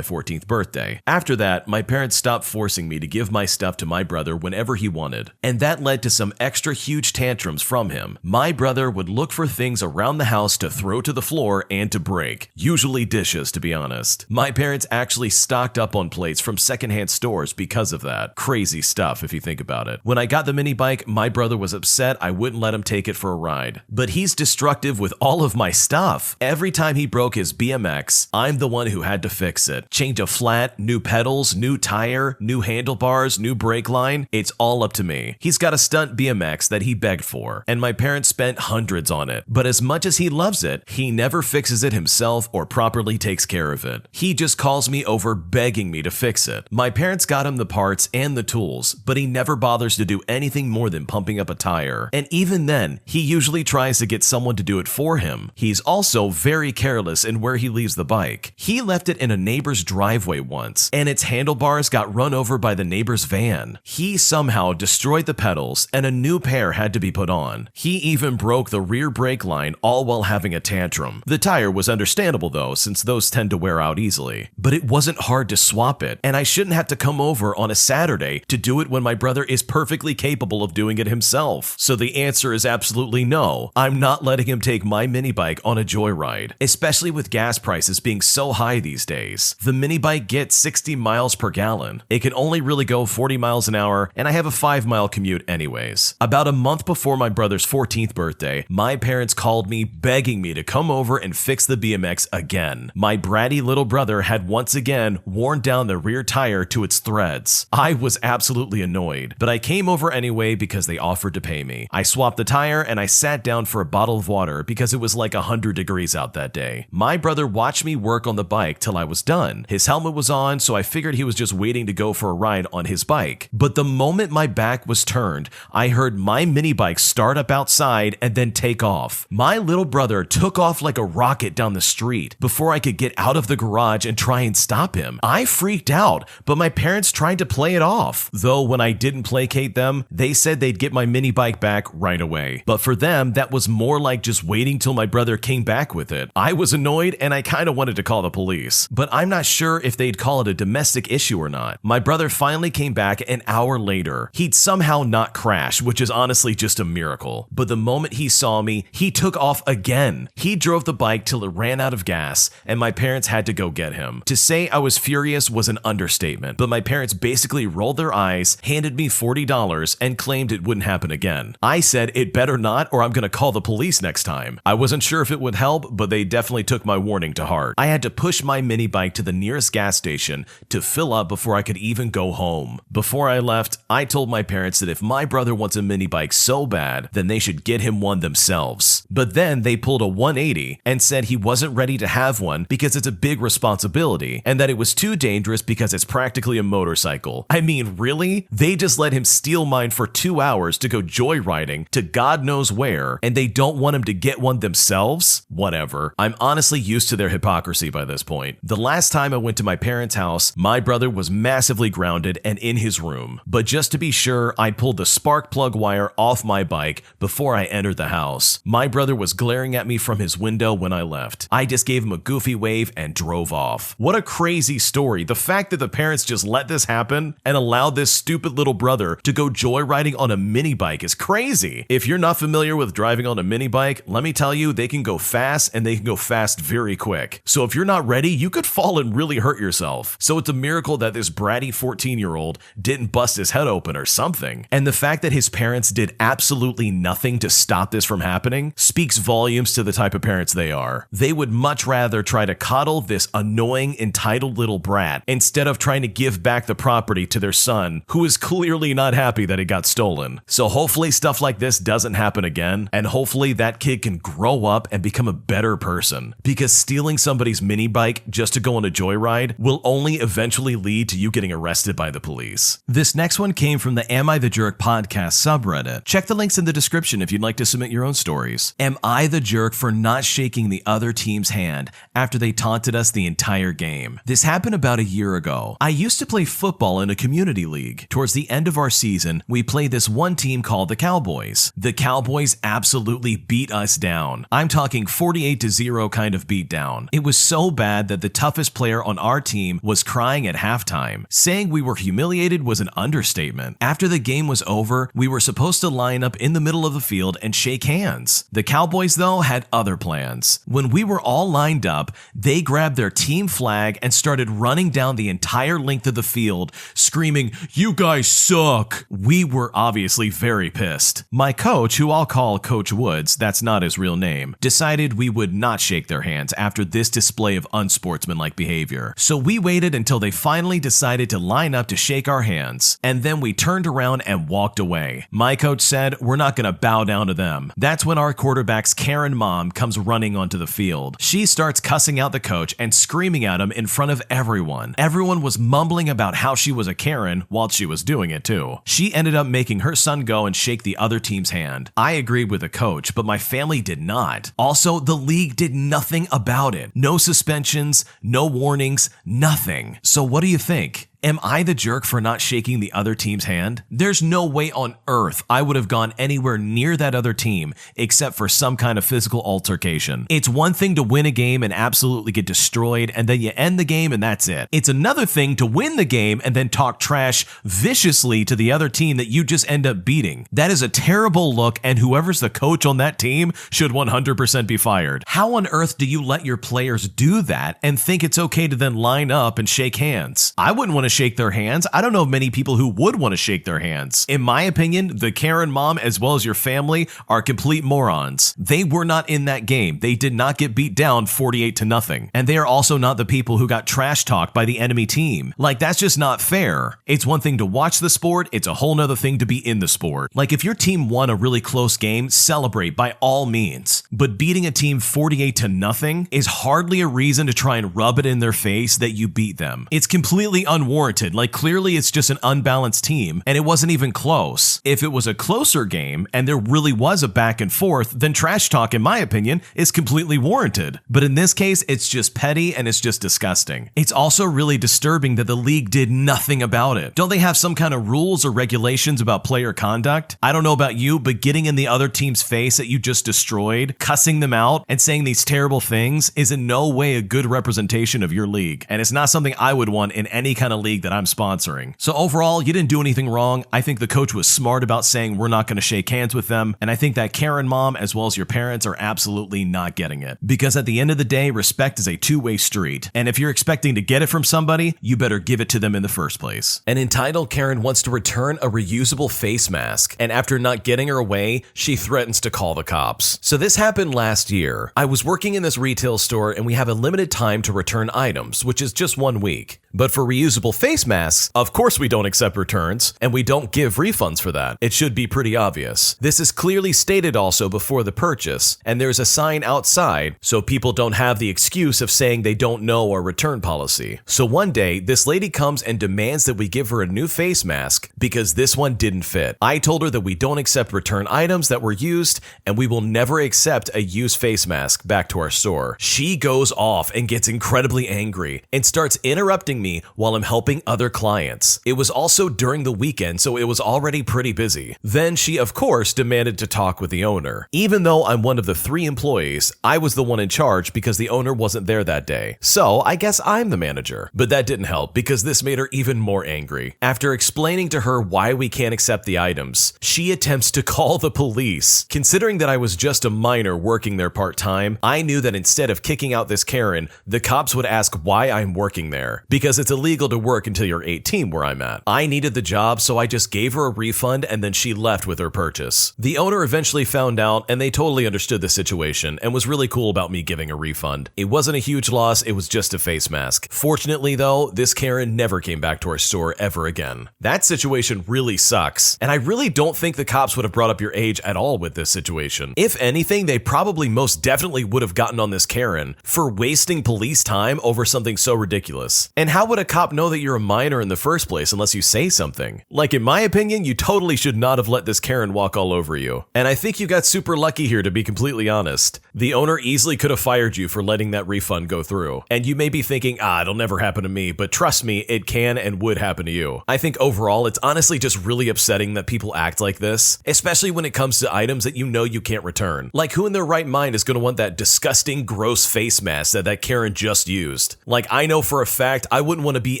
14th birthday. After that, my parents stopped forcing me to give my stuff to my brother whenever he wanted. And that led to some extra huge tantrums from him. My brother would look for things around the house to throw to the floor and to break. Usually dishes, to be honest. My parents actually stocked up on plates from secondhand stores because of that. Crazy stuff if you think about it. When I got the mini bike, my brother was upset I wouldn't let him take it for a ride. But he's destructive with all of my stuff. Every time he broke his BMX, I'm the one who had to fix it. Change a flat, new pedals, new tire, new handlebars, new brake line. It's all up to me. He's got a stunt BMX that he begged for, and my parents spent hundreds on it. But as much as he loves it, he never fixes it himself or properly takes care of it. He just calls me over begging me to fix it. My parents got him the parts and the tools, but he never bothers to do anything more than pumping up a tire. And even then, he usually tries to get someone to do it for him. He's also very careless in where he leaves the bike. He left it in a neighbor's driveway once, and its handlebars got run over by the neighbor's van. He somehow destroyed the pedals, and a new pair had to be put on. He even broke the rear brake line, all while having a tantrum. The tire was understandable though, since those tend to wear out easily. But it wasn't hard to swap it, and I shouldn't have to come over on a Saturday to do it when my brother is perfectly capable of doing it himself. So the answer is absolutely no. I'm not letting him take my mini bike on a joyride, especially with gas prices being so high these days. The mini bike gets 60 miles per gallon. It can only really go 40 miles an hour, and I have a 5-mile commute anyways. About a month before my brother's 14th birthday, my parents called me begging me to come over and fix the BMX again. My bratty little brother had once again worn down the rear tire to its threads. I was absolutely annoyed, but I came over anyway because they offered to pay me. I swapped the tire and I sat down for a bottle of water because it was like 100 degrees out that day. My brother watched me work on the bike till I was done. His helmet was on, so I figured he was just waiting to go for a ride on his bike. But the moment my back was turned, I heard my mini bike start up outside and then take off. My little brother took off like a rocket down the street before I could get out of the garage and try and stop him. I freaked out, but my parents tried to play it off. Though when I didn't placate them, they said they'd get my mini bike back right away. But for them, that was more like just waiting till my brother came back with it. I was annoyed and I kind of wanted to call the police, but I'm not sure if they'd call it a domestic issue or not. My brother finally came back an hour later. He'd somehow not crash, which is honestly just a miracle. But the moment he saw me, he took off again. He drove the bike till it ran out of gas, and my parents had to go get him. To say I was furious was an understatement, but my parents basically rolled their eyes, handed me $40, and claimed it wouldn't happen again. I said it better not or I'm gonna call the police next time. I wasn't sure if it would help, but they definitely took my warning to heart. I had to push my mini bike to the nearest gas station to fill up before I could even go home. Before I left, I told my parents that if my brother wants a mini bike so bad, then they should get him one themselves. But then they pulled a 180 and said he wasn't ready to have one because it's a big responsibility and that it was too dangerous because it's practically a motorcycle. I mean, really? They just let him steal mine for 2 hours to go joyriding to God knows where, and they don't want him to get one themselves? Whatever. I'm honestly used to their hypocrisy by this point. The last time I went to my parents' house, my brother was massively grounded and in his room. But just to be sure, I pulled the spark plug wire off my bike before I entered the house. My brother was glaring at me from his window when I left. I just gave him a goofy wave and drove off. What a crazy story. The fact that the parents just let this happen and allowed this stupid little brother to go joyriding on a mini bike is crazy. If you're not familiar with driving on a mini bike, let me tell you, they can go fast and they can go fast very quick. So if you're not ready, you could fall and really hurt yourself. So it's a miracle that this bratty 14-year-old didn't bust his head open or something. And the fact that his parents did absolutely nothing to stop this from happening speaks volumes to the type of parents they are. They would much rather try to coddle this annoying, entitled little brat instead of trying to give back the property to their son, who is clearly not happy that it got stolen. So hopefully stuff like this doesn't happen again, and hopefully that kid can grow up and become a better person. Because stealing somebody's mini bike just to go on a joyride will only eventually lead to you getting arrested by the police. This next one came from the Am I the Jerk podcast subreddit. Check the links in the description if you'd like to submit your own stories. Am I the jerk for not shaking the other team's hand after they taunted us the entire game? This happened about a year ago. I used to play football in a community league. Towards the end of our season, we played this one team called the Cowboys. The Cowboys absolutely beat us down. I'm talking 48-0 kind of beat down. It was so bad that the toughest player on our team was crying at halftime. Saying we were humiliated was an understatement. After the game was over, we were supposed to line up in the middle of the field and shake hands. The Cowboys, though, had other plans. When we were all lined up, they grabbed their team flag and started running down the entire length of the field, screaming, "You guys suck!" We were obviously very pissed. My coach, who I'll call Coach Woods, that's not his real name, decided we would not shake their hands after this display of unsportsmanlike behavior. So we waited until they finally decided to line up to shake our hands, and then we turned around and walked away. My coach said, "We're not gonna bow down to them." That's when our quarterback's Karen mom comes running onto the field. She starts cussing out the coach and screaming at him in front of everyone. Everyone was mumbling about how she was a Karen while she was doing it too. She ended up making her son go and shake the other team's hand. I agreed with the coach, but my family did not. Also, the league did nothing about it. No suspensions, no warnings, nothing. So what do you think? Am I the jerk for not shaking the other team's hand? There's no way on earth I would have gone anywhere near that other team except for some kind of physical altercation. It's one thing to win a game and absolutely get destroyed and then you end the game and that's it. It's another thing to win the game and then talk trash viciously to the other team that you just end up beating. That is a terrible look, and whoever's the coach on that team should 100% be fired. How on earth do you let your players do that and think it's okay to then line up and shake hands? I wouldn't want to shake their hands. I don't know of many people who would want to shake their hands. In my opinion, the Karen mom as well as your family are complete morons. They were not in that game. They did not get beat down 48-0. And they are also not the people who got trash talked by the enemy team. Like, that's just not fair. It's one thing to watch the sport. It's a whole nother thing to be in the sport. Like, if your team won a really close game, celebrate by all means. But beating a team 48-0 is hardly a reason to try and rub it in their face that you beat them. It's completely unwarranted. Like, clearly it's just an unbalanced team, and it wasn't even close. If it was a closer game, and there really was a back and forth, then trash talk, in my opinion, is completely warranted. But in this case, it's just petty, and it's just disgusting. It's also really disturbing that the league did nothing about it. Don't they have some kind of rules or regulations about player conduct? I don't know about you, but getting in the other team's face that you just destroyed, cussing them out, and saying these terrible things is in no way a good representation of your league, and it's not something I would want in any kind of league that I'm sponsoring. So overall, you didn't do anything wrong. I think the coach was smart about saying we're not going to shake hands with them, and I think that Karen mom as well as your parents are absolutely not getting it. Because at the end of the day, respect is a two-way street, and if you're expecting to get it from somebody, you better give it to them in the first place. An entitled Karen wants to return a reusable face mask, and after not getting her away, she threatens to call the cops. So this happened last year. I was working in this retail store, and we have a limited time to return items, which is just 1 week. But for reusable face masks, of course we don't accept returns, and we don't give refunds for that. It should be pretty obvious. This is clearly stated also before the purchase, and there's a sign outside so people don't have the excuse of saying they don't know our return policy. So one day, this lady comes and demands that we give her a new face mask because this one didn't fit. I told her that we don't accept return items that were used, and we will never accept a used face mask back to our store. She goes off and gets incredibly angry and starts interrupting me while I'm helping other clients. It was also during the weekend, so it was already pretty busy. Then she, of course, demanded to talk with the owner. Even though I'm one of the 3 employees, I was the one in charge because the owner wasn't there that day. So I guess I'm the manager. But that didn't help because this made her even more angry. After explaining to her why we can't accept the items, she attempts to call the police. Considering that I was just a minor working there part-time, I knew that instead of kicking out this Karen, the cops would ask why I'm working there. Because it's illegal to work until you're 18 where I'm at. I needed the job, so I just gave her a refund and then she left with her purchase. The owner eventually found out and they totally understood the situation and was really cool about me giving a refund. It wasn't a huge loss, it was just a face mask. Fortunately though, this Karen never came back to our store ever again. That situation really sucks, and I really don't think the cops would have brought up your age at all with this situation. If anything, they probably most definitely would have gotten on this Karen for wasting police time over something so ridiculous. And how would a cop know that you're a minor in the first place unless you say something. Like, in my opinion, you totally should not have let this Karen walk all over you. And I think you got super lucky here, to be completely honest. The owner easily could have fired you for letting that refund go through. And you may be thinking, it'll never happen to me, but trust me, it can and would happen to you. I think overall, it's honestly just really upsetting that people act like this, especially when it comes to items that you know you can't return. Like, who in their right mind is going to want that disgusting, gross face mask that Karen just used? Like, I know for a fact I wouldn't want to be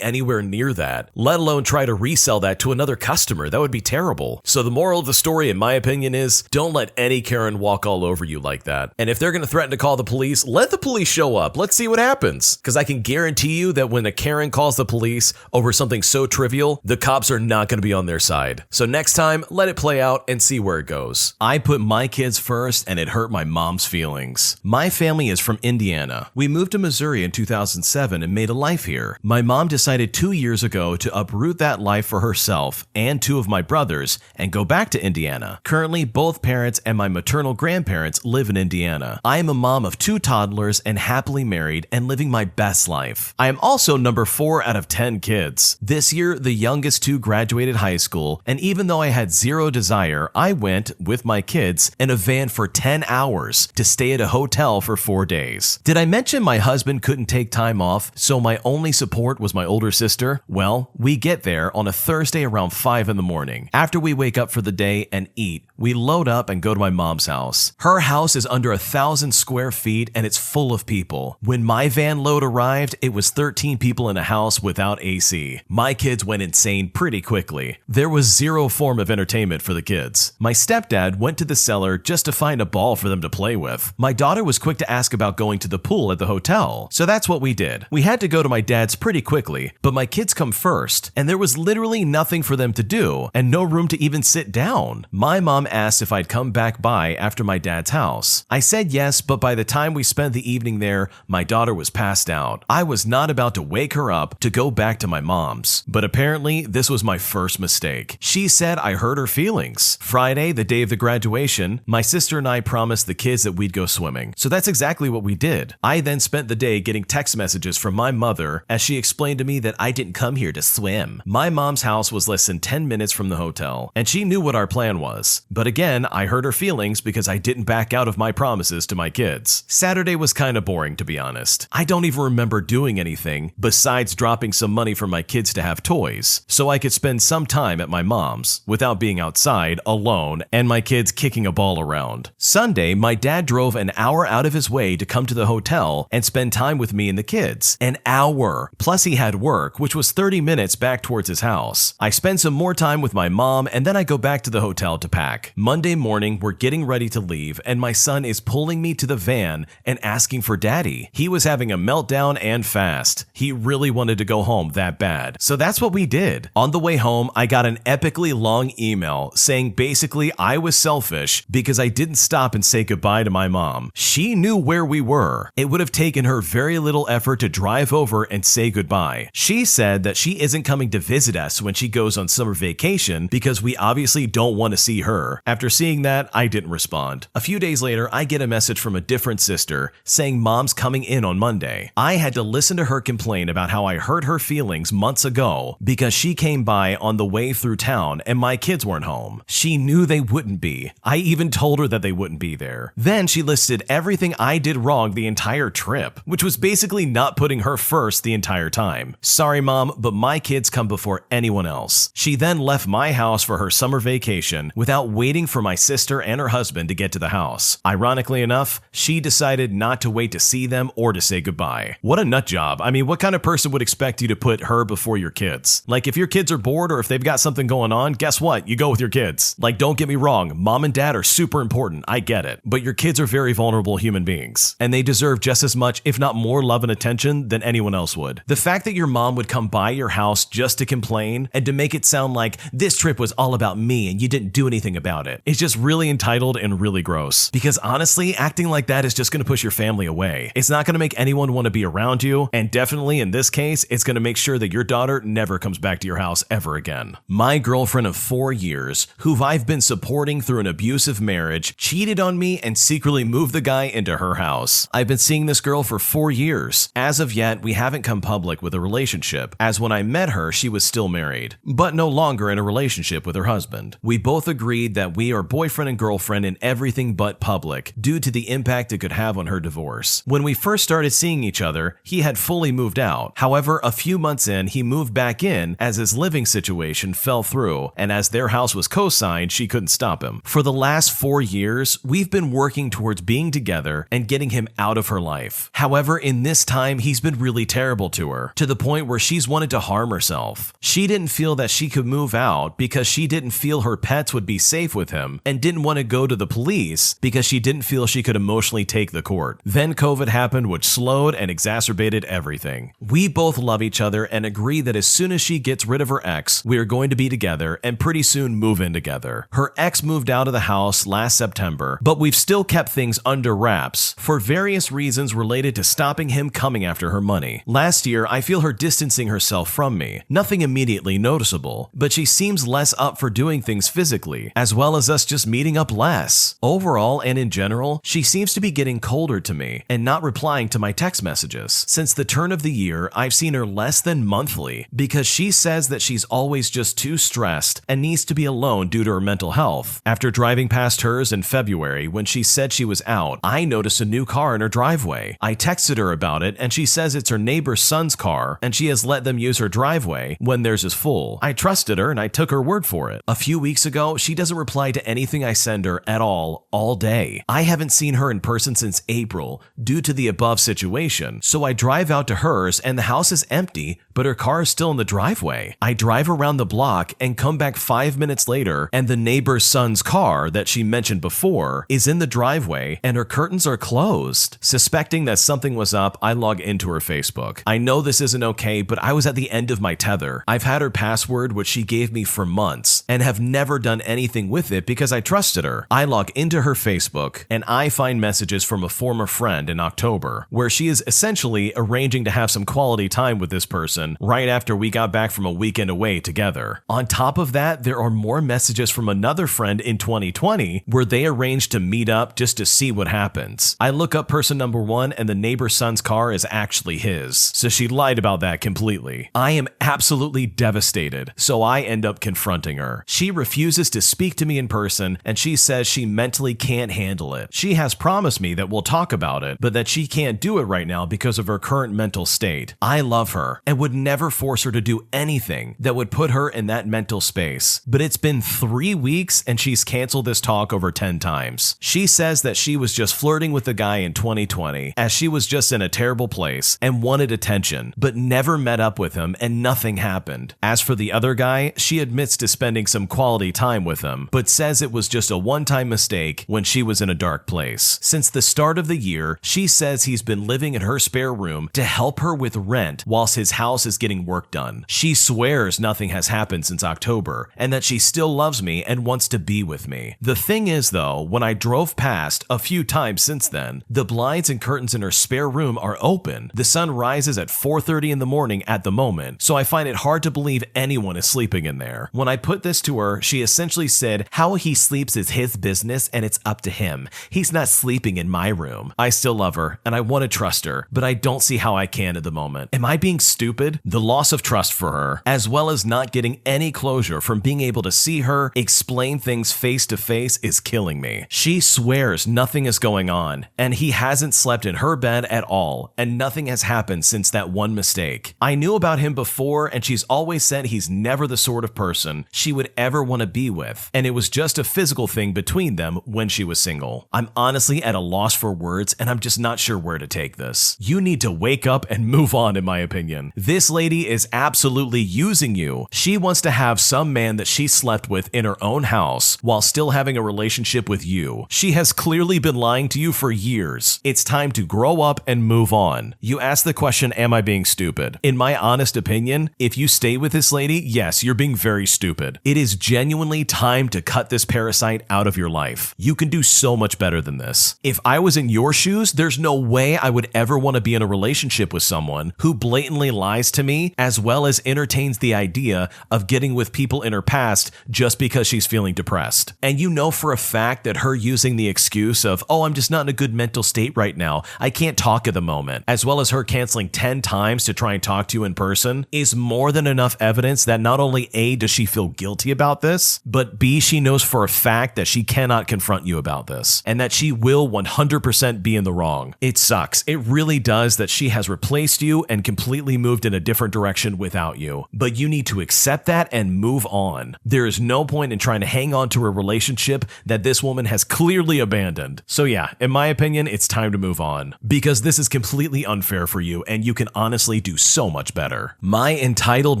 anywhere near that, let alone try to resell that to another customer. That would be terrible. So the moral of the story, in my opinion, is don't let any Karen walk all over you like that. And if they're going to threaten to call the police, let the police show up. Let's see what happens. Because I can guarantee you that when a Karen calls the police over something so trivial, the cops are not going to be on their side. So next time, let it play out and see where it goes. I put my kids first, and it hurt my mom's feelings. My family is from Indiana. We moved to Missouri in 2007 and made a life here. My mom decided 2 years ago to uproot that life for herself and two of my brothers and go back to Indiana. Currently, both parents and my maternal grandparents live in Indiana. I am a mom of 2 toddlers and happily married and living my best life. I am also number 4 out of 10 kids. This year, the youngest 2 graduated high school, and even though I had zero desire, I went, with my kids, in a van for 10 hours to stay at a hotel for 4 days. Did I mention my husband couldn't take time off, so my only support was my older sister? Well, we get there on a Thursday around 5 in the morning. After we wake up for the day and eat, we load up and go to my mom's house. Her house is under 1,000 square feet and it's full of people. When my van load arrived, it was 13 people in a house without AC. My kids went insane pretty quickly. There was zero form of entertainment for the kids. My stepdad went to the cellar just to find a ball for them to play with. My daughter was quick to ask about going to the pool at the hotel, so that's what we did. We had to go to my dad's pretty quickly, but my kids come first, and there was literally nothing for them to do and no room to even sit down. My mom asked if I'd come back by after my dad's house. I said yes, but by the time we spent the evening there, my daughter was passed out. I was not about to wake her up to go back to my mom's, but apparently this was my first mistake. She said I hurt her feelings. Friday, the day of the graduation, my sister and I promised the kids that we'd go swimming, so that's exactly what we did. I then spent the day getting text messages from my mother as she explained to me that I didn't come here to swim. My mom's house was less than 10 minutes from the hotel, and she knew what our plan was. But again, I hurt her feelings because I didn't back out of my promises to my kids. Saturday was kind of boring, to be honest. I don't even remember doing anything besides dropping some money for my kids to have toys, so I could spend some time at my mom's without being outside alone and my kids kicking a ball around. Sunday, my dad drove an hour out of his way to come to the hotel and spend time with me and the kids. An hour. Plus he had work, which was 30 minutes back towards his house. I spend some more time with my mom and then I go back to the hotel to pack. Monday morning, we're getting ready to leave and my son is pulling me to the van and asking for daddy. He was having a meltdown and fast. He really wanted to go home that bad. So that's what we did. On the way home, I got an epically long email saying basically I was selfish because I didn't stop and say goodbye to my mom. She knew where we were. It would have taken her very little effort to drive over and say goodbye. She said that she isn't coming to visit us when she goes on summer vacation because we obviously don't want to see her. After seeing that, I didn't respond. A few days later, I get a message from a different sister saying mom's coming in on Monday. I had to listen to her complain about how I hurt her feelings months ago because she came by on the way through town and my kids weren't home. She knew they wouldn't be. I even told her that they wouldn't be there. Then she listed everything I did wrong the entire trip, which was basically not putting her first the entire time. Sorry, mom, but my kids come before anyone else. She then left my house for her summer vacation without waiting for my sister and her husband to get to the house. Ironically enough, she decided not to wait to see them or to say goodbye. What a nut job. I mean, what kind of person would expect you to put her before your kids? Like, if your kids are bored or if they've got something going on, guess what? You go with your kids. Like, don't get me wrong, mom and dad are super important. I get it. But your kids are very vulnerable human beings, and they deserve just as much, if not more, love and attention than anyone else would. The fact that your mom would come by your house just to complain and to make it sound like this trip was all about me and you didn't do anything about it is just really entitled and really gross. Because honestly, acting like that is just going to push your family away. It's not going to make anyone want to be around you, and definitely in this case, it's going to make sure that your daughter never comes back to your house ever again. My girlfriend of 4 years, who I've been supporting through an abusive marriage, cheated on me and secretly moved the guy into her house. I've been seeing this girl for 4 years. As of yet, we haven't come public with a relationship relationship, as when I met her, she was still married, but no longer in a relationship with her husband. We both agreed that we are boyfriend and girlfriend in everything but public due to the impact it could have on her divorce. When we first started seeing each other, he had fully moved out. However, a few months in, he moved back in as his living situation fell through, and as their house was co-signed, she couldn't stop him. For the last 4 years, we've been working towards being together and getting him out of her life. However, in this time, he's been really terrible to her, to the point where she's wanted to harm herself. She didn't feel that she could move out because she didn't feel her pets would be safe with him, and didn't want to go to the police because she didn't feel she could emotionally take the court. Then COVID happened, which slowed and exacerbated everything. We both love each other and agree that as soon as she gets rid of her ex, we are going to be together and pretty soon move in together. Her ex moved out of the house last September, but we've still kept things under wraps for various reasons related to stopping him coming after her money. Last year, I feel her distancing herself from me. Nothing immediately noticeable, but she seems less up for doing things physically, as well as us just meeting up less. Overall and in general, she seems to be getting colder to me and not replying to my text messages. Since the turn of the year, I've seen her less than monthly because she says that she's always just too stressed and needs to be alone due to her mental health. After driving past hers in February when she said she was out, I noticed a new car in her driveway. I texted her about it and she says it's her neighbor's son's car and she has let them use her driveway when theirs is full. I trusted her and I took her word for it. A few weeks ago, she doesn't reply to anything I send her at all day. I haven't seen her in person since April due to the above situation, so I drive out to hers and the house is empty, but her car is still in the driveway. I drive around the block and come back 5 minutes later and the neighbor's son's car that she mentioned before is in the driveway and her curtains are closed. Suspecting that something was up, I log into her Facebook. I know this isn't okay, but I was at the end of my tether. I've had her password, which she gave me for months, and have never done anything with it because I trusted her. I log into her Facebook and I find messages from a former friend in October where she is essentially arranging to have some quality time with this person right after we got back from a weekend away together. On top of that, there are more messages from another friend in 2020 where they arranged to meet up just to see what happens. I look up person number 1 and the neighbor's son's car is actually his, so she lied about that completely. I am absolutely devastated, so I end up confronting her. She refuses to speak to me in person and she says she mentally can't handle it. She has promised me that we'll talk about it, but that she can't do it right now because of her current mental state. I love her and would never force her to do anything that would put her in that mental space, but it's been 3 weeks and she's canceled this talk over 10 times. She says that she was just flirting with the guy in 2020 as she was just in a terrible place and wanted attention, but never met up with him and nothing happened. As for the other guy, she admits to spending some quality time with him, but says it was just a one-time mistake when she was in a dark place. Since the start of the year, she says he's been living in her spare room to help her with rent whilst his house is getting work done. She swears nothing has happened since October and that she still loves me and wants to be with me. The thing is though, when I drove past a few times since then, the blinds and curtains in her spare room are open. The sun rises at 4:30 in the morning at the moment, so I find it hard to believe anyone is sleeping in there. When I put this to her, she essentially said, how he sleeps is his business and it's up to him. He's not sleeping in my room. I still love her and I want to trust her, but I don't see how I can at the moment. Am I being stupid? The loss of trust for her, as well as not getting any closure from being able to see her explain things face to face, is killing me. She swears nothing is going on and he hasn't slept in her bed at all and nothing has happened since that one mistake. I knew about him before and she's always said he's never the sort of person she would ever want to be with, and it was just a physical thing between them when she was single. I'm honestly at a loss for words and I'm just not sure where to take this. You need to wake up and move on, in my opinion. This lady is absolutely using you. She wants to have some man that she slept with in her own house while still having a relationship with you. She has clearly been lying to you for years. It's time to grow up and move on. You asked the question, am I being stupid? In my honest opinion, if you stay with this lady, yes, you're being very stupid. It is genuinely time to cut this parasite out of your life. You can do so much better than this. If I was in your shoes, there's no way I would ever want to be in a relationship with someone who blatantly lies to me, as well as entertains the idea of getting with people in her past just because she's feeling depressed. And you know for a fact that her using the excuse of, oh, I'm just not in a good mental state right now, I can't talk at the moment, as well as her canceling 10 times to try and talk talk to you in person is more than enough evidence that not only A, does she feel guilty about this, but B, she knows for a fact that she cannot confront you about this and that she will 100% be in the wrong. It sucks. It really does that she has replaced you and completely moved in a different direction without you. But you need to accept that and move on. There is no point in trying to hang on to a relationship that this woman has clearly abandoned. So yeah, in my opinion, it's time to move on because this is completely unfair for you and you can honestly do so much better. My entitled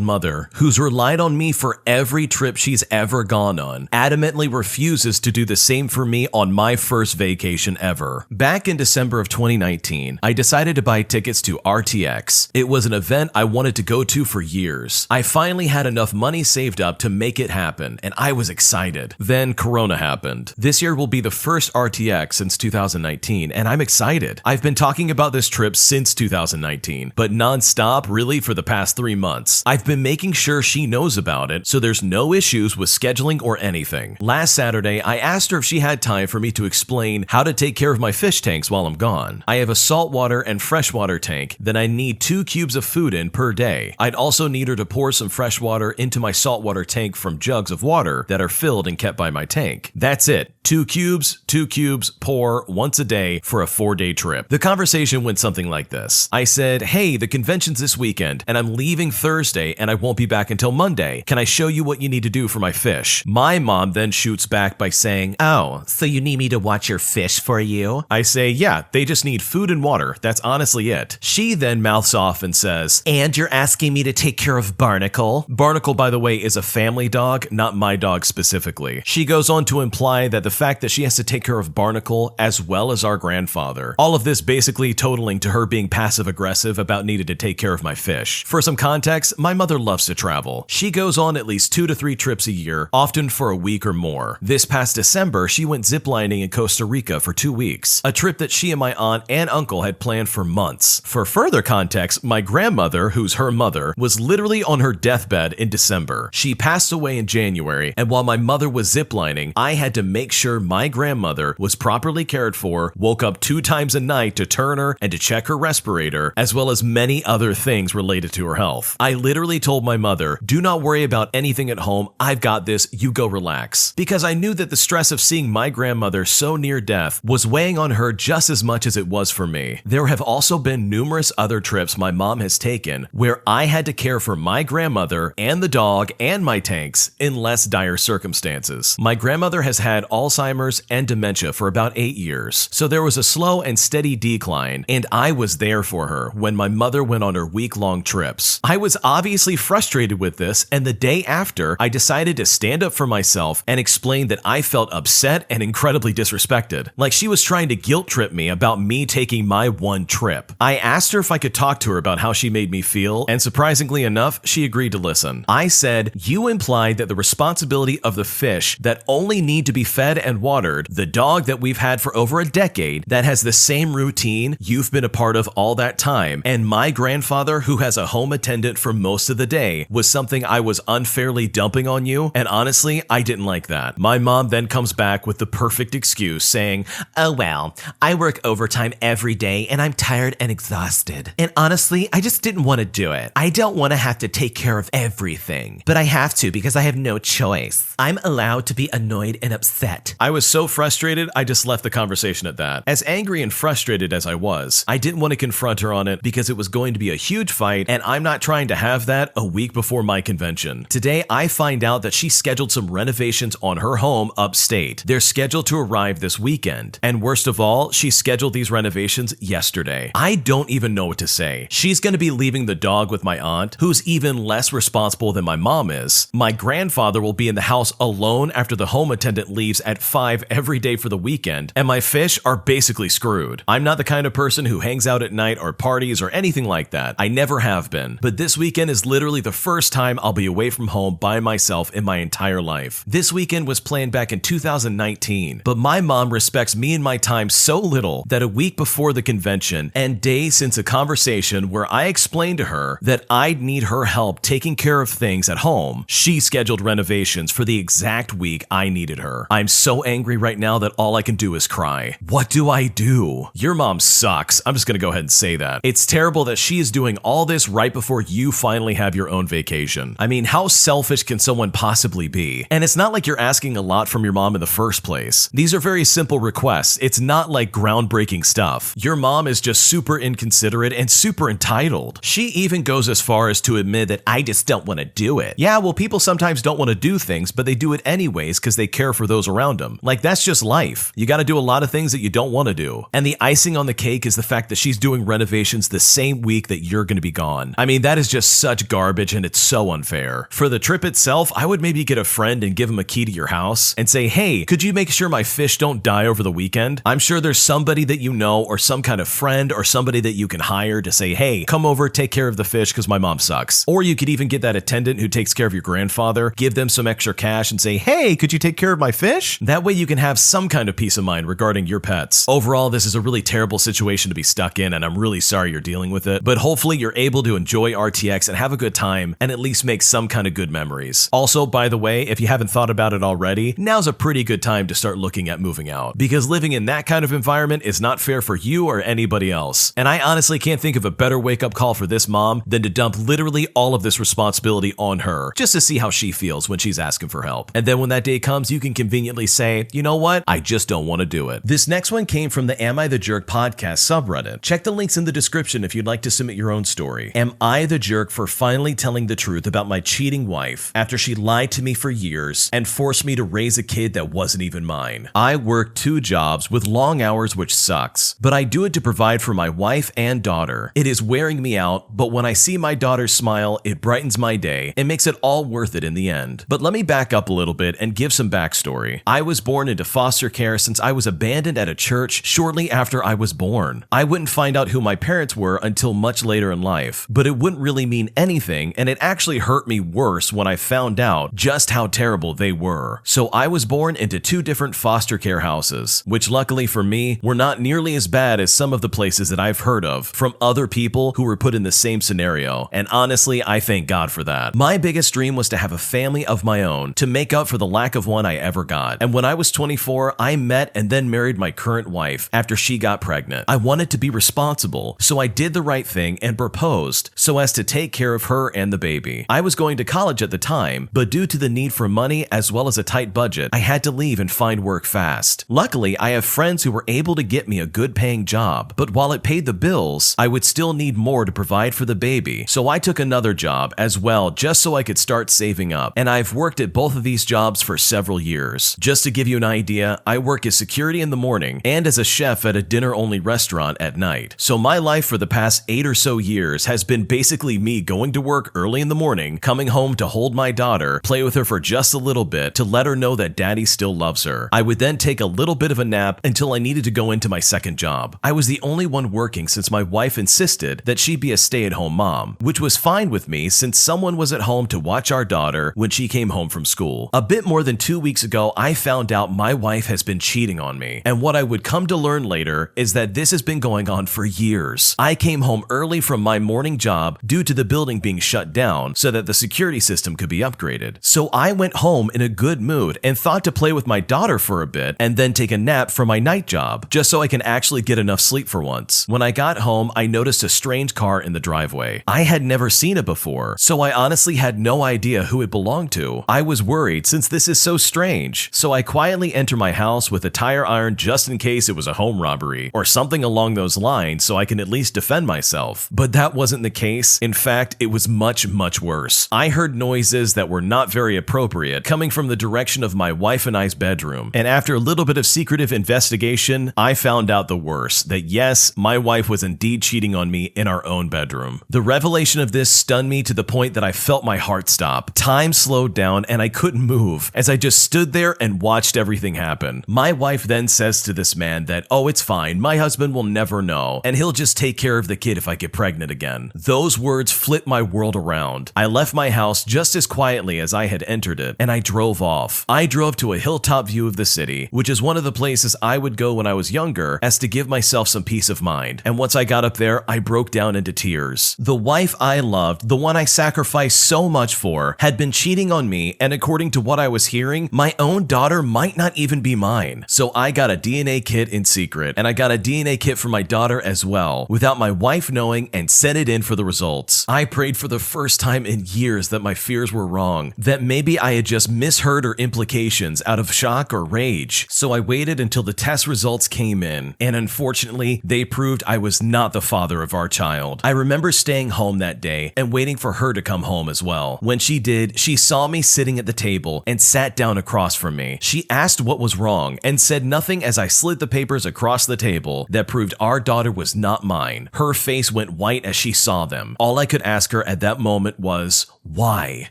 mother, who's relied on me for every trip she's ever gone on, adamantly refuses to do the same for me on my first vacation ever. Back in December of 2019, I decided to buy tickets to RTX. It was an event I wanted to go to for years. I finally had enough money saved up to make it happen, and I was excited. Then Corona happened. This year will be the first RTX since 2019, and I'm excited. I've been talking about this trip since 2019, but non-stop really for the past 3 months. I've been making sure she knows about it, so there's no issues with scheduling or anything. Last Saturday, I asked her if she had time for me to explain how to take care of my fish tanks while I'm gone. I have a saltwater and freshwater tank that I need 2 cubes of food in per day. I'd also need her to pour some fresh water into my saltwater tank from jugs of water that are filled and kept by my tank. That's it. 2 cubes, pour once a day for a 4-day trip. The conversation went something like this. I said, hey, the convention's this weekend and I'm leaving Thursday and I won't be back until Monday. Can I show you what you need to do for my fish? My mom then shoots back by saying, oh, so you need me to watch your fish for you? I say, yeah, they just need food and water. That's honestly it. She then mouths off and says, and you're asking me to take care of Barnacle? Barnacle, by the way, is a family dog, not my dog specifically. She goes on to imply that the fact that she has to take care of Barnacle as well as our grandfather. All of this basically totaling to her being passive aggressive about needing to take care of my fish. For some context, my mother loves to travel. She goes on at least 2 to 3 trips a year, often for a week or more. This past December, she went ziplining in Costa Rica for 2 weeks, a trip that she and my aunt and uncle had planned for months. For further context, my grandmother, who's her mother, was literally on her deathbed in December. She passed away in January, and while my mother was ziplining, I had to make sure my grandmother was properly cared for, woke up 2 times a night to turn her and to check her respirator, as well as many other things related to her health. I literally told my mother, do not worry about anything at home, I've got this, you go relax. Because I knew that the stress of seeing my grandmother so near death was weighing on her just as much as it was for me. There have also been numerous other trips my mom has taken where I had to care for my grandmother and the dog and my tanks in less dire circumstances. My grandmother has had Alzheimer's and dementia for about 8 years, so there was a slow and steady decline, and I was there for her when my mother went on her week-long trips. I was obviously frustrated with this, and the day after, I decided to stand up for myself and explain that I felt upset and incredibly disrespected, like she was trying to guilt-trip me about me taking my one trip. I asked her if I could talk to her about how she made me feel, and surprisingly enough, she agreed to listen. I said, you implied that the responsibility of the fish that only need to be fed and watered, the dog that we've had for over a decade that has the same routine you've been a part of all that time, and my grandfather who has a home attendant for most of the day was something I was unfairly dumping on you, and honestly, I didn't like that. My mom then comes back with the perfect excuse saying, oh well, I work overtime every day and I'm tired and exhausted. And honestly, I just didn't want to do it. I don't want to have to take care of everything, but I have to because I have no choice. I'm allowed to be annoyed and upset. I was so frustrated, I just left the conversation at that. As angry and frustrated as I was, I didn't want to confront her on it because it was going to be a huge fight, and I'm not trying to have that a week before my convention. Today, I find out that she scheduled some renovations on her home upstate. They're scheduled to arrive this weekend, and worst of all, she scheduled these renovations yesterday. I don't even know what to say. She's going to be leaving the dog with my aunt, who's even less responsible than my mom is. My grandfather will be in the house alone after the home attendant leaves at 5 every day for the weekend, and my fish are basically screwed. I'm not the kind of person who hangs out at night or parties or anything like that. I never have been. But this weekend is literally the first time I'll be away from home by myself in my entire life. This weekend was planned back in 2019, but my mom respects me and my time so little that a week before the convention and days since a conversation where I explained to her that I'd need her help taking care of things at home, she scheduled renovations for the exact week I needed her. I'm so so angry right now that all I can do is cry. What do I do? Your mom sucks. I'm just gonna go ahead and say that. It's terrible that she is doing all this right before you finally have your own vacation. I mean, how selfish can someone possibly be? And it's not like you're asking a lot from your mom in the first place. These are very simple requests. It's not like groundbreaking stuff. Your mom is just super inconsiderate and super entitled. She even goes as far as to admit that I just don't want to do it. Yeah, well, people sometimes don't want to do things, but they do it anyways because they care for those around them. Like, that's just life. You got to do a lot of things that you don't want to do. And the icing on the cake is the fact that she's doing renovations the same week that you're going to be gone. I mean, that is just such garbage and it's so unfair. For the trip itself, I would maybe get a friend and give him a key to your house and say, hey, could you make sure my fish don't die over the weekend? I'm sure there's somebody that you know or some kind of friend or somebody that you can hire to say, hey, come over, take care of the fish because my mom sucks. Or you could even get that attendant who takes care of your grandfather, give them some extra cash and say, hey, could you take care of my fish? That way you can have some kind of peace of mind regarding your pets. Overall, this is a really terrible situation to be stuck in and I'm really sorry you're dealing with it, but hopefully you're able to enjoy RTX and have a good time and at least make some kind of good memories. Also, by the way, if you haven't thought about it already, now's a pretty good time to start looking at moving out because living in that kind of environment is not fair for you or anybody else. And I honestly can't think of a better wake-up call for this mom than to dump literally all of this responsibility on her just to see how she feels when she's asking for help. And then when that day comes, you can conveniently say, you know what? I just don't want to do it. This next one came from the Am I the Jerk podcast subreddit. Check the links in the description if you'd like to submit your own story. Am I the jerk for finally telling the truth about my cheating wife after she lied to me for years and forced me to raise a kid that wasn't even mine? I work 2 jobs with long hours, which sucks, but I do it to provide for my wife and daughter. It is wearing me out, but when I see my daughter smile, it brightens my day and makes it all worth it in the end. But let me back up a little bit and give some backstory. I was born into foster care since I was abandoned at a church shortly after I was born. I wouldn't find out who my parents were until much later in life, but it wouldn't really mean anything, and it actually hurt me worse when I found out just how terrible they were. So I was born into 2 different foster care houses, which luckily for me were not nearly as bad as some of the places that I've heard of from other people who were put in the same scenario, and honestly, I thank God for that. My biggest dream was to have a family of my own to make up for the lack of one I ever got, and when I was 24, I met and then married my current wife after she got pregnant. I wanted to be responsible, so I did the right thing and proposed so as to take care of her and the baby. I was going to college at the time, but due to the need for money as well as a tight budget, I had to leave and find work fast. Luckily, I have friends who were able to get me a good paying job, but while it paid the bills, I would still need more to provide for the baby, so I took another job as well just so I could start saving up, and I've worked at both of these jobs for several years. Just to give you an idea, I work as security in the morning and as a chef at a dinner-only restaurant at night. So my life for the past 8 or so years has been basically me going to work early in the morning, coming home to hold my daughter, play with her for just a little bit to let her know that daddy still loves her. I would then take a little bit of a nap until I needed to go into my second job. I was the only one working since my wife insisted that she be a stay-at-home mom, which was fine with me since someone was at home to watch our daughter when she came home from school. A bit more than 2 weeks ago, I found out my wife has been cheating on me, and what I would come to learn later is that this has been going on for years. I came home early from my morning job due to the building being shut down so that the security system could be upgraded. So I went home in a good mood and thought to play with my daughter for a bit and then take a nap for my night job, just so I can actually get enough sleep for once. When I got home, I noticed a strange car in the driveway. I had never seen it before, so I honestly had no idea who it belonged to. I was worried since this is so strange, so I quietly enter my house with a tire iron just in case it was a home robbery or something along those lines so I can at least defend myself. But that wasn't the case. In fact, it was much, much worse. I heard noises that were not very appropriate coming from the direction of my wife and I's bedroom, and after a little bit of secretive investigation, I found out the worst, that yes, my wife was indeed cheating on me in our own bedroom. The revelation of this stunned me to the point that I felt my heart stop. Time slowed down and I couldn't move as I just stood there and watched everything happen. My wife then says to this man that, oh, it's fine, my husband will never know, and he'll just take care of the kid if I get pregnant again. Those words flipped my world around. I left my house just as quietly as I had entered it, and I drove off. I drove to a hilltop view of the city, which is one of the places I would go when I was younger as to give myself some peace of mind, and once I got up there, I broke down into tears. The wife I loved, the one I sacrificed so much for, had been cheating on me, and according to what I was hearing, my own daughter daughter might not even be mine. So I got a DNA kit in secret, and I got a DNA kit for my daughter as well, without my wife knowing, and sent it in for the results. I prayed for the first time in years that my fears were wrong, that maybe I had just misheard her implications out of shock or rage. So I waited until the test results came in, and unfortunately, they proved I was not the father of our child. I remember staying home that day and waiting for her to come home as well. When she did, she saw me sitting at the table and sat down across from me. She asked what was wrong and said nothing as I slid the papers across the table that proved our daughter was not mine. Her face went white as she saw them. All I could ask her at that moment was, why?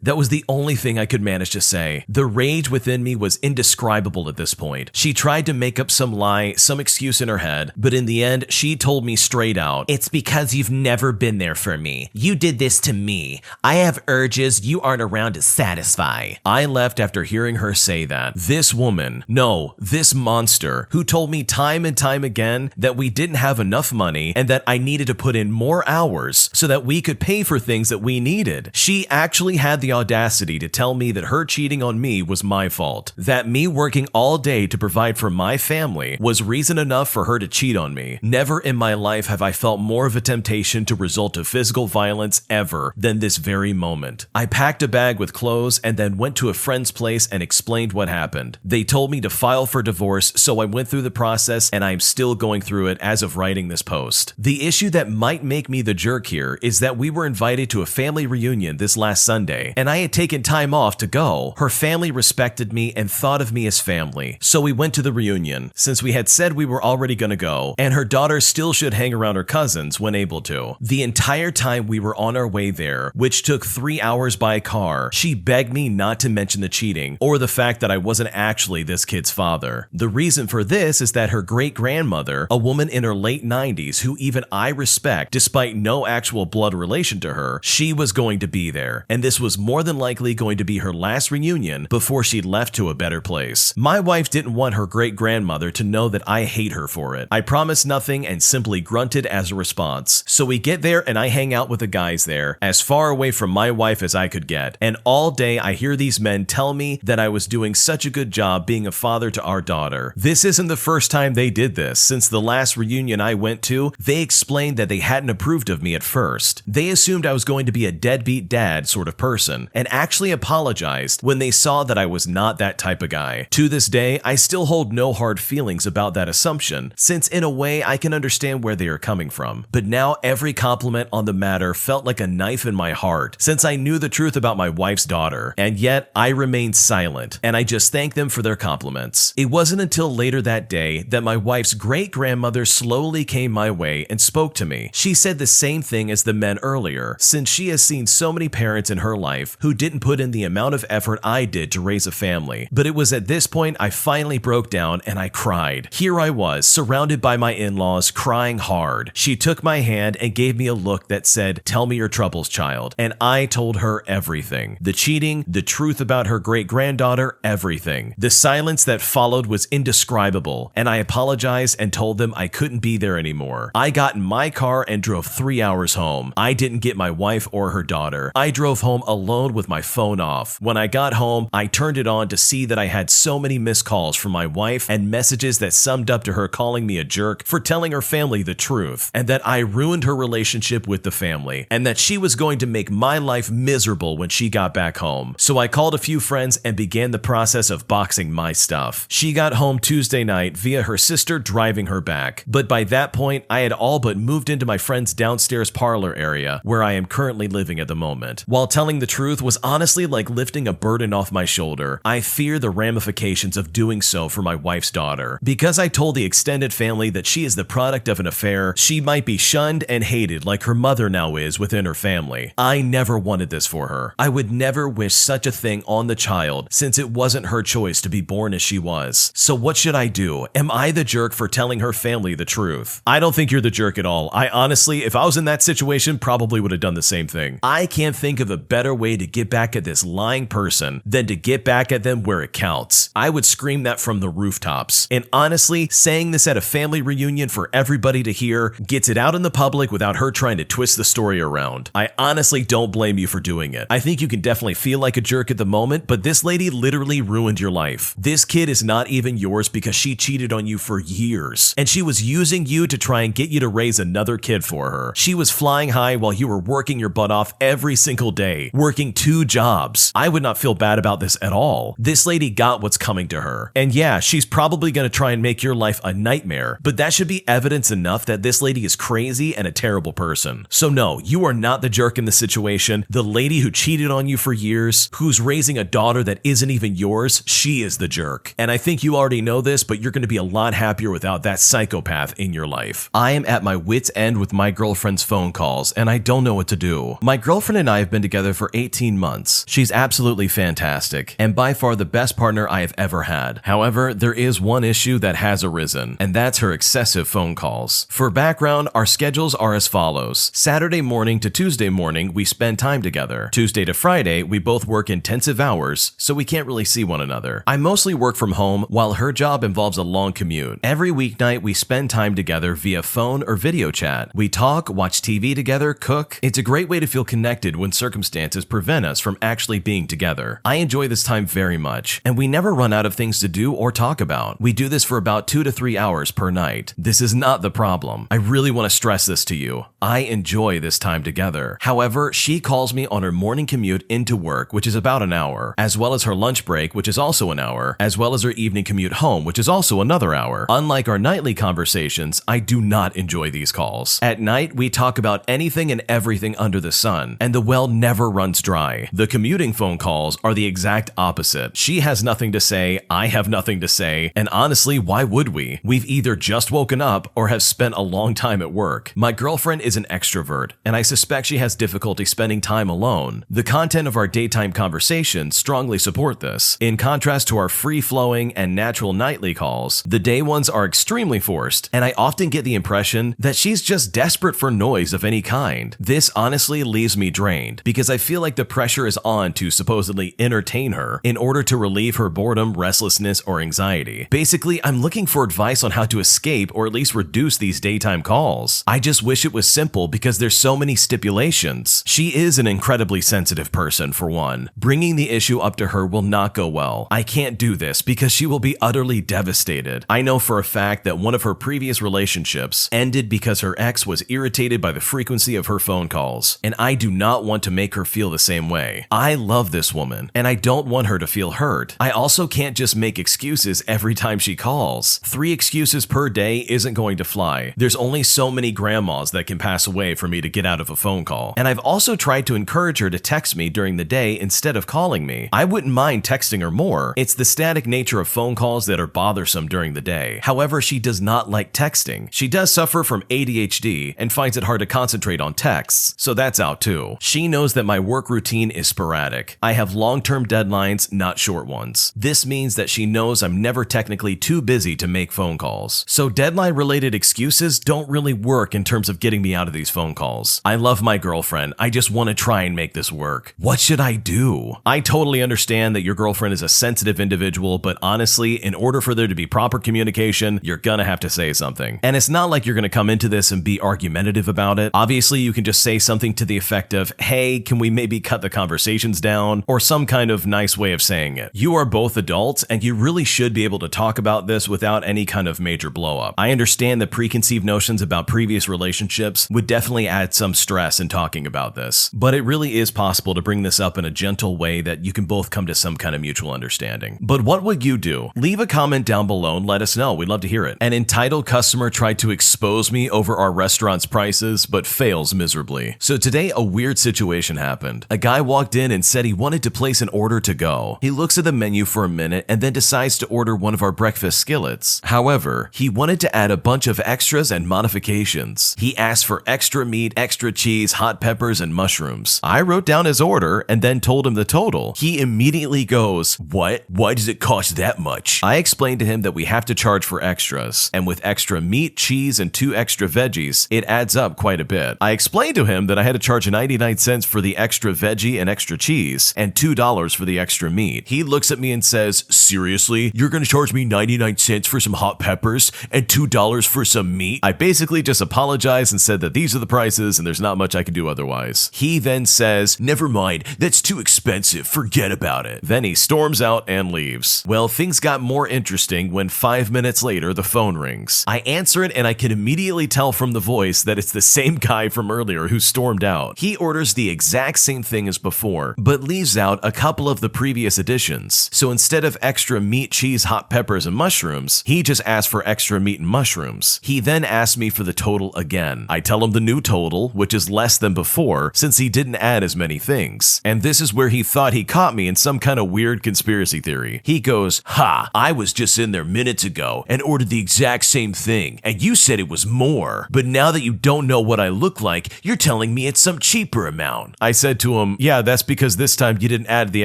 That was the only thing I could manage to say. The rage within me was indescribable at this point. She tried to make up some lie, some excuse in her head, but in the end, she told me straight out, "It's because you've never been there for me. You did this to me. I have urges you aren't around to satisfy." I left after hearing her say that. This woman, no, this monster, who told me time and time again that we didn't have enough money and that I needed to put in more hours so that we could pay for things that we needed. She actually had the audacity to tell me that her cheating on me was my fault, that me working all day to provide for my family was reason enough for her to cheat on me. Never in my life have I felt more of a temptation to resort to physical violence ever than this very moment. I packed a bag with clothes and then went to a friend's place and explained what happened. They told me to file for divorce, so I went through the process and I'm still going through it as of writing this post. The issue that might make me the jerk here is that we were invited to a family reunion this last Sunday, and I had taken time off to go. Her family respected me and thought of me as family, so we went to the reunion, since we had said we were already gonna go, and her daughter still should hang around her cousins when able to. The entire time we were on our way there, which took 3 hours by car, she begged me not to mention the cheating, or the fact that I wasn't actually this kid's father. The reason for this is that her great-grandmother, a woman in her late 90s who even I respect despite no actual blood relation to her, she was going to be there, and this was more than likely going to be her last reunion before she left to a better place. My wife didn't want her great-grandmother to know that I hate her for it. I promised nothing and simply grunted as a response. So we get there and I hang out with the guys there, as far away from my wife as I could get, and all day I hear these men tell me that I was doing such a good job being a father to our daughter. This isn't the first time they did this. Since the last reunion I went to, they explained that they hadn't approved of me at first. They assumed I was going to be a deadbeat dad sort of person, and actually apologized when they saw that I was not that type of guy. To this day, I still hold no hard feelings about that assumption, since in a way I can understand where they are coming from. But now every compliment on the matter felt like a knife in my heart, since I knew the truth about my wife's daughter, and yet I remained silent, and I just thanked them for their compliments. It wasn't until later that day that my wife's great-grandmother slowly came my way and spoke to me. She said the same thing as the men earlier, since she has seen so many parents in her life who didn't put in the amount of effort I did to raise a family. But it was at this point I finally broke down and I cried. Here I was, surrounded by my in-laws, crying hard. She took my hand and gave me a look that said, "Tell me your troubles, child." And I told her everything. The cheating, the truth about her great-granddaughter, everything. The silence that followed was indescribable, and I apologized and told them I couldn't be there anymore. I got in my car and drove 3 hours home. I didn't get my wife or her daughter. I drove home alone with my phone off. When I got home, I turned it on to see that I had so many missed calls from my wife and messages that summed up to her calling me a jerk for telling her family the truth, and that I ruined her relationship with the family, and that she was going to make my life miserable when she got back home. So I called a few friends and began the process of boxing my stuff. She got home Tuesday night via her sister driving her back, but by that point, I had all but moved into my friend's downstairs parlor area, where I am currently living at the moment. While telling the truth was honestly like lifting a burden off my shoulder, I fear the ramifications of doing so for my wife's daughter. Because I told the extended family that she is the product of an affair, she might be shunned and hated like her mother now is within her family. I never wanted this for her. I would never wish such a thing on the child, since it wasn't her choice to be born as she was. So what should I do? Am I the jerk for telling her family the truth? I don't think you're the jerk at all. I honestly, if I was in that situation, probably would have done the same thing. I can't think of a better way to get back at this lying person than to get back at them where it counts. I would scream that from the rooftops. And honestly, saying this at a family reunion for everybody to hear gets it out in the public without her trying to twist the story around. I honestly don't blame you for doing it. I think you can definitely feel like a jerk at the moment, but this lady literally ruined your life. This kid is not even yours because she cheated on you for years, and she was using you to try and get you to raise another kid for her. She was flying high while you were working your butt off every single day, working 2 jobs. I would not feel bad about this at all. This lady got what's coming to her. And yeah, she's probably going to try and make your life a nightmare, but that should be evidence enough that this lady is crazy and a terrible person. So no, you are not the jerk in the situation. The lady who cheated on you for years, who's raising a daughter that isn't even yours, she is the jerk. And I think you already know this, but you're going to be a lot happier without that psychopath in your life. I am at my wit's end with my girlfriend's phone calls, and I don't know what to do. My girlfriend and I have been together for 18 months. She's absolutely fantastic, and by far the best partner I have ever had. However, there is one issue that has arisen, and that's her excessive phone calls. For background, our schedules are as follows. Saturday morning to Tuesday morning, we spend time together. Tuesday to Friday, we both work intensive hours, so we can't really see one another. I mostly work from home, while her job involves a long commute. Every weeknight, we spend time together via phone or video chat. We talk, watch TV together, cook. It's a great way to feel connected when circumstances prevent us from actually being together. I enjoy this time very much, and we never run out of things to do or talk about. We do this for about 2 to 3 hours per night. This is not the problem. I really want to stress this to you. I enjoy this time together. However, she calls me on her morning commute into work, which is about an hour, as well as her lunch break, which is also an hour, as well as her evening commute home, which is also another hour. Unlike our nightly conversations, I do not enjoy these calls. At night, we talk about anything and everything under the sun, and the well never runs dry. The commuting phone calls are the exact opposite. She has nothing to say, I have nothing to say, and honestly, why would we? We've either just woken up or have spent a long time at work. My girlfriend is an extrovert, and I suspect she has difficulty spending time alone. The content of our daytime conversations strongly support this. In contrast to our free-flowing and natural nightly calls, the day ones are extremely forced, and I often get the impression that she's just desperate for noise of any kind. This honestly leaves me drained, because I feel like the pressure is on to supposedly entertain her in order to relieve her boredom, restlessness, or anxiety. Basically, I'm looking for advice on how to escape or at least reduce these daytime calls. I just wish it was simple because there's so many stipulations. She is an incredibly sensitive person, for one. Bringing the issue up to her will not go well. I can't do this because she will be utterly devastated. I know for a fact that one of her previous relationships ended because her ex was irritated by the frequency of her phone calls, and I do not want to make her feel the same way. I love this woman, and I don't want her to feel hurt. I also can't just make excuses every time she calls. 3 excuses per day isn't going to fly. There's only so many grandmas that can pass away for me to get out of a phone call. And I've also tried to encourage her to text me during the day instead of calling me. I wouldn't mind texting her more. It's the static nature of phone calls that are bothersome during the day. However, she does not like texting. She does suffer from ADHD and finds it hard to concentrate on texts, so that's out too. She knows that my work routine is sporadic. I have long-term deadlines, not short ones. This means that she knows I'm never technically too busy to make phone calls. So deadline-related excuses don't really work in terms of getting me out of these phone calls. I love my girlfriend. I just want to try and make this work. What should I do? I totally understand that your girlfriend is a sensitive individual, but honestly, in order for there to be proper communication, you're gonna have to say something. And it's not like you're gonna come into this and be argumentative about it. Obviously, you can just say something to the effect of, hey, can we maybe cut the conversations down? Or some kind of nice way of saying it. You are both adults, and you really should be able to talk about this without any kind of major blow up. I understand that preconceived notions about previous relationships would definitely add some stress in talking about this, but it really is possible to bring this up in a gentle way that you can both come to some kind of mutual understanding. But what would you do? Leave a comment down below and let us know. We'd love to hear it. An entitled customer tried to expose me over our restaurant's prices, but fails miserably. So today, a weird situation happened. A guy walked in and said he wanted to place an order to go. He looks at the menu for a minute and then decides to order one of our breakfast skillets. However, he wanted to add a bunch of extras and modifications. He asked for extra meat, extra cheese, hot peppers, and mushrooms. I wrote down his order and then told him the total. He immediately goes, "What? Why does it cost that much?" I explained to him that we have to charge for extras, and with extra meat, cheese, and 2 extra veggies, it adds up quite a bit. I explained to him that I had to charge 99 cents for the extra veggie and extra cheese, and $2 for the extra meat. He looks at me and says, "Seriously? You're gonna charge me 99 cents for some hot peppers and $2 for some meat?" I basically just apologized and said that these are the prices and there's not much I can do otherwise. He then says, "Never mind, that's too expensive, forget about it." Then he storms out out and leaves. Well, things got more interesting when 5 minutes later the phone rings. I answer it and I can immediately tell from the voice that it's the same guy from earlier who stormed out. He orders the exact same thing as before, but leaves out a couple of the previous additions. So instead of extra meat, cheese, hot peppers, and mushrooms, he just asked for extra meat and mushrooms. He then asked me for the total again. I tell him the new total, which is less than before, since he didn't add as many things. And this is where he thought he caught me in some kind of weird conspiracy theory. He goes, "Ha, I was just in there minutes ago and ordered the exact same thing, and you said it was more. But now that you don't know what I look like, you're telling me it's some cheaper amount." I said to him, "Yeah, that's because this time you didn't add the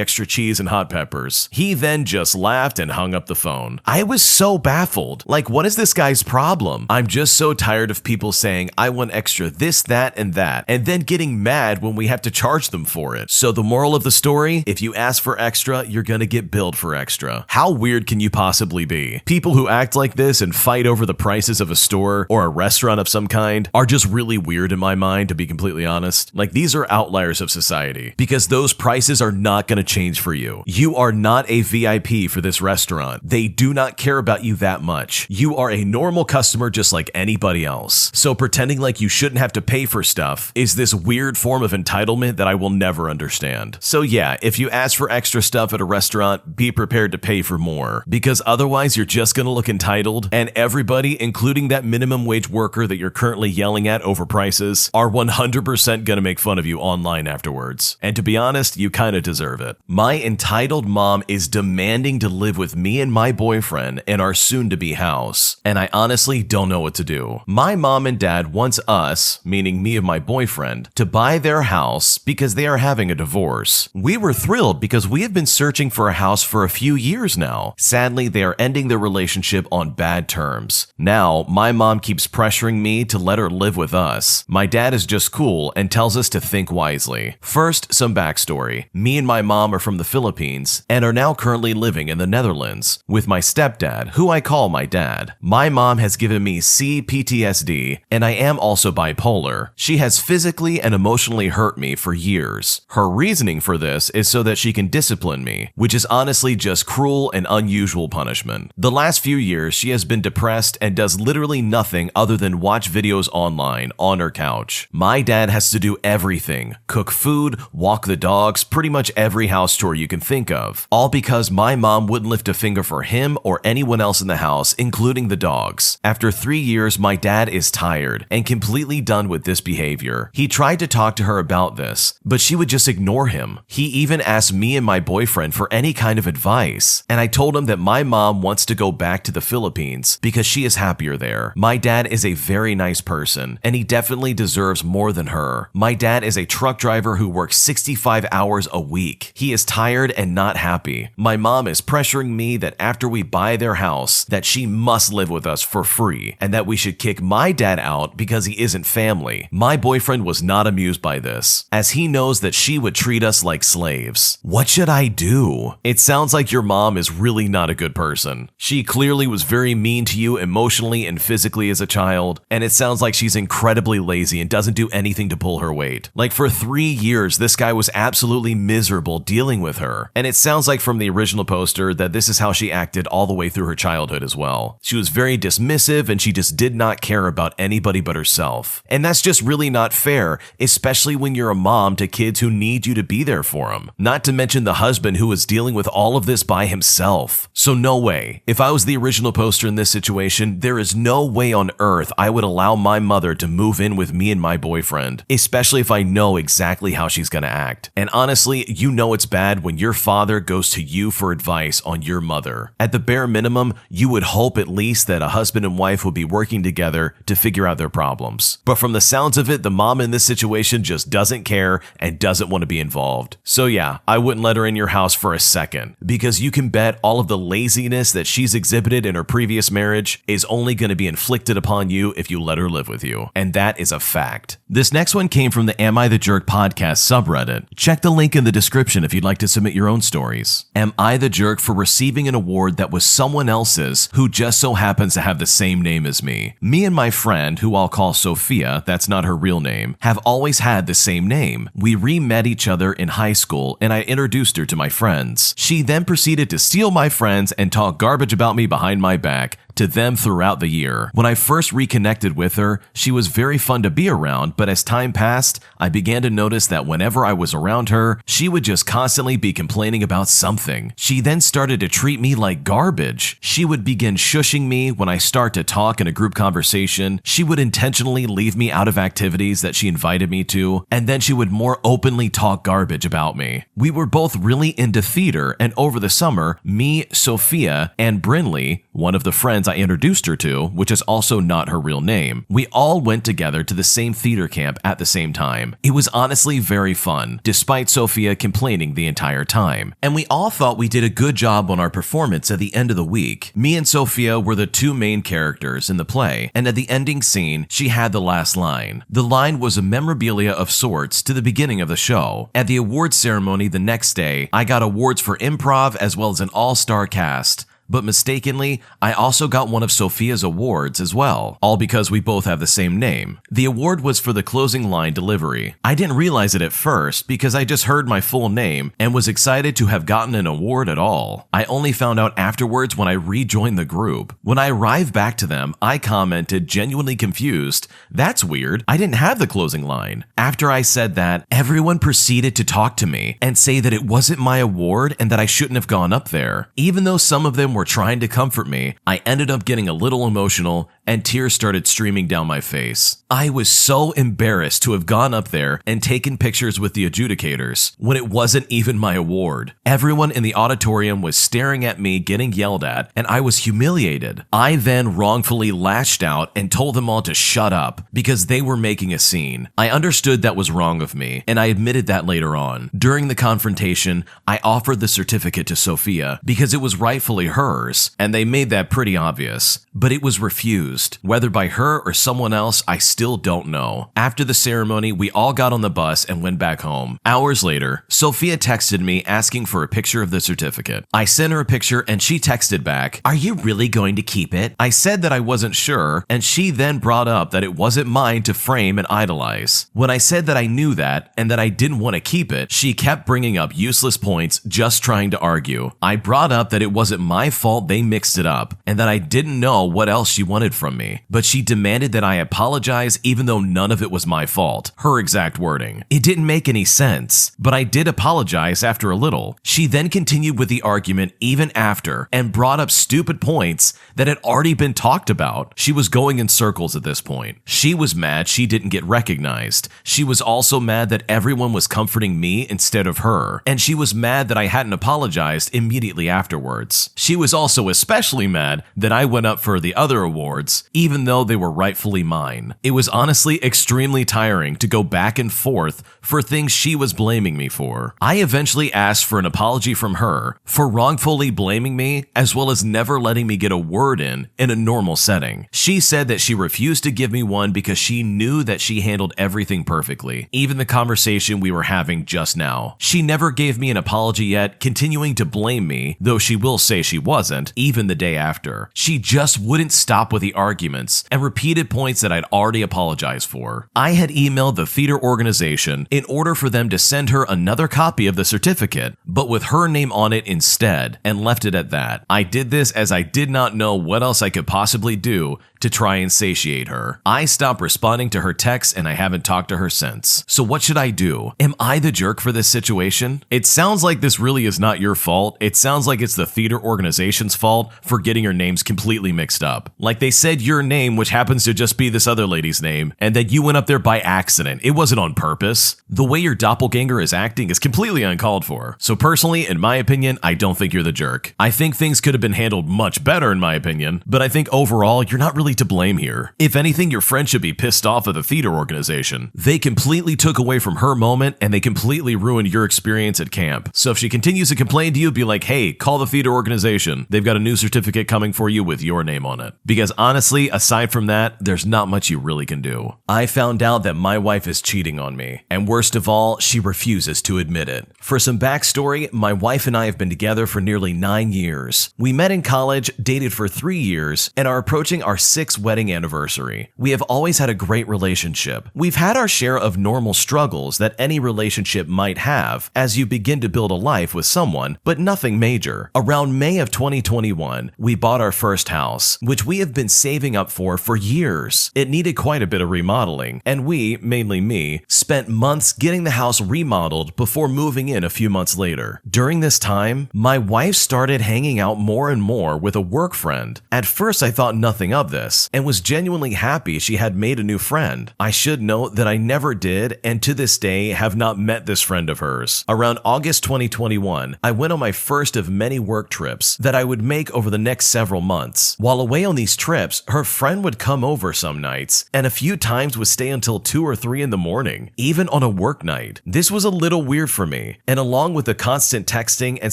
extra cheese and hot peppers." He then just laughed and hung up the phone. I was so baffled. Like, what is this guy's problem? I'm just so tired of people saying, "I want extra this, that, and that," and then getting mad when we have to charge them for it. So the moral of the story, if you ask for extra, you're gonna get billed for extra. How weird can you possibly be? People who act like this and fight over the prices of a store or a restaurant of some kind are just really weird in my mind, to be completely honest. Like, these are outliers of society, because those prices are not gonna change for you. You are not a VIP for this restaurant. They do not care about you that much. You are a normal customer just like anybody else. So pretending like you shouldn't have to pay for stuff is this weird form of entitlement that I will never understand. So yeah, if you ask for extra stuff at a restaurant, be prepared to pay for more, because otherwise you're just gonna look entitled, and everybody, including that minimum wage worker that you're currently yelling at over prices, are 100% gonna make fun of you online afterwards. And to be honest, you kinda deserve it. My entitled mom is demanding to live with me and my boyfriend in our soon-to-be house, and I honestly don't know what to do. My mom and dad wants us, meaning me and my boyfriend, to buy their house because they are having a divorce. We were thrilled because we have been searching for a house for a few years now. Sadly, they are ending their relationship on bad terms. Now, my mom keeps pressuring me to let her live with us. My dad is just cool and tells us to think wisely. First, some backstory. Me and my mom are from the Philippines and are now currently living in the Netherlands with my stepdad, who I call my dad. My mom has given me PTSD, and I am also bipolar. She has physically and emotionally hurt me for years. Her reasoning for this is so that she can discipline me, which is honestly just cruel and unusual punishment. The last few years, she has been depressed and does literally nothing other than watch videos online on her couch. My dad has to do everything: cook food, walk the dogs, pretty much every house chore you can think of, all because my mom wouldn't lift a finger for him or anyone else in the house, including the dogs. After 3 years, my dad is tired and completely done with this behavior. He tried to talk to her about this, but she would just ignore him. He even asked me and my boyfriend for any kind of advice, and I told him that my mom wants to go back to the Philippines because she is happier there. My dad is a very nice person, and he definitely deserves more than her. My dad is a truck driver who works 65 hours a week. He is tired and not happy. My mom is pressuring me that after we buy their house, that she must live with us for free, and that we should kick my dad out because he isn't family. My boyfriend was not amused by this, as he knows that she would treat us like slaves. What should I do? It sounds like your mom is really not a good person. She clearly was very mean to you emotionally and physically as a child, and it sounds like she's incredibly lazy and doesn't do anything to pull her weight. Like, for 3 years, this guy was absolutely miserable dealing with her, and it sounds like from the original poster that this is how she acted all the way through her childhood as well. She was very dismissive, and she just did not care about anybody but herself. And that's just really not fair, especially when you're a mom to kids who need you to be there for them. Not to mention the husband who was dealing with all of this by himself. So no way. If I was the original poster in this situation, there is no way on earth I would allow my mother to move in with me and my boyfriend, especially if I know exactly how she's gonna act. And honestly, you know it's bad when your father goes to you for advice on your mother. At the bare minimum, you would hope at least that a husband and wife would be working together to figure out their problems. But from the sounds of it, the mom in this situation just doesn't care and doesn't want to be involved. So yeah, I wouldn't let her in your house for a second, because you can bet all of the laziness that she's exhibited in her previous marriage is only going to be inflicted upon you if you let her live with you. And that is a fact. This next one came from the Am I the Jerk podcast subreddit. Check the link in the description if you'd like to submit your own stories. Am I the jerk for receiving an award that was someone else's who just so happens to have the same name as me? Me and my friend, who I'll call Sophia, that's not her real name, have always had the same name. We re-met each other in high school and I introduced her to my friends. She then proceeded to steal my friends and talk garbage about me behind my back to them throughout the year. When I first reconnected with her, she was very fun to be around, but as time passed, I began to notice that whenever I was around her, she would just constantly be complaining about something. She then started to treat me like garbage. She would begin shushing me when I start to talk in a group conversation. She would intentionally leave me out of activities that she invited me to, and then she would more openly talk garbage about me. We were both really into theater, and over the summer, me, Sophia, and Brinley, one of the friends I introduced her to, which is also not her real name, we all went together to the same theater camp at the same time. It was honestly very fun, despite Sophia complaining the entire time. And we all thought we did a good job on our performance at the end of the week. Me and Sophia were the two main characters in the play, and at the ending scene, she had the last line. The line was a memorabilia of sorts to the beginning of the show. At the awards ceremony the next day, I got awards for improv as well as an all-star cast. But mistakenly, I also got one of Sophia's awards as well, all because we both have the same name. The award was for the closing line delivery. I didn't realize it at first because I just heard my full name and was excited to have gotten an award at all. I only found out afterwards when I rejoined the group. When I arrived back to them, I commented, genuinely confused, "That's weird, I didn't have the closing line." After I said that, everyone proceeded to talk to me and say that it wasn't my award and that I shouldn't have gone up there. Even though some of them were trying to comfort me, I ended up getting a little emotional and tears started streaming down my face. I was so embarrassed to have gone up there and taken pictures with the adjudicators when it wasn't even my award. Everyone in the auditorium was staring at me getting yelled at, and I was humiliated. I then wrongfully lashed out and told them all to shut up because they were making a scene. I understood that was wrong of me, and I admitted that later on. During the confrontation, I offered the certificate to Sophia because it was rightfully hers, and they made that pretty obvious. But it was refused. Whether by her or someone else, I still don't know. After the ceremony, we all got on the bus and went back home. Hours later, Sophia texted me asking for a picture of the certificate. I sent her a picture and she texted back, "Are you really going to keep it?" I said that I wasn't sure, and she then brought up that it wasn't mine to frame and idolize. When I said that I knew that and that I didn't want to keep it, she kept bringing up useless points, just trying to argue. I brought up that it wasn't my fault they mixed it up, and that I didn't know what else she wanted from me, but she demanded that I apologize even though none of it was my fault. Her exact wording. It didn't make any sense, but I did apologize after a little. She then continued with the argument even after and brought up stupid points that had already been talked about. She was going in circles at this point. She was mad she didn't get recognized. She was also mad that everyone was comforting me instead of her, and she was mad that I hadn't apologized immediately afterwards. She was also especially mad that I went up for the other awards, even though they were rightfully mine. It was honestly extremely tiring to go back and forth for things she was blaming me for. I eventually asked for an apology from her for wrongfully blaming me, as well as never letting me get a word in a normal setting. She said that she refused to give me one because she knew that she handled everything perfectly, even the conversation we were having just now. She never gave me an apology yet, continuing to blame me, though she will say she wasn't, even the day after. She just wouldn't stop with the arguments and repeated points that I'd already apologized for. I had emailed the theater organization in order for them to send her another copy of the certificate, but with her name on it instead, and left it at that. I did this as I did not know what else I could possibly do to try and satiate her. I stopped responding to her texts and I haven't talked to her since. So what should I do? Am I the jerk for this situation? It sounds like this really is not your fault. It sounds like it's the theater organization's fault for getting your names completely mixed up. Like they said your name, which happens to just be this other lady's name, and that you went up there by accident. It wasn't on purpose. The way your doppelganger is acting is completely uncalled for. So personally, in my opinion, I don't think you're the jerk. I think things could have been handled much better in my opinion, but I think overall, you're not really to blame here. If anything, your friend should be pissed off at the theater organization. They completely took away from her moment and they completely ruined your experience at camp. So if she continues to complain to you, be like, hey, call the theater organization. They've got a new certificate coming for you with your name on it. Because honestly, aside from that, there's not much you really can do. I found out that my wife is cheating on me, and worst of all, she refuses to admit it. For some backstory, my wife and I have been together for nearly 9 years. We met in college, dated for 3 years, and are approaching our 6th 6th wedding anniversary. We have always had a great relationship. We've had our share of normal struggles that any relationship might have as you begin to build a life with someone, but nothing major. Around May of 2021, we bought our first house, which we have been saving up for years. It needed quite a bit of remodeling, and we, mainly me, spent months getting the house remodeled before moving in a few months later. During this time, my wife started hanging out more and more with a work friend. At first, I thought nothing of this and was genuinely happy she had made a new friend. I should note that I never did, and to this day have not met this friend of hers. Around August 2021, I went on my first of many work trips that I would make over the next several months. While away on these trips, her friend would come over some nights, and a few times would stay until 2 or 3 in the morning, even on a work night. This was a little weird for me, and along with the constant texting and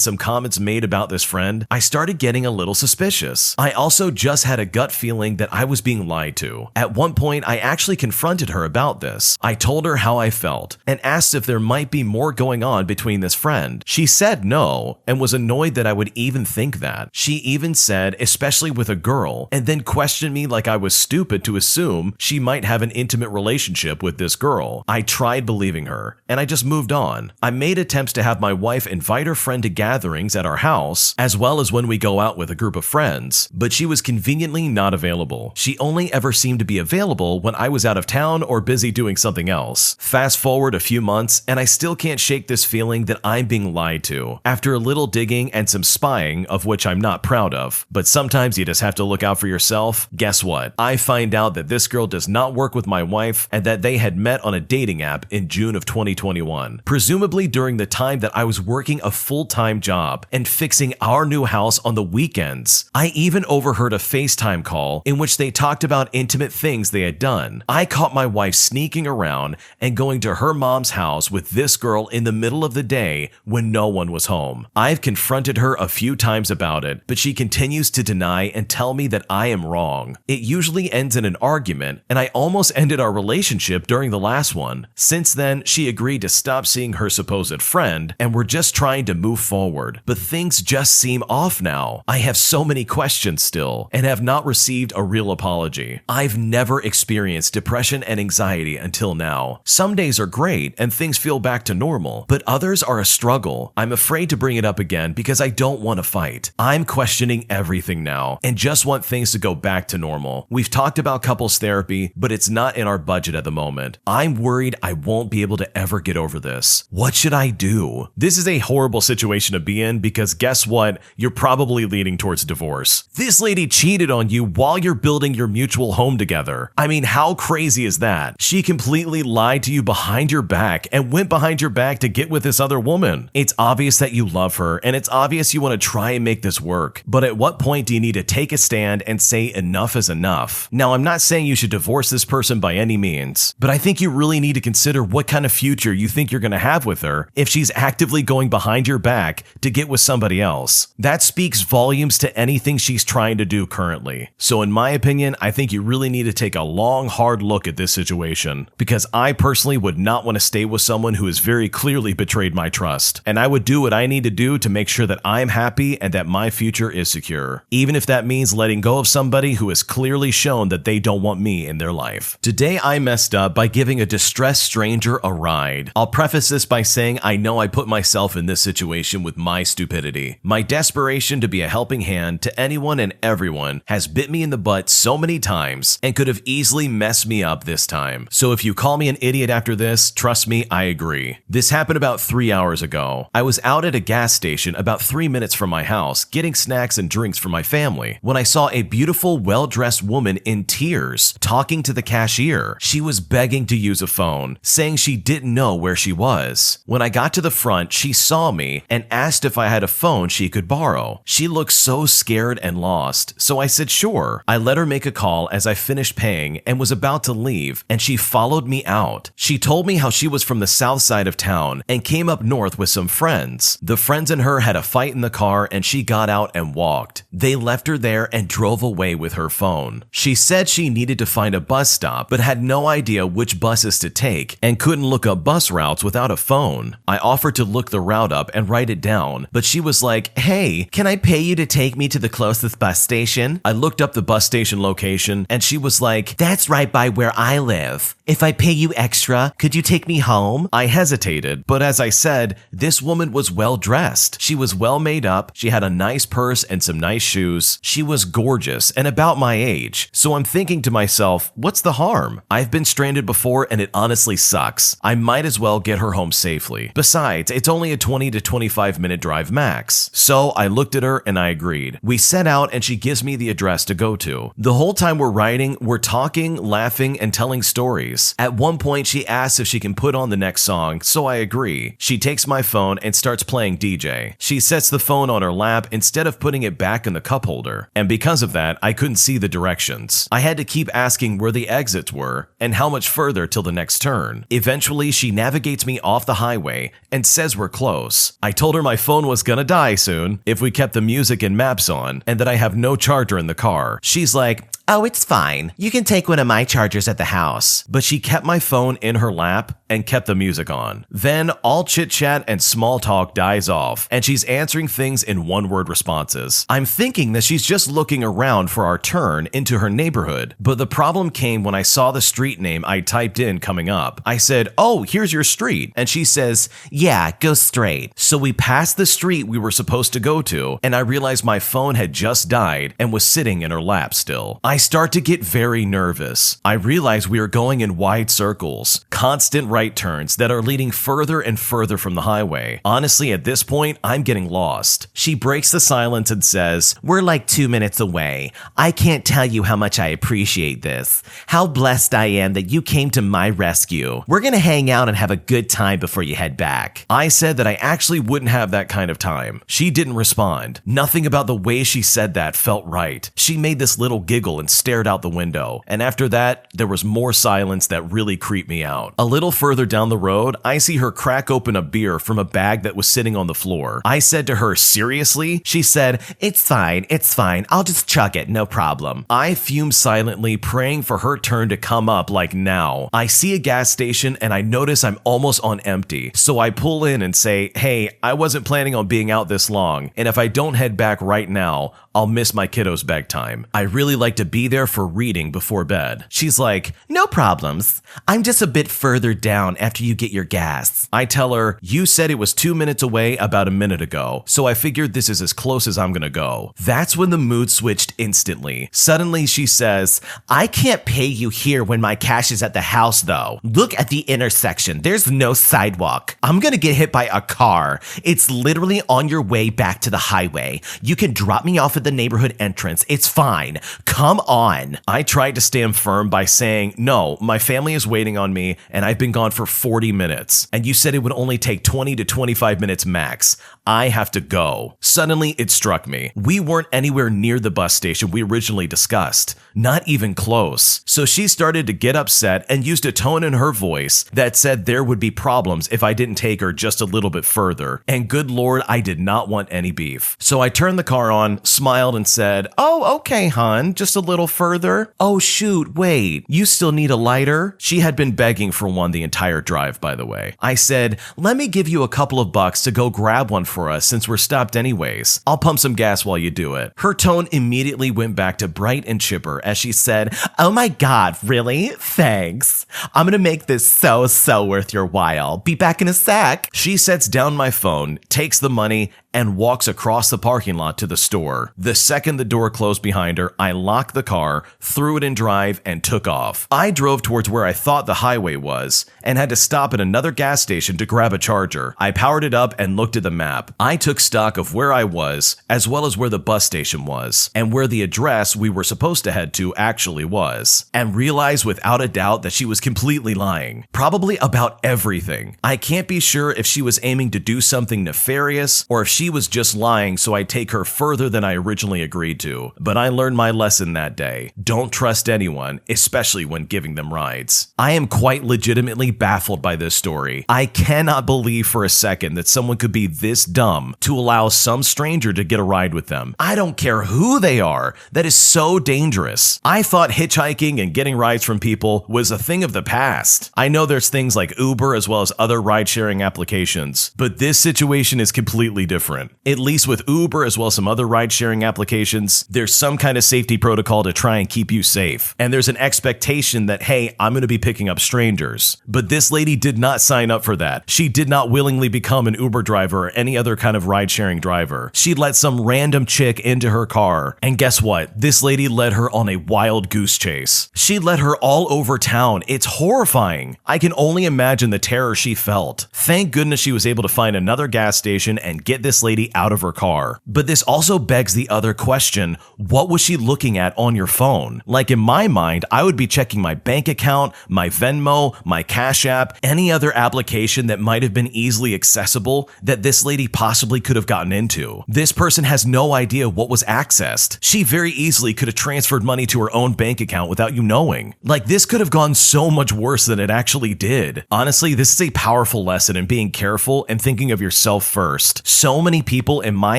some comments made about this friend, I started getting a little suspicious. I also just had a gut feeling that I was being lied to. At one point, I actually confronted her about this. I told her how I felt and asked if there might be more going on between this friend. She said no and was annoyed that I would even think that. She even said, especially with a girl, and then questioned me like I was stupid to assume she might have an intimate relationship with this girl. I tried believing her, and I just moved on. I made attempts to have my wife invite her friend to gatherings at our house, as well as when we go out with a group of friends, but she was conveniently not available. She only ever seemed to be available when I was out of town or busy doing something else. Fast forward a few months, and I still can't shake this feeling that I'm being lied to. After a little digging and some spying, of which I'm not proud of, but sometimes you just have to look out for yourself, guess what? I find out that this girl does not work with my wife and that they had met on a dating app in June of 2021, presumably during the time that I was working a full-time job and fixing our new house on the weekends. I even overheard a FaceTime call in which they talked about intimate things they had done. I caught my wife sneaking around and going to her mom's house with this girl in the middle of the day when no one was home. I've confronted her a few times about it, but she continues to deny and tell me that I am wrong. It usually ends in an argument, and I almost ended our relationship during the last one. Since then, she agreed to stop seeing her supposed friend, and we're just trying to move forward. But things just seem off now. I have so many questions still, and have not received a real apology. I've never experienced depression and anxiety until now. Some days are great, and things feel back to normal, but others are a struggle. I'm afraid to bring it up again because I don't want to fight. I'm questioning everything now, and just want things to go back to normal. We've talked about couples therapy, but it's not in our budget at the moment. I'm worried I won't be able to ever get over this. What should I do? This is a horrible situation to be in because guess what? You're probably leaning towards divorce. This lady cheated on you while you're building your mutual home together. I mean, how crazy is that? She completely lied to you behind your back and went behind your back to get with this other woman. It's obvious that you love her, and it's obvious you want to try and make this work. But at what point do you need to take a stand and say enough is enough? Now, I'm not saying you should divorce this person by any means, but I think you really need to consider what kind of future you think you're going to have with her if she's actively going behind your back to get with somebody else. That speaks volumes to anything she's trying to do currently. So in my opinion, I think you really need to take a long, hard look at this situation, because I personally would not want to stay with someone who has very clearly betrayed my trust, and I would do what I need to do to make sure that I'm happy and that my future is secure, even if that means letting go of somebody who has clearly shown that they don't want me in their life. Today I messed up by giving a distressed stranger a ride. I'll preface this by saying I know I put myself in this situation with my stupidity. My desperation to be a helping hand to anyone and everyone has bit me in the butt so many times and could have easily messed me up this time. So if you call me an idiot after this, trust me, I agree. This happened about 3 hours ago. I was out at a gas station about 3 minutes from my house getting snacks and drinks for my family when I saw a beautiful, well-dressed woman in tears talking to the cashier. She was begging to use a phone, saying she didn't know where she was. When I got to the front, she saw me and asked if I had a phone she could borrow. She looked so scared and lost, so I said sure. I let her make a call as I finished paying and was about to leave, and she followed me out. She told me how she was from the south side of town and came up north with some friends. The friends and her had a fight in the car and she got out and walked. They left her there and drove away with her phone. She said she needed to find a bus stop but had no idea which buses to take and couldn't look up bus routes without a phone. I offered to look the route up and write it down, but she was like, "Hey, can I pay you to take me to the closest bus station?" I looked up the bus station station location, and she was like, "That's right by where I live. If I pay you extra, could you take me home?" I hesitated, but as I said, this woman was well dressed. She was well made up, she had a nice purse and some nice shoes. She was gorgeous and about my age. So I'm thinking to myself, what's the harm? I've been stranded before and it honestly sucks. I might as well get her home safely. Besides, it's only a 20 to 25 minute drive max. So I looked at her and I agreed. We set out and she gives me the address to go to. The whole time we're riding, we're talking, laughing, and telling stories. At one point, she asks if she can put on the next song, so I agree. She takes my phone and starts playing DJ. She sets the phone on her lap instead of putting it back in the cup holder. And because of that, I couldn't see the directions. I had to keep asking where the exits were and how much further till the next turn. Eventually, she navigates me off the highway and says we're close. I told her my phone was gonna die soon if we kept the music and maps on and that I have no charger in the car. She's like, "Oh, it's fine. You can take one of my chargers at the house." But she kept my phone in her lap and kept the music on. Then all chit chat and small talk dies off, and she's answering things in one-word responses. I'm thinking that she's just looking around for our turn into her neighborhood, but the problem came when I saw the street name I typed in coming up. I said, "Oh, here's your street." And she says, "Yeah, go straight." So we passed the street we were supposed to go to, and I realized my phone had just died and was sitting in her lap still. I start to get very nervous. I realize we are going in wide circles, constant right turns that are leading further and further from the highway. Honestly, at this point, I'm getting lost. She breaks the silence and says, "We're like 2 minutes away. I can't tell you how much I appreciate this. How blessed I am that you came to my rescue. We're gonna hang out and have a good time before you head back." I said that I actually wouldn't have that kind of time. She didn't respond. Nothing about the way she said that felt right. She made this little giggle and stared out the window, and after that, there was more silence that really creeped me out. A little further down the road, I see her crack open a beer from a bag that was sitting on the floor. I said to her, "Seriously?" She said, it's fine, I'll just chug it, no problem." I fumed silently, praying for her turn to come up like now. I see a gas station and I notice I'm almost on empty, so I pull in and say, "Hey, I wasn't planning on being out this long, and if I don't head back right now, I'll miss my kiddos' bedtime. I really like to be there for reading before bed." She's like, "No problems. I'm just a bit further down after you get your gas." I tell her, "You said it was 2 minutes away about a minute ago, so I figured this is as close as I'm gonna go." That's when the mood switched instantly. Suddenly she says, "I can't pay you here when my cash is at the house though. Look at the intersection. There's no sidewalk. I'm gonna get hit by a car. It's literally on your way back to the highway. You can drop me off at the neighborhood entrance. It's fine. Come on." I tried to stand firm by saying, "No, my family is waiting on me and I've been gone for 40 minutes. And you said it would only take 20 to 25 minutes max. I have to go." Suddenly it struck me. We weren't anywhere near the bus station we originally discussed. Not even close. So she started to get upset and used a tone in her voice that said there would be problems if I didn't take her just a little bit further. And good Lord, I did not want any beef. So I turned the car on, smiled and said, "Oh, okay, hon, just a little further. Oh shoot, wait, you still need a lighter?" She had been begging for one the entire drive, by the way. I said, "Let me give you a couple of bucks to go grab one for us since we're stopped anyways. I'll pump some gas while you do it." Her tone immediately went back to bright and chipper as she said, "Oh my God, really? Thanks. I'm gonna make this so worth your while. Be back in a sec." She sets down my phone, takes the money, and walks across the parking lot to the store. The second the door closed behind her, I locked the car, threw it in drive, and took off. I drove towards where I thought the highway was, and had to stop at another gas station to grab a charger. I powered it up and looked at the map. I took stock of where I was, as well as where the bus station was, and where the address we were supposed to head to actually was, and realized without a doubt that she was completely lying. Probably about everything. I can't be sure if she was aiming to do something nefarious, or if she was just lying so I'd take her further than I originally agreed to. But I learned my lesson that day. Don't trust anyone, especially when giving them rides. I am quite legitimately baffled by this story. I cannot believe for a second that someone could be this dumb to allow some stranger to get a ride with them. I don't care who they are. That is so dangerous. I thought hitchhiking and getting rides from people was a thing of the past. I know there's things like Uber as well as other ride-sharing applications, but this situation is completely different. different. At least with Uber as well as some other ride-sharing applications, there's some kind of safety protocol to try and keep you safe. And there's an expectation that, hey, I'm going to be picking up strangers. But this lady did not sign up for that. She did not willingly become an Uber driver or any other kind of ride-sharing driver. She let some random chick into her car. And guess what? This lady led her on a wild goose chase. She led her all over town. It's horrifying. I can only imagine the terror she felt. Thank goodness she was able to find another gas station and get this lady out of her car. But this also begs the other question, what was she looking at on your phone? Like in my mind, I would be checking my bank account, my Venmo, my Cash App, any other application that might have been easily accessible that this lady possibly could have gotten into. This person has no idea what was accessed. She very easily could have transferred money to her own bank account without you knowing. Like, this could have gone so much worse than it actually did. Honestly, this is a powerful lesson in being careful and thinking of yourself first. So many people, in my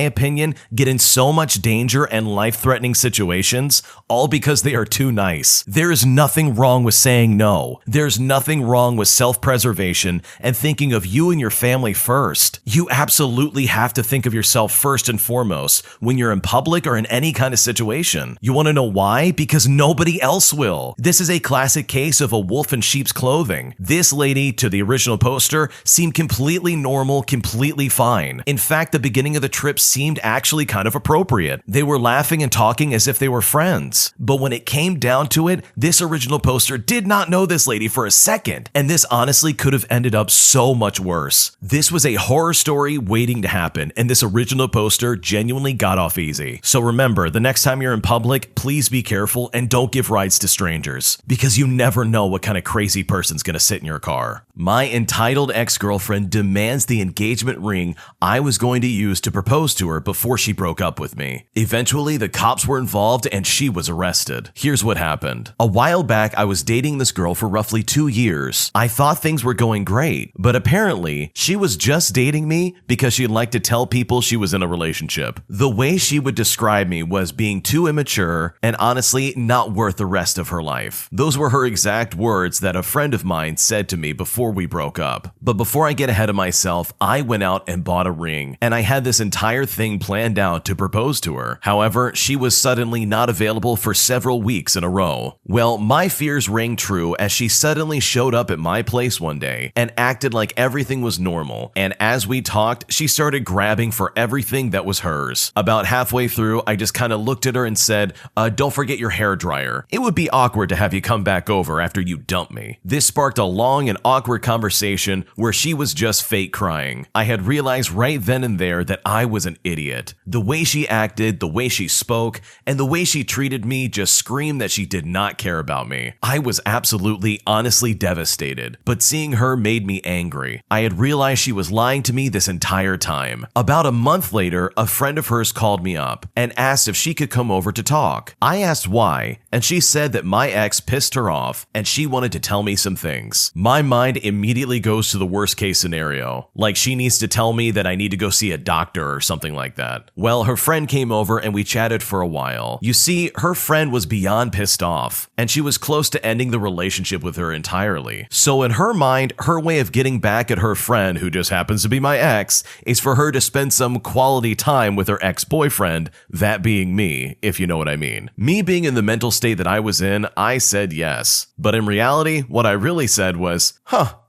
opinion, get in so much danger and life-threatening situations, all because they are too nice. There is nothing wrong with saying no. There's nothing wrong with self-preservation and thinking of you and your family first. You absolutely have to think of yourself first and foremost when you're in public or in any kind of situation. You want to know why? Because nobody else will. This is a classic case of a wolf in sheep's clothing. This lady, to the original poster, seemed completely normal, completely fine. In fact, the beginning of the trip seemed actually kind of appropriate. They were laughing and talking as if they were friends. But when it came down to it, this original poster did not know this lady for a second, and this honestly could have ended up so much worse. This was a horror story waiting to happen, and this original poster genuinely got off easy. So remember, the next time you're in public, please be careful and don't give rides to strangers, because you never know what kind of crazy person's gonna sit in your car. My entitled ex-girlfriend demands the engagement ring I was going to use to propose to her before she broke up with me. Eventually, the cops were involved and she was arrested. Here's what happened. A while back, I was dating this girl for roughly 2 years. I thought things were going great, but apparently, she was just dating me because she liked to tell people she was in a relationship. The way she would describe me was being too immature and honestly not worth the rest of her life. Those were her exact words that a friend of mine said to me before we broke up. But before I get ahead of myself, I went out and bought a ring, and I had this entire thing planned out to propose to her. However, she was suddenly not available for several weeks in a row. Well, my fears rang true as she suddenly showed up at my place one day and acted like everything was normal. And as we talked, she started grabbing for everything that was hers. About halfway through, I just kind of looked at her and said, don't forget your hair dryer. It would be awkward to have you come back over after you dump me. This sparked a long and awkward conversation where she was just fake crying. I had realized right then and there that I was an idiot. The way she acted, the way she spoke, and the way she treated me just screamed that she did not care about me. I was absolutely, honestly devastated, but seeing her made me angry. I had realized she was lying to me this entire time. About a month later, a friend of hers called me up and asked if she could come over to talk. I asked why, and she said that my ex pissed her off and she wanted to tell me some things. My mind immediately goes to the worst case scenario, like she needs to tell me that I need to go see a doctor or something like that. Well, her friend came over and we chatted for a while. You see, her friend was beyond pissed off, and she was close to ending the relationship with her entirely. So in her mind, her way of getting back at her friend, who just happens to be my ex, is for her to spend some quality time with her ex-boyfriend, that being me, if you know what I mean. Me being in the mental state that I was in, I said yes. But in reality, what I really said was,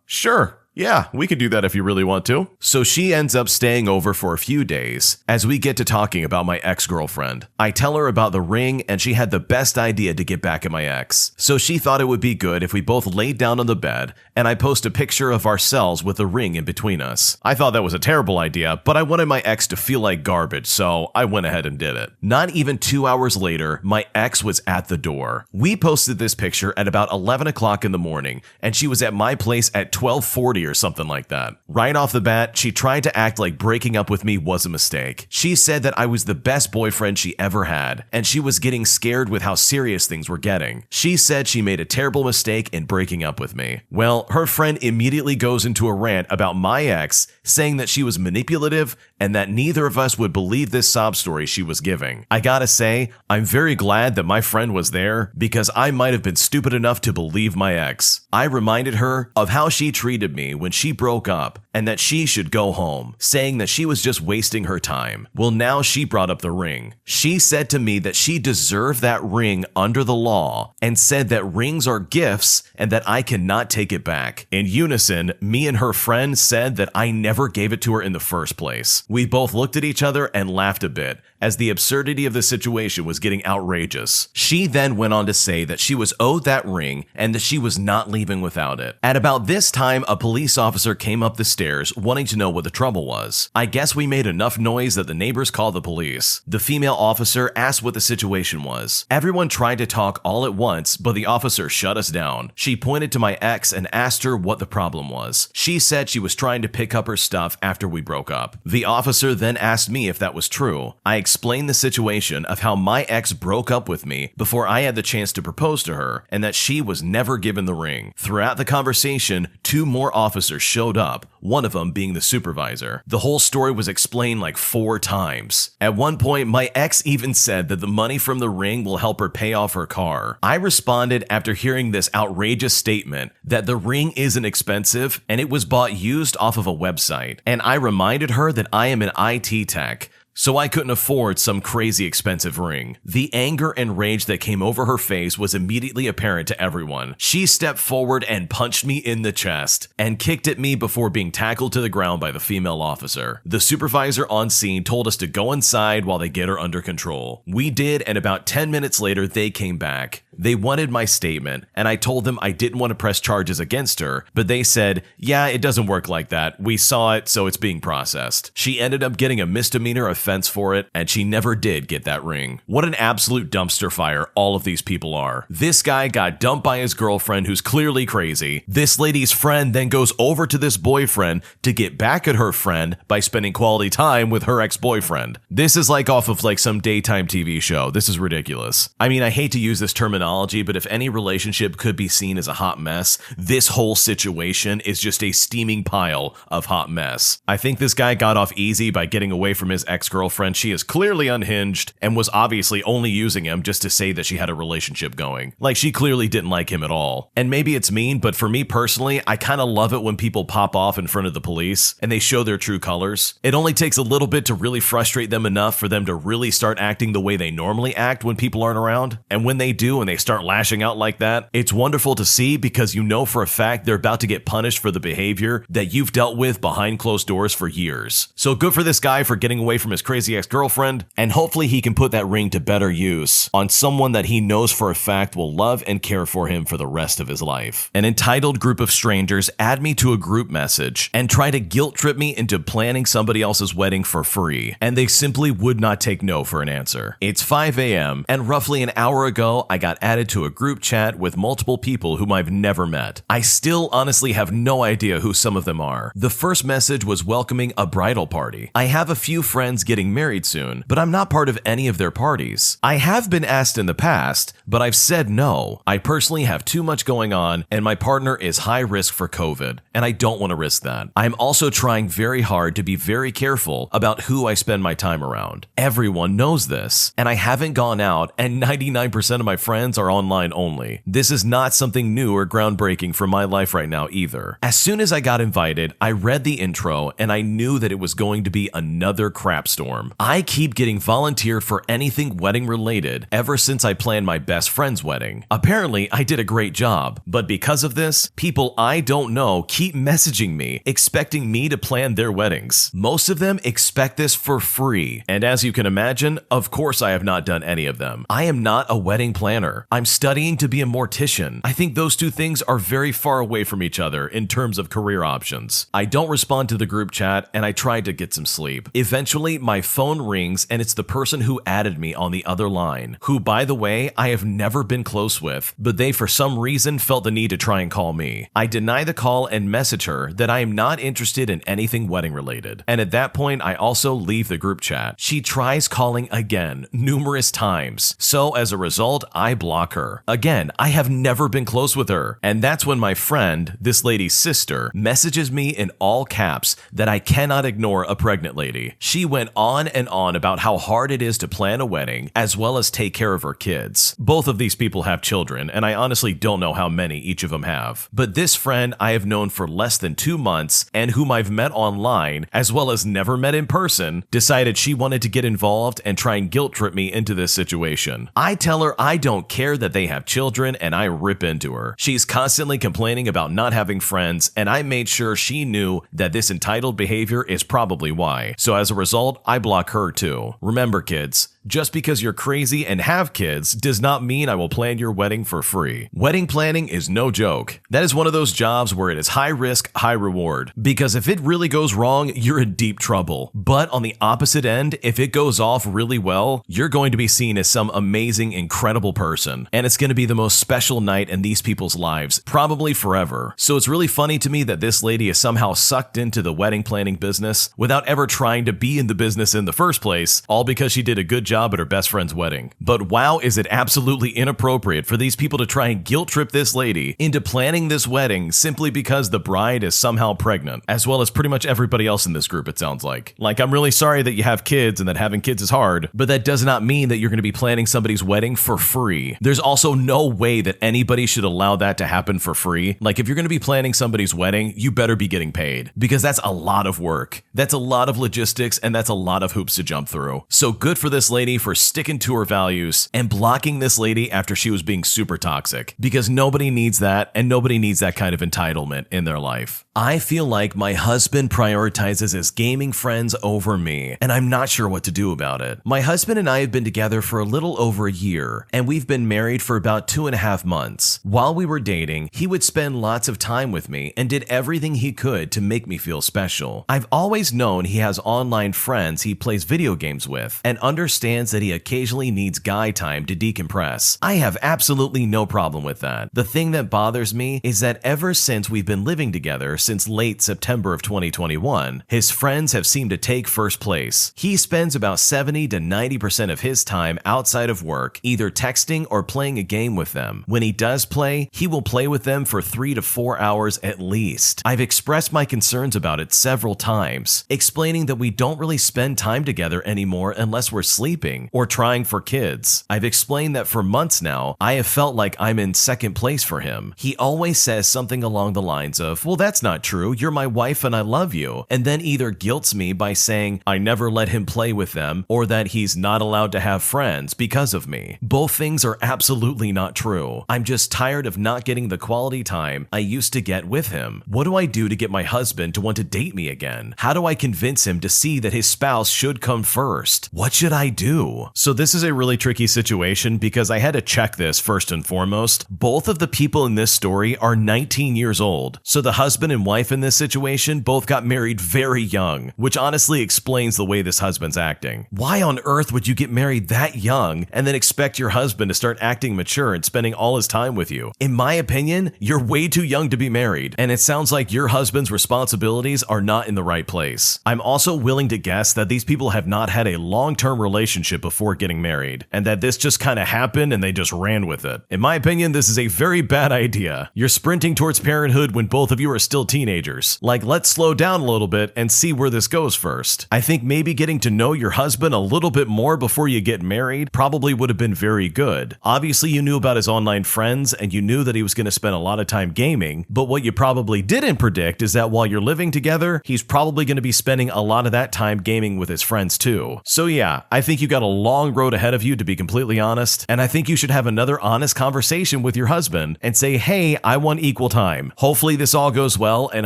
sure. Yeah, we could do that if you really want to. So she ends up staying over for a few days as we get to talking about my ex-girlfriend. I tell her about the ring and she had the best idea to get back at my ex. So she thought it would be good if we both laid down on the bed and I post a picture of ourselves with the ring in between us. I thought that was a terrible idea, but I wanted my ex to feel like garbage, so I went ahead and did it. Not even 2 hours later, my ex was at the door. We posted this picture at about 11 o'clock in the morning and she was at my place at 12:40 or something like that. Right off the bat, she tried to act like breaking up with me was a mistake. She said that I was the best boyfriend she ever had, and she was getting scared with how serious things were getting. She said she made a terrible mistake in breaking up with me. Well, her friend immediately goes into a rant about my ex, saying that she was manipulative and that neither of us would believe this sob story she was giving. I gotta say, I'm very glad that my friend was there because I might have been stupid enough to believe my ex. I reminded her of how she treated me me when she broke up and that she should go home, saying that she was just wasting her time. Well, now she brought up the ring. She said to me that she deserved that ring under the law and said that rings are gifts and that I cannot take it back. In unison, me and her friend said that I never gave it to her in the first place. We both looked at each other and laughed a bit, as the absurdity of the situation was getting outrageous. She then went on to say that she was owed that ring and that she was not leaving without it. At about this time, a police officer came up the stairs wanting to know what the trouble was. I guess we made enough noise that the neighbors called the police. The female officer asked what the situation was. Everyone tried to talk all at once, but the officer shut us down. She pointed to my ex and asked her what the problem was. She said she was trying to pick up her stuff after we broke up. The officer then asked me if that was true. I explained the situation of how my ex broke up with me before I had the chance to propose to her and that she was never given the ring. Throughout the conversation, 2 more officers showed up, one of them being the supervisor. The whole story was explained like 4 times. At one point, my ex even said that the money from the ring will help her pay off her car. I responded after hearing this outrageous statement that the ring isn't expensive and it was bought used off of a website. And I reminded her that I am an IT tech, so I couldn't afford some crazy expensive ring. The anger and rage that came over her face was immediately apparent to everyone. She stepped forward and punched me in the chest and kicked at me before being tackled to the ground by the female officer. The supervisor on scene told us to go inside while they get her under control. We did, and about 10 minutes later, they came back. They wanted my statement, and I told them I didn't want to press charges against her, but they said, yeah, it doesn't work like that. We saw it, so it's being processed. She ended up getting a misdemeanor offense for it, and she never did get that ring. What an absolute dumpster fire all of these people are. This guy got dumped by his girlfriend who's clearly crazy. This lady's friend then goes over to this boyfriend to get back at her friend by spending quality time with her ex-boyfriend. This is like off of like some daytime TV show. This is ridiculous. I mean, I hate to use this terminology, but if any relationship could be seen as a hot mess, this whole situation is just a steaming pile of hot mess. I think this guy got off easy by getting away from his ex-girlfriend. She is clearly unhinged and was obviously only using him just to say that she had a relationship going. Like, she clearly didn't like him at all. And maybe it's mean, but for me personally, I kind of love it when people pop off in front of the police and they show their true colors. It only takes a little bit to really frustrate them enough for them to really start acting the way they normally act when people aren't around. And when they do and they start lashing out like that, it's wonderful to see because you know for a fact they're about to get punished for the behavior that you've dealt with behind closed doors for years. So good for this guy for getting away from his crazy ex-girlfriend, and hopefully he can put that ring to better use on someone that he knows for a fact will love and care for him for the rest of his life. An entitled group of strangers add me to a group message and try to guilt trip me into planning somebody else's wedding for free, and they simply would not take no for an answer. It's 5 a.m., and roughly an hour ago, I got added to a group chat with multiple people whom I've never met. I still honestly have no idea who some of them are. The first message was welcoming a bridal party. I have a few friends getting married soon, but I'm not part of any of their parties. I have been asked in the past, but I've said no. I personally have too much going on, and my partner is high risk for COVID, and I don't want to risk that. I'm also trying very hard to be very careful about who I spend my time around. Everyone knows this, and I haven't gone out, and 99% of my friends are online only. This is not something new or groundbreaking for my life right now either. As soon as I got invited, I read the intro, and I knew that it was going to be another crap storm. I keep getting volunteered for anything wedding related ever since I planned my best friend's wedding. Apparently, I did a great job, but because of this, people I don't know keep messaging me, expecting me to plan their weddings. Most of them expect this for free, and as you can imagine, of course I have not done any of them. I am not a wedding planner. I'm studying to be a mortician. I think those two things are very far away from each other in terms of career options. I don't respond to the group chat, and I tried to get some sleep. Eventually, my phone rings, and it's the person who added me on the other line, who, by the way, I have never been close with, but they for some reason felt the need to try and call me. I deny the call and message her that I am not interested in anything wedding related, and at that point, I also leave the group chat. She tries calling again, numerous times, so as a result, I block block her. Again, I have never been close with her. And that's when my friend, this lady's sister, messages me in all caps that I cannot ignore a pregnant lady. She went on and on about how hard it is to plan a wedding as well as take care of her kids. Both of these people have children, and I honestly don't know how many each of them have. But this friend I have known for less than 2 months and whom I've met online as well as never met in person decided she wanted to get involved and try and guilt trip me into this situation. I tell her I don't care that they have children and I rip into her. She's constantly complaining about not having friends, and I made sure she knew that this entitled behavior is probably why. So as a result, I block her too. Remember, kids, just because you're crazy and have kids does not mean I will plan your wedding for free. Wedding planning is no joke. That is one of those jobs where it is high risk, high reward. Because if it really goes wrong, you're in deep trouble. But on the opposite end, if it goes off really well, you're going to be seen as some amazing, incredible person. And it's going to be the most special night in these people's lives, probably forever. So it's really funny to me that this lady is somehow sucked into the wedding planning business without ever trying to be in the business in the first place, all because she did a good job at her best friend's wedding. But wow, is it absolutely inappropriate for these people to try and guilt trip this lady into planning this wedding simply because the bride is somehow pregnant, as well as pretty much everybody else in this group, it sounds like. Like, I'm really sorry that you have kids and that having kids is hard, but that does not mean that you're going to be planning somebody's wedding for free. There's also no way that anybody should allow that to happen for free. Like, if you're going to be planning somebody's wedding, you better be getting paid, because that's a lot of work. That's a lot of logistics, and that's a lot of hoops to jump through. So good for this lady for sticking to her values and blocking this lady after she was being super toxic, because nobody needs that, and nobody needs that kind of entitlement in their life. I feel like my husband prioritizes his gaming friends over me, and I'm not sure what to do about it. My husband and I have been together for a little over a year, and we've been married for about 2.5 months. While we were dating, he would spend lots of time with me and did everything he could to make me feel special. I've always known he has online friends he plays video games with, and understands that he occasionally needs guy time to decompress. I have absolutely no problem with that. The thing that bothers me is that ever since we've been living together, since late September of 2021, his friends have seemed to take first place. He spends about 70 to 90% of his time outside of work, either texting or playing a game with them. When he does play, he will play with them for 3 to 4 hours at least. I've expressed my concerns about it several times, explaining that we don't really spend time together anymore unless we're sleeping or trying for kids. I've explained that for months now, I have felt like I'm in second place for him. He always says something along the lines of, "Well, that's not true. You're my wife and I love you," and then either guilts me by saying I never let him play with them or that he's not allowed to have friends because of me. Both things are absolutely not true. I'm just tired of not getting the quality time I used to get with him. What do I do to get my husband to want to date me again? How do I convince him to see that his spouse should come first? What should I do? So this is a really tricky situation because I had to check this first and foremost. Both of the people in this story are 19 years old. So the husband and wife in this situation both got married very young, which honestly explains the way this husband's acting. Why on earth would you get married that young and then expect your husband to start acting mature and spending all his time with you? In my opinion, you're way too young to be married, and it sounds like your husband's responsibilities are not in the right place. I'm also willing to guess that these people have not had a long-term relationship before getting married, and that this just kind of happened and they just ran with it. In my opinion, this is a very bad idea. You're sprinting towards parenthood when both of you are still teenagers. Like, let's slow down a little bit and see where this goes first. I think maybe getting to know your husband a little bit more before you get married probably would have been very good. Obviously, you knew about his online friends and you knew that he was going to spend a lot of time gaming, but what you probably didn't predict is that while you're living together, he's probably going to be spending a lot of that time gaming with his friends too. So yeah, I think you got a long road ahead of you, to be completely honest, and I think you should have another honest conversation with your husband and say, hey, I want equal time. Hopefully this all goes well, and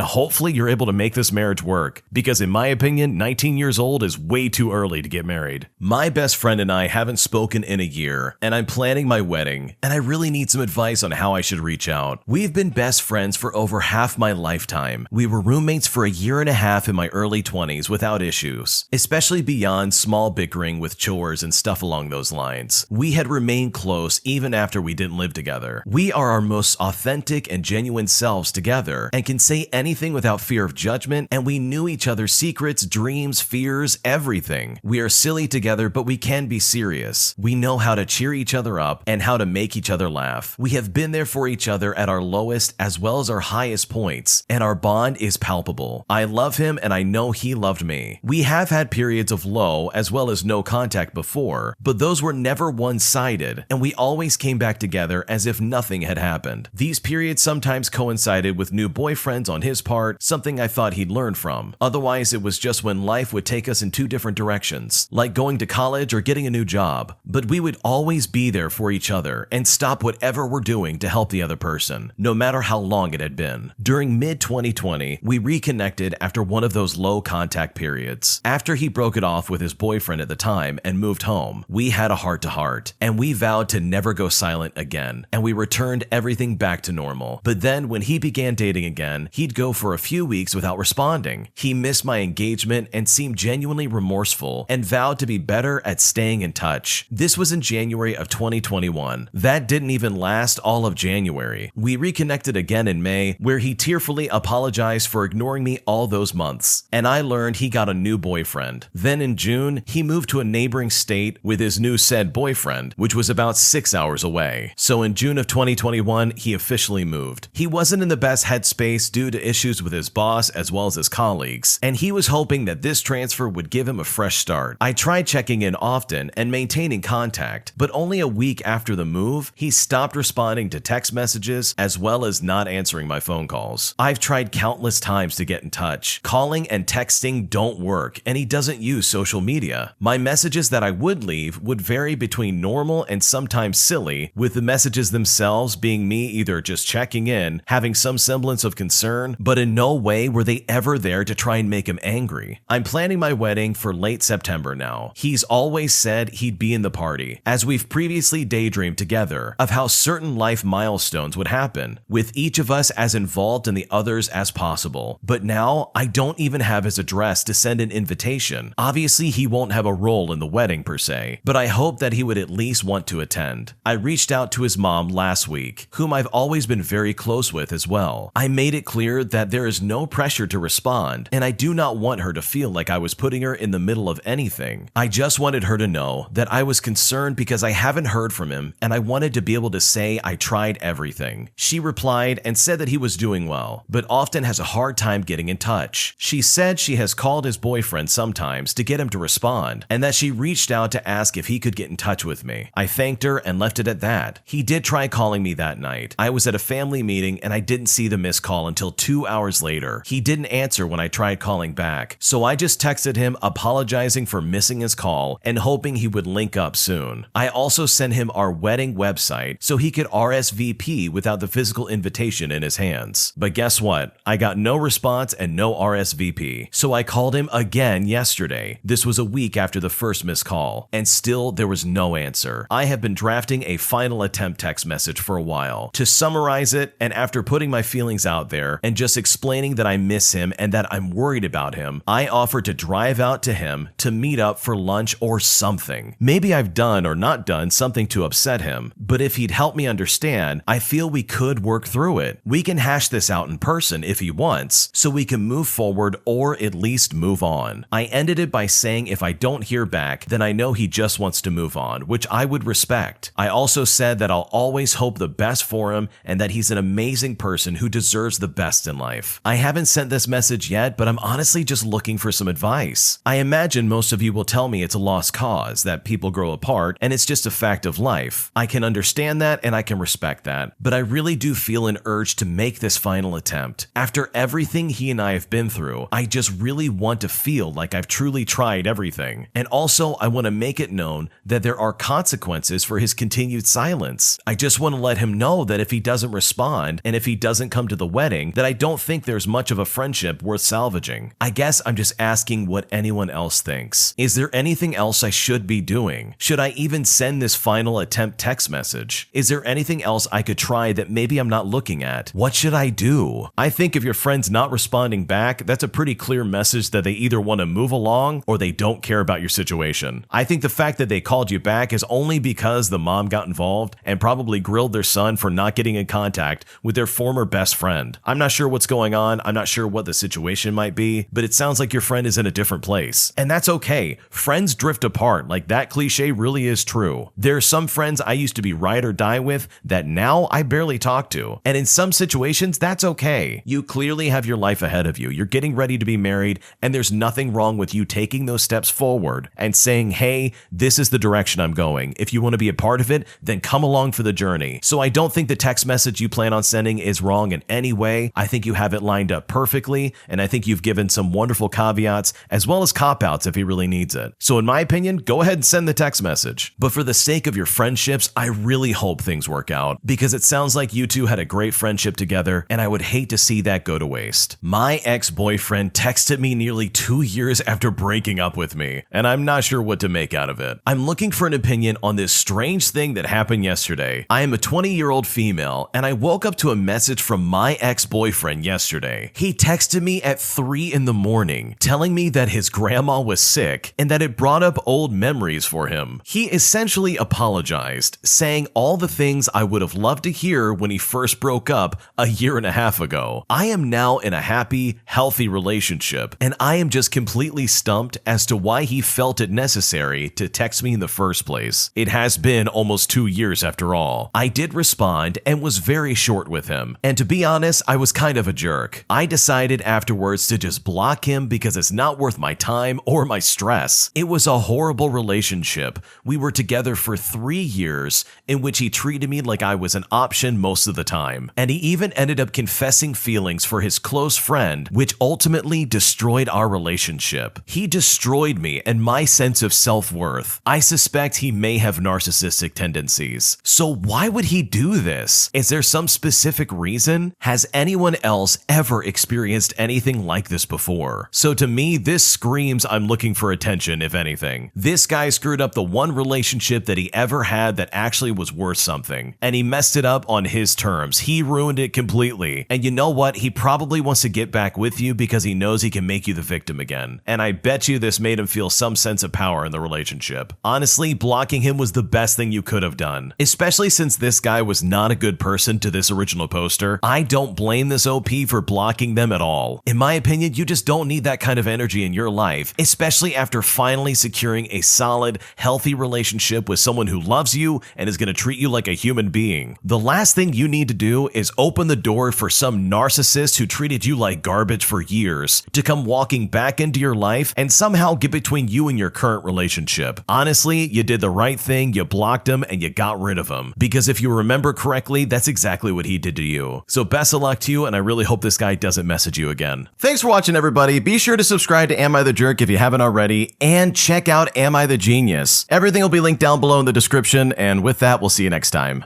hopefully you're able to make this marriage work, because in my opinion, 19 years old is way too early to get married. My best friend and I haven't spoken in a year, and I'm planning my wedding, and I really need some advice on how I should reach out. We've been best friends for over half my lifetime. We were roommates for a year and a half in my early 20s without issues, especially beyond small bickering with chores and stuff along those lines. We had remained close even after we didn't live together. We are our most authentic and genuine selves together and can say say anything without fear of judgment, and we knew each other's secrets, dreams, fears, everything. We are silly together, but we can be serious. We know how to cheer each other up and how to make each other laugh. We have been there for each other at our lowest as well as our highest points, and our bond is palpable. I love him and I know he loved me. We have had periods of low as well as no contact before, but those were never one-sided, and we always came back together as if nothing had happened. These periods sometimes coincided with new boyfriends on his part, something I thought he'd learn from. Otherwise, it was just when life would take us in two different directions, like going to college or getting a new job. But we would always be there for each other and stop whatever we're doing to help the other person, no matter how long it had been. During mid-2020, we reconnected after one of those low contact periods. After he broke it off with his boyfriend at the time and moved home, we had a heart-to-heart, and we vowed to never go silent again, and we returned everything back to normal. But then when he began dating again, he'd go for a few weeks without responding. He missed my engagement and seemed genuinely remorseful and vowed to be better at staying in touch. This was in January of 2021. That didn't even last all of January. We reconnected again in May, where he tearfully apologized for ignoring me all those months, and I learned he got a new boyfriend. Then in June, he moved to a neighboring state with his new said boyfriend, which was about 6 hours away. So in June of 2021, he officially moved. He wasn't in the best headspace due to issues with his boss as well as his colleagues, and he was hoping that this transfer would give him a fresh start. I tried checking in often and maintaining contact, but only a week after the move, he stopped responding to text messages as well as not answering my phone calls. I've tried countless times to get in touch. Calling and texting don't work, and he doesn't use social media. My messages that I would leave would vary between normal and sometimes silly, with the messages themselves being me either just checking in, having some semblance of concern, but in no way were they ever there to try and make him angry. I'm planning my wedding for late September now. He's always said he'd be in the party, as we've previously daydreamed together of how certain life milestones would happen, with each of us as involved in the others as possible. But now, I don't even have his address to send an invitation. Obviously, he won't have a role in the wedding per se, but I hope that he would at least want to attend. I reached out to his mom last week, whom I've always been very close with as well. I made it clear that there is no pressure to respond, and I do not want her to feel like I was putting her in the middle of anything. I just wanted her to know that I was concerned because I haven't heard from him, and I wanted to be able to say I tried everything. She replied and said that he was doing well, but often has a hard time getting in touch. She said she has called his boyfriend sometimes to get him to respond, and that she reached out to ask if he could get in touch with me. I thanked her and left it at that. He did try calling me that night. I was at a family meeting and I didn't see the missed call until 2 hours later. He didn't answer when I tried calling back, so I just texted him apologizing for missing his call and hoping he would link up soon. I also sent him our wedding website so he could RSVP without the physical invitation in his hands. But guess what? I got no response and no RSVP, so I called him again yesterday. This was a week after the first missed call, and still there was no answer. I have been drafting a final attempt text message for a while to summarize it, and after putting my feelings out there and just explaining that I miss him and that I'm worried about him, I offered to drive out to him to meet up for lunch or something. Maybe I've done or not done something to upset him, but if he'd help me understand, I feel we could work through it. We can hash this out in person if he wants, so we can move forward or at least move on. I ended it by saying if I don't hear back, then I know he just wants to move on, which I would respect. I also said that I'll always hope the best for him and that he's an amazing person who deserves the best in life. I haven't sent this message yet, but I'm honestly just looking for some advice. I imagine most of you will tell me it's a lost cause, that people grow apart, and it's just a fact of life. I can understand that and I can respect that, but I really do feel an urge to make this final attempt. After everything he and I have been through, I just really want to feel like I've truly tried everything. And also, I want to make it known that there are consequences for his continued silence. I just want to let him know that if he doesn't respond and if he doesn't come to the wedding, that I don't think there's much of a friendship worth salvaging. I guess I'm just asking what anyone else thinks. Is there anything else I should be doing? Should I even send this final attempt text message? Is there anything else I could try that maybe I'm not looking at? What should I do? I think if your friend's not responding back, that's a pretty clear message that they either want to move along or they don't care about your situation. I think the fact that they called you back is only because the mom got involved and probably grilled their son for not getting in contact with their former best friend. I'm not sure sure what's going on. I'm not sure what the situation might be, but it sounds like your friend is in a different place. And that's okay. Friends drift apart. Like, that cliche really is true. There are some friends I used to be ride or die with that now I barely talk to. And in some situations, that's okay. You clearly have your life ahead of you. You're getting ready to be married, and there's nothing wrong with you taking those steps forward and saying, hey, this is the direction I'm going. If you want to be a part of it, then come along for the journey. So I don't think the text message you plan on sending is wrong in any way. I think you have it lined up perfectly, and I think you've given some wonderful caveats as well as cop-outs if he really needs it. So in my opinion, go ahead and send the text message. But for the sake of your friendships, I really hope things work out, because it sounds like you two had a great friendship together, and I would hate to see that go to waste. My ex-boyfriend texted me nearly 2 years after breaking up with me, and I'm not sure what to make out of it. I'm looking for an opinion on this strange thing that happened yesterday. I am a 20-year-old female, and I woke up to a message from my ex-boyfriend yesterday. He texted me at 3 in the morning, telling me that his grandma was sick and that it brought up old memories for him. He essentially apologized, saying all the things I would have loved to hear when he first broke up a year and a half ago. I am now in a happy, healthy relationship, and I am just completely stumped as to why he felt it necessary to text me in the first place. It has been almost 2 years after all. I did respond and was very short with him, and to be honest, I was kind of a jerk. I decided afterwards to just block him because it's not worth my time or my stress. It was a horrible relationship. We were together for 3 years, in which he treated me like I was an option most of the time, and he even ended up confessing feelings for his close friend, which ultimately destroyed our relationship. He destroyed me and my sense of self-worth. I suspect he may have narcissistic tendencies. So why would he do this? Is there some specific reason? Has anyone else ever experienced anything like this before? So to me, this screams I'm looking for attention, if anything. This guy screwed up the one relationship that he ever had that actually was worth something, and he messed it up on his terms. He ruined it completely. And you know what? He probably wants to get back with you because he knows he can make you the victim again. And I bet you this made him feel some sense of power in the relationship. Honestly, blocking him was the best thing you could have done, especially since this guy was not a good person to this original poster. I don't blame this OP for blocking them at all. In my opinion, you just don't need that kind of energy in your life, especially after finally securing a solid, healthy relationship with someone who loves you and is going to treat you like a human being. The last thing you need to do is open the door for some narcissist who treated you like garbage for years to come walking back into your life and somehow get between you and your current relationship. Honestly, you did the right thing. You blocked him and you got rid of him, because if you remember correctly, that's exactly what he did to you. So best of luck to you, and I really hope this guy doesn't message you again. Thanks for watching, everybody. Be sure to subscribe to Am I the Jerk if you haven't already, and check out Am I the Genius. Everything will be linked down below in the description, and with that, we'll see you next time.